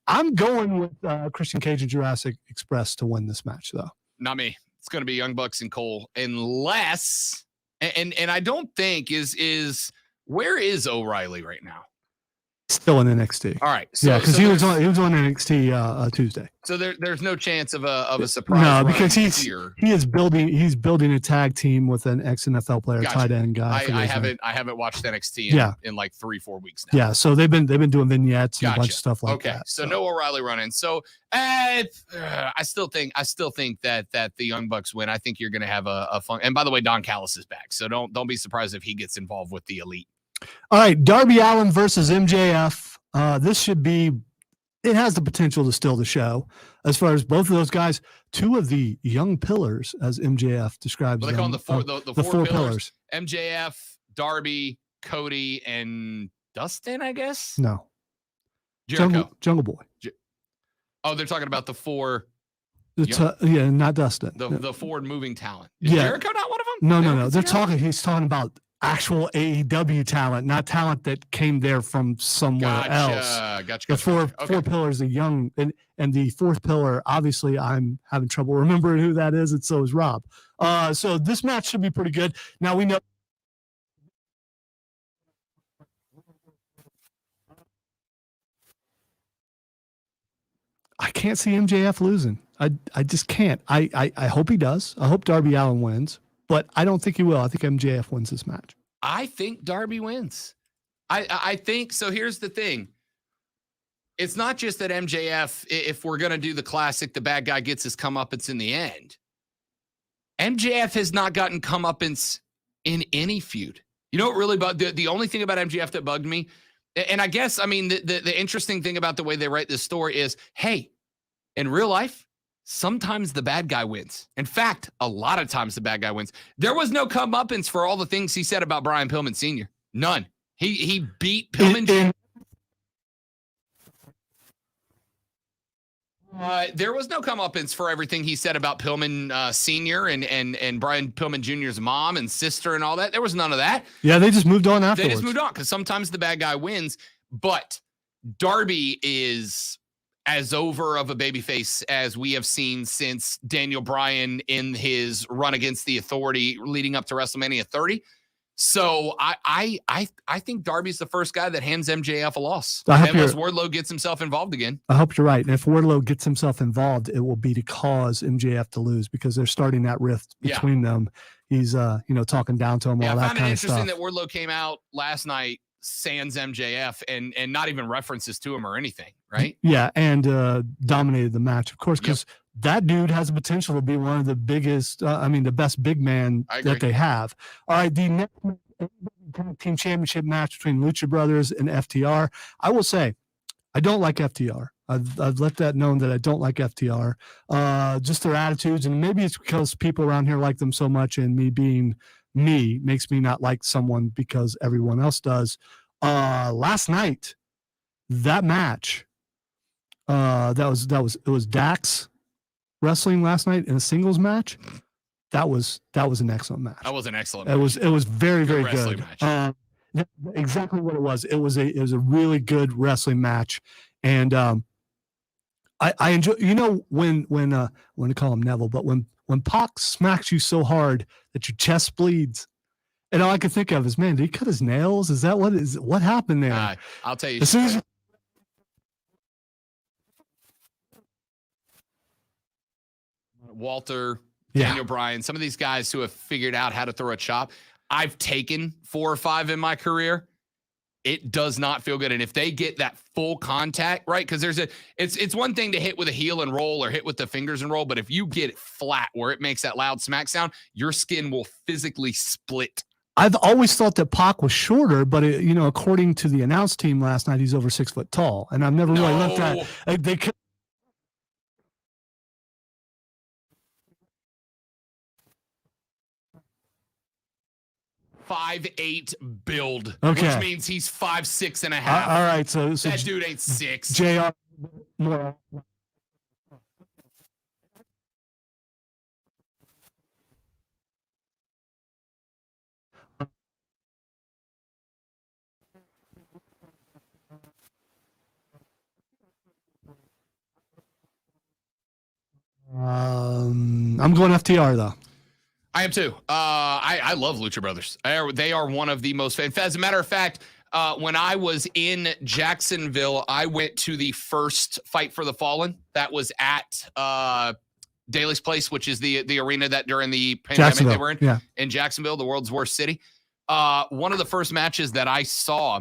I'm going with Christian Cage and Jurassic Express to win this match, though. Not me. It's going to be Young Bucks and Cole, unless and I don't think is where is O'Reilly right now? Still in NXT. All right. Yeah, because he was on NXT Tuesday. So there's no chance of a surprise. No, because here. he's building a tag team with an ex NFL player, Gotcha. tight end guy. I haven't watched NXT in like 3-4 weeks now. Yeah, so they've been doing vignettes and Gotcha. a bunch of stuff like okay. that. So no O'Reilly run-in. So I still think that the Young Bucks win. I think you're going to have a fun. And by the way, Don Callis is back, so don't be surprised if he gets involved with the Elite. All right, Darby Allin versus MJF. This should be. It has the potential to steal the show. As far as both of those guys, two of the young pillars, as MJF describes Well, they them, call them the four pillars. MJF, Darby, Cody, and Dustin, I guess. No, Jericho. Jungle Boy. Oh, they're talking about the four. Yeah, not Dustin. The forward moving talent. Is Yeah. Jericho not one of them? No. He's talking about actual AEW talent, not talent that came there from somewhere else. Gotcha. The four pillars, the young, and the fourth pillar, obviously I'm having trouble remembering who that is, and so is Rob. So this match should be pretty good. Now we know. I can't see MJF losing. I just can't. I hope he does. I hope Darby Allin wins, but I don't think he will. I think MJF wins this match. I think Darby wins. I think so. Here's the thing. It's not just that MJF, if we're going to do the classic, the bad guy gets his comeuppance in the end. MJF has not gotten comeuppance in any feud. You know what really bugged? The only thing about MJF that bugged me, and I guess, I mean, the interesting thing about the way they write this story is, hey, in real life, sometimes the bad guy wins. In fact, a lot of times the bad guy wins. There was no comeuppance for all the things he said about Brian Pillman Sr. None. He beat Pillman. There was no comeuppance for everything he said about Pillman Sr. and Brian Pillman Jr.'s mom and sister and all that. There was none of that. Yeah, they just moved on afterwards. They just moved on because sometimes the bad guy wins. But Darby is as over of a babyface as we have seen since Daniel Bryan in his run against the Authority leading up to WrestleMania 30. So I think Darby's the first guy that hands MJF a loss. Unless Wardlow gets himself involved again. I hope you're right. And if Wardlow gets himself involved, it will be to cause MJF to lose because they're starting that rift between them. He's talking down to him, all that kind of stuff. I found it interesting that Wardlow came out last night sans MJF and not even references to him or anything, right? Yeah, and dominated the match, of course, because that dude has the potential to be one of the biggest, the best big man that they have. All right, the next team championship match between Lucha Brothers and FTR. I will say, I don't like FTR. I've let that known that I don't like FTR. Just their attitudes, and maybe it's because people around here like them so much, and me being me makes me not like someone because everyone else does. Last night, that match, it was Dax wrestling last night in a singles match. That was an excellent match. That was an excellent match. It was very, very wrestling good. Match. Exactly what it was. It was a really good wrestling match. And I enjoy, when I call him Neville, but when Pac smacks you so hard that your chest bleeds, and all I can think of is, man, did he cut his nails? Is that what happened there? I'll tell you. As soon as Walter, Daniel Bryan, some of these guys who have figured out how to throw a chop. I've taken 4 or 5 in my career. It does not feel good. And if they get that full contact, right? Because it's one thing to hit with a heel and roll or hit with the fingers and roll, but if you get it flat where it makes that loud smack sound, your skin will physically split. I've always thought that Pac was shorter, but according to the announce team last night, he's over 6 foot tall, and I've never really looked at. They could. 5'8" build, Okay. which means he's 5'6" and a half. All right, so that dude ain't 6. JR. More. I'm going FTR though. I am too. I love Lucha Brothers. They are one of the most. As a matter of fact, When I was in Jacksonville, I went to the first Fight for the Fallen. That was at Daly's Place, which is the arena that during the pandemic they were in. In Jacksonville, the world's worst city. One of the first matches that I saw,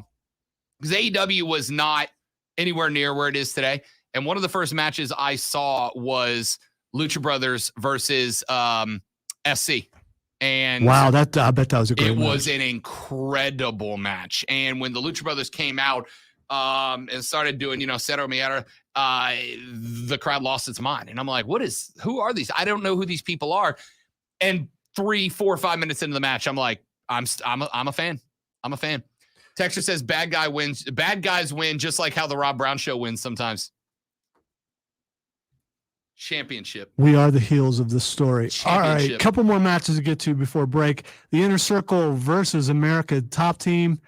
because AEW was not anywhere near where it is today, and one of the first matches I saw was Lucha Brothers versus SC. And wow, I bet that was a great match. It was an incredible match. And when the Lucha Brothers came out and started doing, Cero Miedo, the crowd lost its mind. And I'm like, who are these? I don't know who these people are. And 3, 4, 5 minutes into the match, I'm like, I'm a fan. I'm a fan. Texture says bad guys win just like how the Rob Brown show wins sometimes. Championship. We are the heels of the story. All right, couple more matches to get to before break. The Inner Circle versus America Top Team.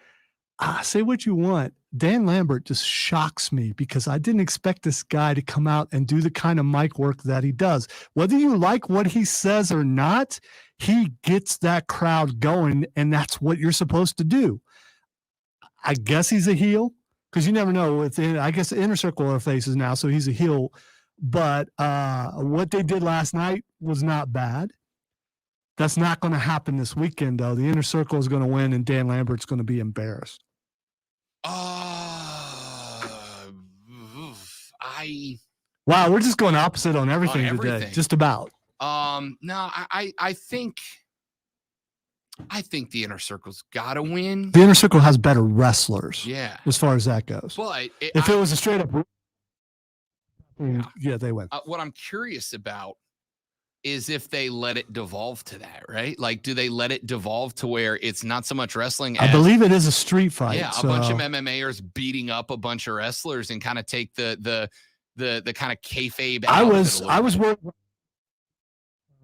Say what you want. Dan Lambert just shocks me because I didn't expect this guy to come out and do the kind of mic work that he does. Whether you like what he says or not, he gets that crowd going, and that's what you're supposed to do. I guess he's a heel because you never know. I guess the Inner Circle are faces now, so he's a heel. But what they did last night was not bad. That's not going to happen this weekend, though. The Inner Circle is going to win, and Dan Lambert's going to be embarrassed. Wow, we're just going opposite on everything today. Just about. No, I think the Inner Circle's got to win. The Inner Circle has better wrestlers. Yeah. As far as that goes. But if it was a straight up. Yeah, they win. What I'm curious about is if they let it devolve to that, right? Like, do they let it devolve to where it's not so much wrestling? I believe it is a street fight. Yeah, a bunch of MMAers beating up a bunch of wrestlers and kind of take the kind of kayfabe. I was worried.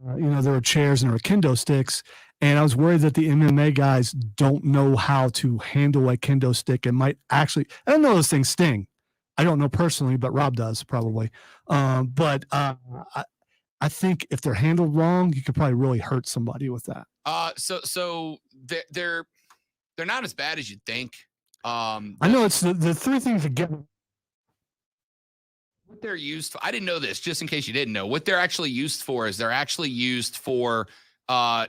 There were chairs and there were kendo sticks, and I was worried that the MMA guys don't know how to handle a kendo stick and might actually. I don't know those things sting. I don't know personally, but Rob does probably. But I think if they're handled wrong, you could probably really hurt somebody with that. So they're not as bad as you'd think. I know it's the three things together. What they're used for, I didn't know this, just in case you didn't know. What they're actually used for is they're actually used for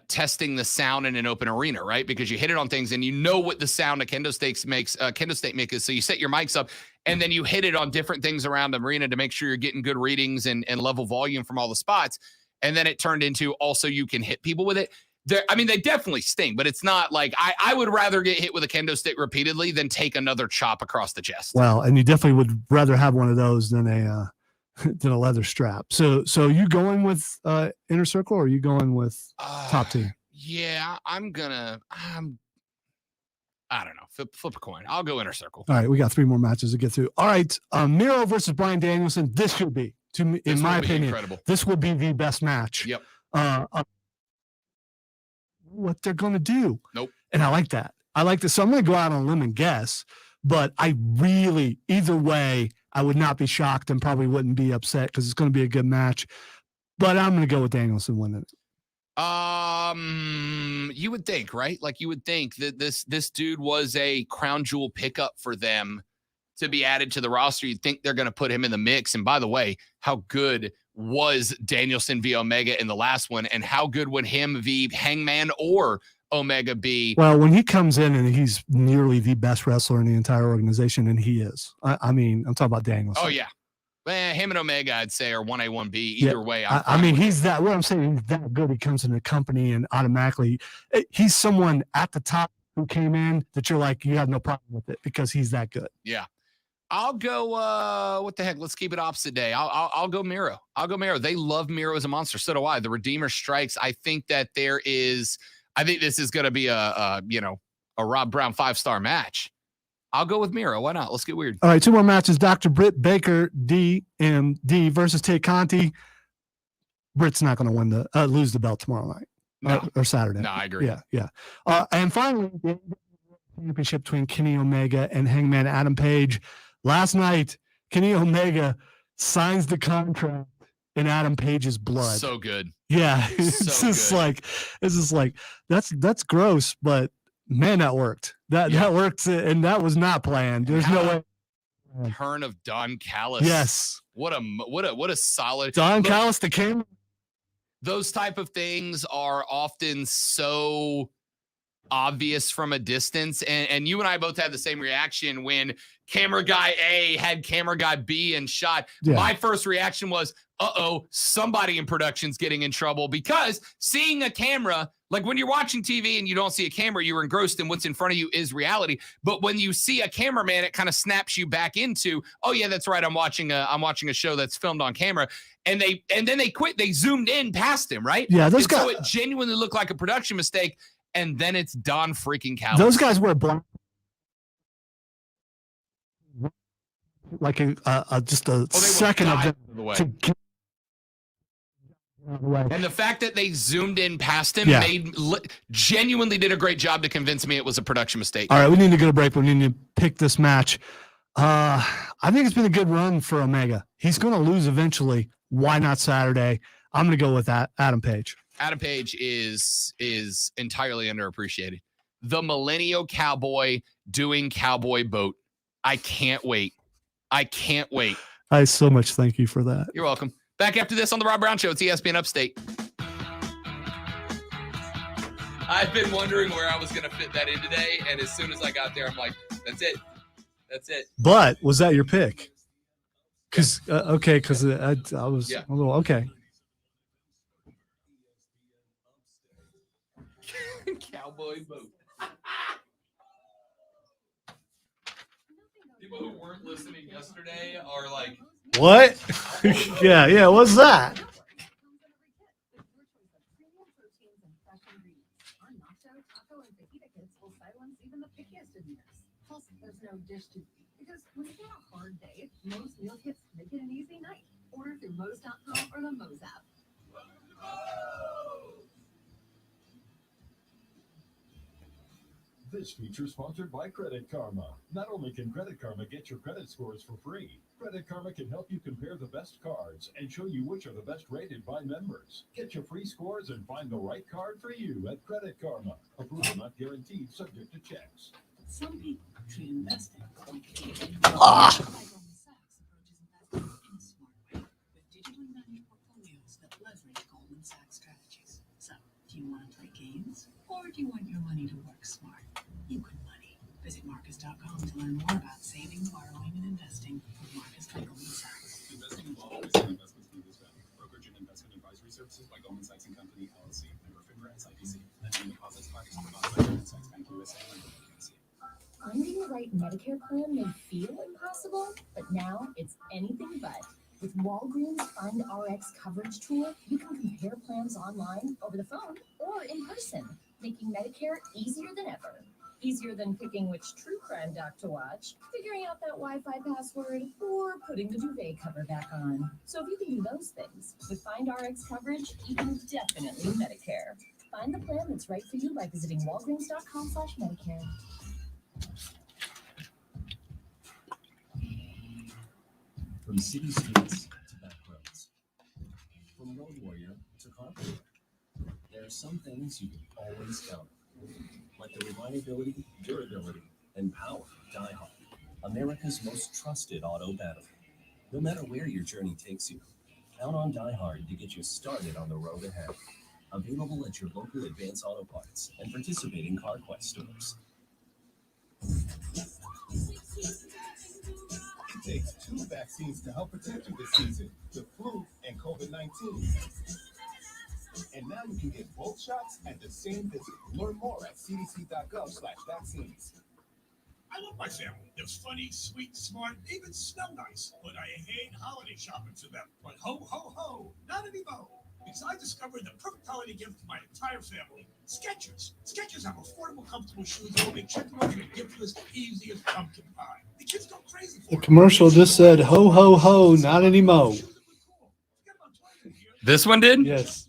testing the sound in an open arena, right? Because you hit it on things and you know what the sound a kendo stick makes. So you set your mics up and then you hit it on different things around the arena to make sure you're getting good readings and level volume from all the spots. And then it turned into also you can hit people with it. They definitely sting, but it's not like I would rather get hit with a kendo stick repeatedly than take another chop across the chest. Well, and you definitely would rather have one of those than a leather strap. So you going with Inner Circle or are you going with Top Team? Yeah, I don't know. Flip a coin. I'll go Inner Circle. All right, we got 3 more matches to get through. All right, Miro versus Bryan Danielson. This should be, in my opinion, incredible. This would be the best match. Yep. What they're going to do. Nope. And I like that. So I'm going to go out on a limb and guess, but I really, either way, I would not be shocked and probably wouldn't be upset because it's going to be a good match. But I'm going to go with Danielson winning it. You would think, right? Like you would think that this dude was a crown jewel pickup for them to be added to the roster. You'd think they're going to put him in the mix. And by the way, how good was Danielson v Omega in the last one? And how good would him v Hangman or Omega be? Well, when he comes in and he's nearly the best wrestler in the entire organization, and he is. I'm talking about Danielson. Oh, yeah. Man, him and Omega, I'd say, are 1A, 1B. Either way. He's that. What I'm saying, he's that good. He comes in the company and automatically, he's someone at the top who came in that you're like, you have no problem with it because he's that good. Yeah. I'll go, what the heck? Let's keep it opposite day. I'll go Miro. They love Miro as a monster. So do I. The Redeemer strikes. I think this is going to be a Rob Brown 5-star match. I'll go with Miro. Why not? Let's get weird. All right, 2 more matches. Dr. Britt Baker, DMD versus Tay Conti. Britt's not going to lose the belt tomorrow night or Saturday. No, I agree. Yeah. And finally, the championship between Kenny Omega and Hangman Adam Page. Last night, Kenny Omega signs the contract in Adam Page's blood. So good. Yeah, it's just like that's gross, but man, that worked. That works, and that was not planned. There's no way. Turn of Don Callis. Yes. What a solid Don Callis, the camera. Those type of things are often so obvious from a distance. And you and I both had the same reaction when camera guy A had camera guy B and shot. Yeah. My first reaction was, somebody in production's getting in trouble, because seeing a camera, like when you're watching TV and you don't see a camera, you're engrossed in what's in front of you is reality. But when you see a cameraman, it kind of snaps you back into, oh yeah, that's right. I'm watching a show that's filmed on camera. And then they quit. They zoomed in past him, right? Yeah, those and guys. So it genuinely looked like a production mistake. And then it's Don freaking Callis. Those guys wear black. Like just a second of them the way. to get And the fact that they zoomed in past him Yeah. genuinely did a great job to convince me it was a production mistake. All right, we need to go to break. We need to pick this match. I think it's been a good run for Omega. He's going to lose eventually. Why not Saturday? I'm going to go with that. Adam Page. Adam Page is entirely underappreciated. The Millennial Cowboy doing cowboy boat. I can't wait. I so much thank you for that. You're welcome. Back after this on the Rob Brown Show. It's ESPN Upstate. I've been wondering where I was going to fit that in today, and as soon as I got there, I'm like, that's it. But was that your pick? Because I was a little okay. Cowboy boat. People who weren't listening yesterday are like, What? yeah. What's that? Plus, there's no dish to eat, because when you get a hard day, Moe's meal kits make it an easy night. Order through Moe's.com or the Moe's app. This feature is sponsored by Credit Karma. Not only can Credit Karma get your credit scores for free, Credit Karma can help you compare the best cards and show you which are the best rated by members. Get your free scores and find the right card for you at Credit Karma. Approval not guaranteed, subject to checks. Some people treat investing like digitally managed portfolios that leverage Goldman Sachs strategies. So, do you want to play games, or do you want your money to work smart? You can money. Visit Marcus.com to learn more about saving, borrowing, and investing with Marcus by Goldman Sachs. Investing involved risk and investments through this bank. Brokerage and investment advisory services by Goldman Sachs and Company, LLC. Member FINRA SIPC. Lending deposits markets provided by Goldman Sachs Bank USA. Finding the right Medicare plan may feel impossible, but now it's anything but. With Walgreens Find RX coverage tool, you can compare plans online, over the phone, or in person, making Medicare easier than ever. Easier than picking which true crime doc to watch, figuring out that Wi-Fi password, or putting the duvet cover back on. So if you can do those things, with Find RX coverage, you can definitely Medicare. Find the plan that's right for you by visiting walgreens.com/Medicare. From city streets to back roads, from road warrior to carpenter, there are some things you can always count on, like the reliability, durability, and power of Die Hard, America's most trusted auto battery. No matter where your journey takes you, count on Die Hard to get you started on the road ahead. Available at your local Advance Auto Parts and participating CarQuest stores. It takes 2 vaccines to help protect you this season, the flu and COVID-19. And now you can get both shots at the same visit. Learn more at cdc.gov/vaccines. I love my family. They're funny, sweet, smart, even smell nice. But I hate holiday shopping for them. But ho, ho, ho, not anymore. Because I discovered the perfect holiday gift for my entire family. Skechers. Skechers have affordable, comfortable shoes that will make checking out your gift list easy as pumpkin pie. The kids go crazy for The it. commercial just said, ho, ho, ho, not anymore. This one did? Yes.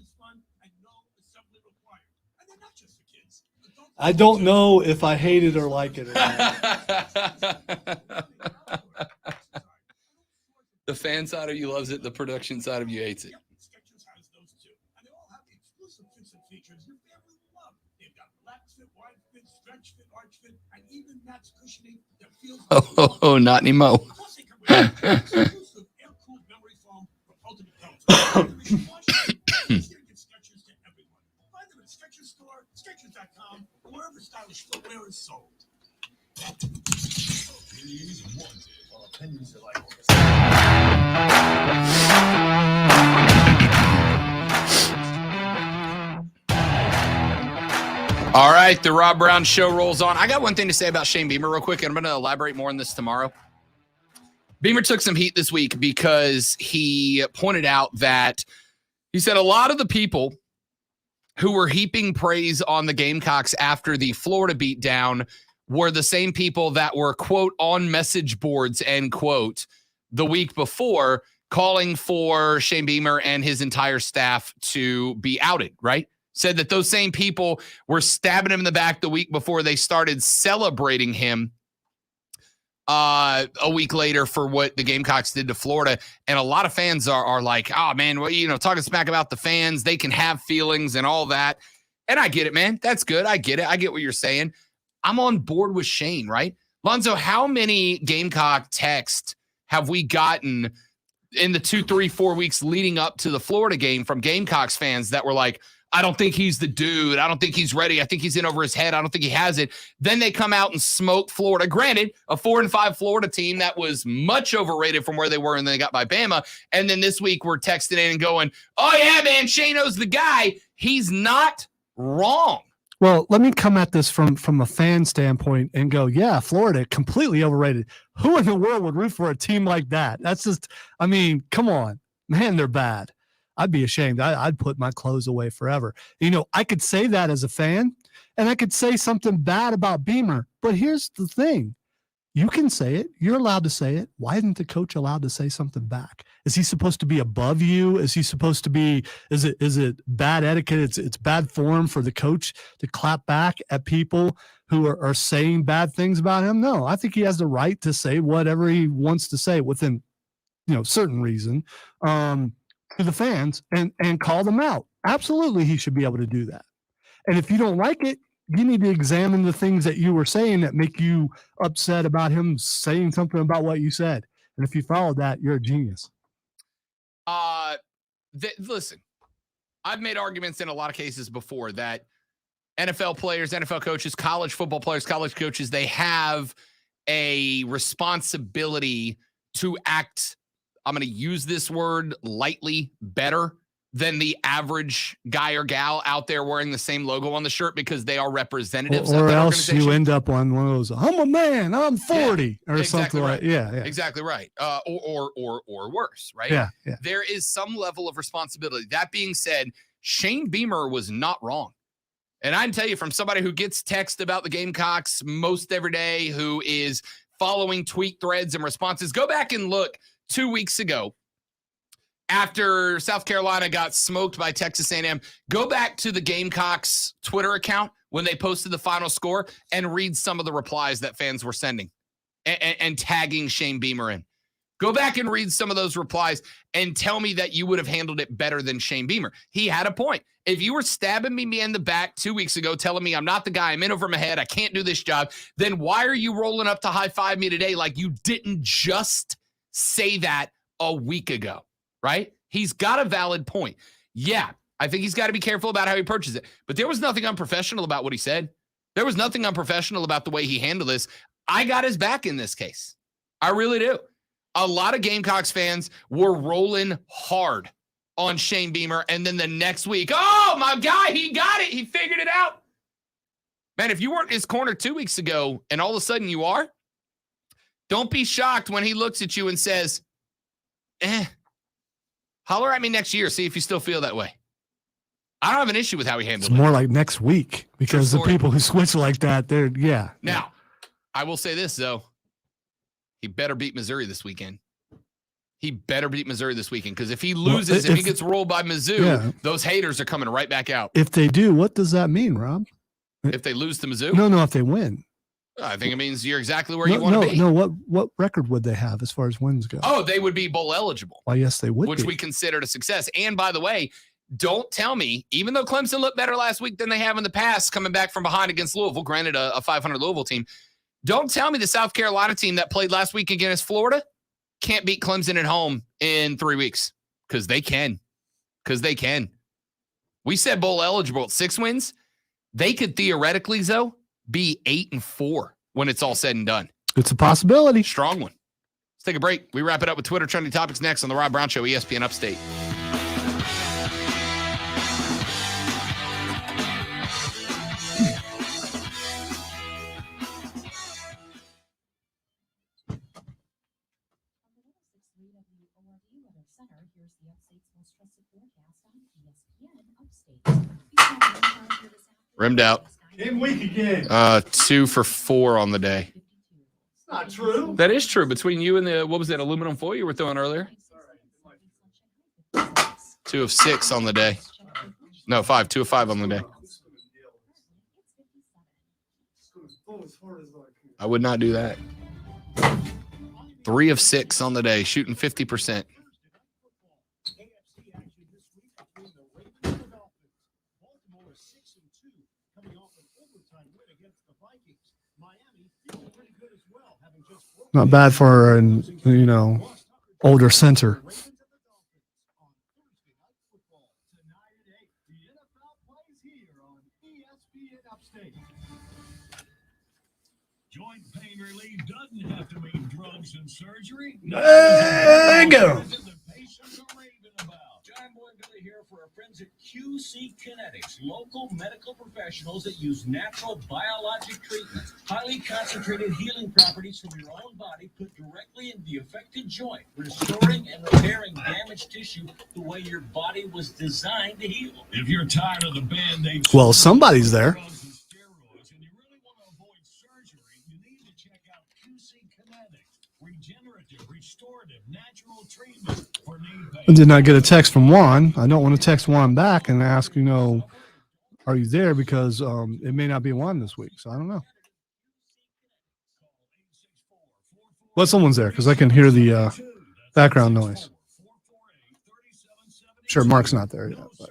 I don't know if I hate it or like it or not. The fan side of you loves it. The production side of you hates it. Skechers has those too. And they all have the exclusive fits and features your family will love. They've got relax fit, wide fit, stretch fit, arch fit, and even Oh, not anymore. Skechers.com, wherever stylish footwear is sold. Opinions are like All right, the Rob Brown Show rolls on. I got one thing to say about Shane Beamer real quick, and I'm going to elaborate more on this tomorrow. Beamer took some heat this week because he pointed out that he said a lot of the people who were heaping praise on the Gamecocks after the Florida beatdown were the same people that were, quote, on message boards, end quote, the week before, calling for Shane Beamer and his entire staff to be outed, right? Said that those same people were stabbing him in the back the week before they started celebrating him a week later for what the Gamecocks did to Florida. And a lot of fans are like, oh, man, well, talking smack about the fans. They can have feelings and all that. And I get it, man. That's good. I get it. I get what you're saying. I'm on board with Shane, right? Lonzo, how many Gamecock texts have we gotten in the 2, 3, 4 weeks leading up to the Florida game from Gamecocks fans that were like, I don't think he's the dude. I don't think he's ready. I think he's in over his head. I don't think he has it. Then they come out and smoke Florida. Granted, a 4-5 Florida team that was much overrated from where they were and they got by Bama. And then this week we're texting in and going, oh, yeah, man, Shano's the guy. He's not wrong. Well, let me come at this from a fan standpoint and go, yeah, Florida, completely overrated. Who in the world would root for a team like that? That's just, I mean, come on. Man, they're bad. I'd be ashamed. I'd put my clothes away forever. I could say that as a fan, and I could say something bad about Beamer. But here's the thing. You can say it. You're allowed to say it. Why isn't the coach allowed to say something back? Is he supposed to be above you? Is he supposed to be, is it bad etiquette? It's bad form for the coach to clap back at people who are saying bad things about him? No, I think he has the right to say whatever he wants to say within, certain reason. To the fans and call them out. Absolutely, he should be able to do that. And if you don't like it, you need to examine the things that you were saying that make you upset about him saying something about what you said. And if you follow that, you're a genius. Listen, I've made arguments in a lot of cases before that NFL players, NFL coaches, college football players, college coaches, they have a responsibility to act, I'm going to use this word lightly, better than the average guy or gal out there wearing the same logo on the shirt because they are representatives of or that else you organization. end up on one of those, I'm a man, I'm 40 or exactly something right. like yeah. Exactly right. Or worse, right? Yeah. There is some level of responsibility. That being said, Shane Beamer was not wrong. And I can tell you from somebody who gets text about the Gamecocks most every day, who is following tweet threads and responses, go back and look 2 weeks ago after South Carolina got smoked by Texas A&M. Go back to the Gamecocks Twitter account when they posted the final score and read some of the replies that fans were sending and tagging Shane Beamer in. Go back and read some of those replies and tell me that you would have handled it better than Shane Beamer. He had a point. If you were stabbing me in the back 2 weeks ago, telling me I'm not the guy, I'm in over my head, I can't do this job, then why are you rolling up to high-five me today like you didn't just say that a week ago, right? He's got a valid point. Yeah, I think he's got to be careful about how he approaches it. But there was nothing unprofessional about what he said. There was nothing unprofessional about the way he handled this. I got his back in this case. I really do. A lot of Gamecocks fans were rolling hard on Shane Beamer, and then the next week, oh, my guy, he got it. He figured it out. Man, if you weren't in his corner 2 weeks ago and all of a sudden you are, don't be shocked when he looks at you and says, holler at me next year, see if you still feel that way. I don't have an issue with how he handled It's it. more like next week because the people who switch like that, they're, yeah. Now, I will say this, though. He better beat Missouri this weekend. He better beat Missouri this weekend because if he loses, if he gets rolled by Mizzou, those haters are coming right back out. If they do, what does that mean, Rob? If they lose to Mizzou? No, if they win. I think it means you're exactly where you want to be. No, what record would they have as far as wins go? Oh, they would be bowl eligible. Well, yes, they would which be. we considered a success. And by the way, don't tell me, even though Clemson looked better last week than they have in the past, coming back from behind against Louisville, granted a 500 Louisville team, Don't tell me the South Carolina team that played last week against Florida can't beat Clemson at home in 3 weeks, because they can. We said bowl eligible at 6 wins. They could theoretically, though, be 8-4 when it's all said and done. It's a possibility. Strong one. Let's take a break. We wrap it up with Twitter trending topics next on the Rob Brown Show, ESPN Upstate. Rimmed out. Game week again. 2 for 4 on the day. Not true. That is true. Between you and the, what was that, aluminum foil you were throwing earlier? 2 of 6 on the day. No, 5. 2 of 5 on the day. I would not do that. 3 of 6 on the day, shooting 50%. Not bad for an older center. Joint pain relief doesn't have to mean drugs and surgery. There you go. John Boy Billy here for our friends at QC Kinetics, local medical professionals that use natural biologic treatments, highly concentrated healing properties from your own body put directly into the affected joint, restoring and repairing damaged tissue the way your body was designed to heal. If you're tired of the Band-Aid, Well, somebody's there. regenerative, restorative, natural treatment for knee pain. I did not get a text from Juan. I don't want to text Juan back and ask, are you there? Because it may not be Juan this week. So I don't know. But someone's there because I can hear the background noise. Sure, Mark's not there yet. But,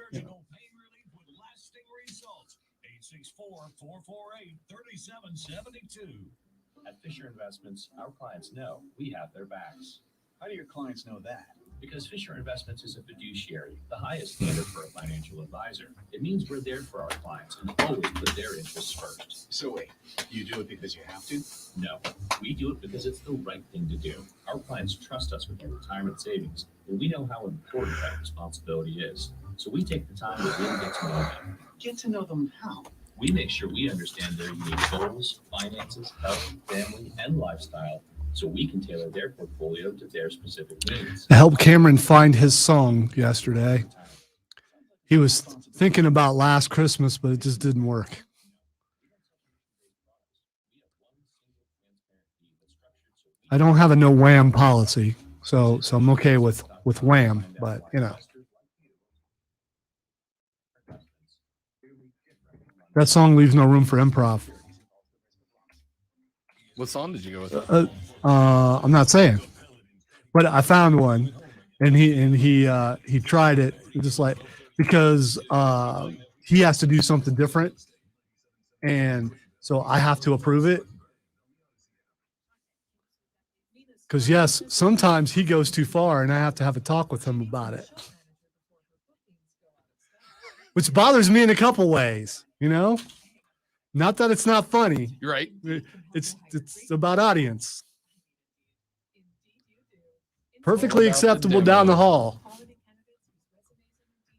At Fisher Investments, our clients know we have their backs. How do your clients know that? Because Fisher Investments is a fiduciary, the highest standard for a financial advisor. It means we're there for our clients and always put their interests first. So wait, you do it because you have to? No, we do it because it's the right thing to do. Our clients trust us with their retirement savings, and we know how important that responsibility is. So we take the time to really get to know them. Get to know them how? We make sure we understand their unique goals, finances, health, family, and lifestyle, so we can tailor their portfolio to their specific needs. I helped Cameron find his song yesterday. He was thinking about Last Christmas, but it just didn't work. I don't have a no wham policy, so I'm okay with wham, but that song leaves no room for improv. What song did you go with? I'm not saying, but I found one, and he tried it just like because he has to do something different, and so I have to approve it. Because yes, sometimes he goes too far, and I have to have a talk with him about it, which bothers me in a couple ways. Not that it's not funny. You're right. It's about audience. Perfectly acceptable down the hall.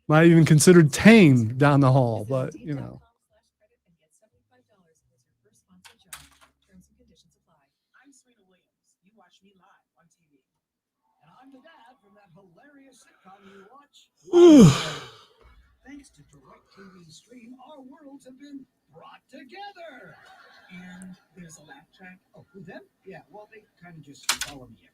Might even considered tame down the hall, but I'm Serena Williams. You watch me live on TV. And I'm the dad from that hilarious sitcom you watch. Thanks to DirecTV Stream, our worlds have been brought together. And there's a laugh track. Oh, who them? Yeah, well, they kind of just follow me everywhere.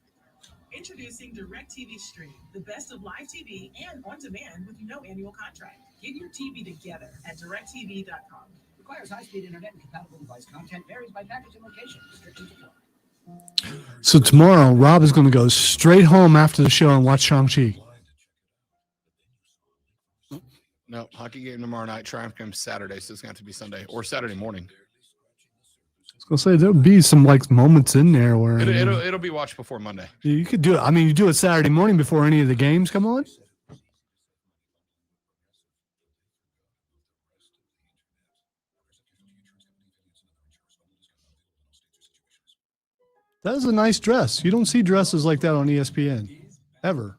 Introducing DirecTV Stream, the best of live TV and on demand with no annual contract. Get your TV together at directtv.com. Requires high-speed internet and compatible device. Content varies by package and location. Restrictions apply. So tomorrow, Rob is going to go straight home after the show and watch Shang-Chi. No, hockey game tomorrow night. Triumph game Saturday, so it's going to have to be Sunday or Saturday morning. I'll say there'll be some like moments in there where It'll be watched before Monday. you could do it. I mean, you do it Saturday morning before any of the games come on. That is a nice dress. You don't see dresses like that on ESPN ever.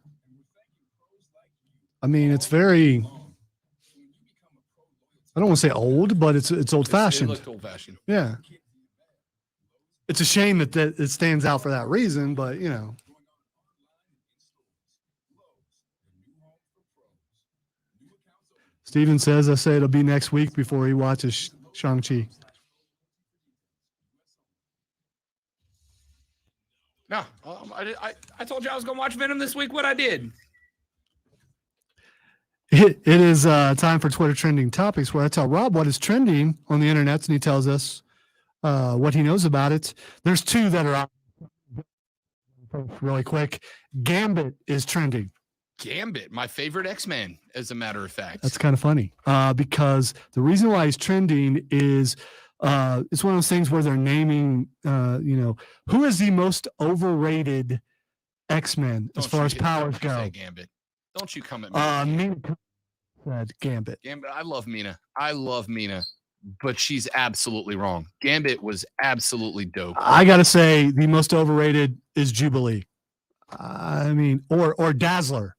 I mean, it's very, I don't want to say old, but it's old fashioned. It looked old fashioned. Yeah. It's a shame that it stands out for that reason, but you know. Steven says, I say it'll be next week before he watches Shang-Chi. No, I told you I was going to watch Venom this week. What I did. It is time for Twitter trending topics, where I tell Rob what is trending on the internet, and he tells us what he knows about it. There's two that are out really quick. Gambit is trending. Gambit, my favorite X-Man, as a matter of fact. That's kind of funny because the reason why he's trending is it's one of those things where they're naming, who is the most overrated X-Men as far as powers go. Gambit. Don't you come at me. Mina said Gambit. Gambit. I love Mina, but she's absolutely wrong. Gambit was absolutely dope. I gotta say, the most overrated is Jubilee. I mean, or Dazzler.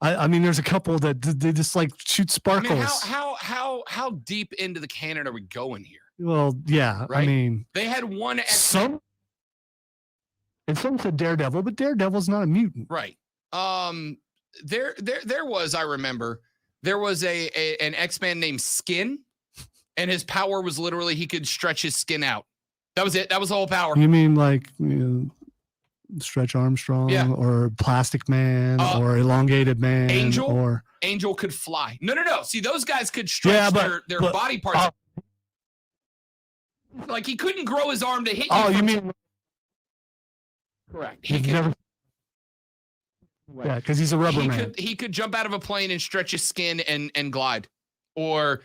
I mean, there's a couple that they just like shoot sparkles. I mean, how deep into the canon are we going here? Well, yeah. Right? I mean, they had one. Some said Daredevil, but Daredevil's not a mutant, right? There was, I remember, there was an X-Man named Skin, and his power was literally he could stretch his skin out. That was it. That was the whole power. You mean like Stretch Armstrong, or Plastic Man, or Elongated Man, Angel could fly. No. See, those guys could stretch their body parts. Like he couldn't grow his arm to hit you. Oh, you mean correct? Yeah, because he's a rubber man. He could jump out of a plane and stretch his skin and glide, or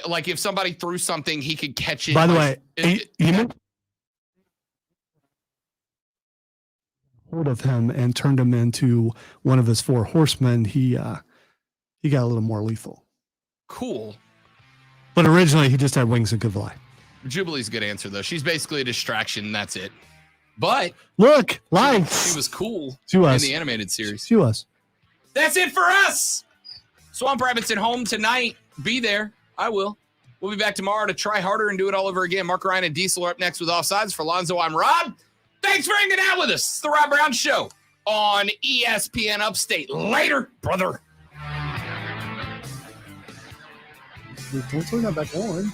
like if somebody threw something, he could catch it. By the way, you know, hold of him and turned him into one of his four horsemen. He got a little more lethal. Cool. But originally, he just had wings and could fly. Jubilee's a good answer though. She's basically a distraction. That's it. But look, lights. She was cool in the animated series. She was. That's it for us. Swamp Rabbits at home tonight. Be there. I will. We'll be back tomorrow to try harder and do it all over again. Mark Ryan and Diesel are up next with Offsides. For Lonzo, I'm Rob. Thanks for hanging out with us. It's the Rob Brown Show on ESPN Upstate. Later, brother. Don't turn that back on.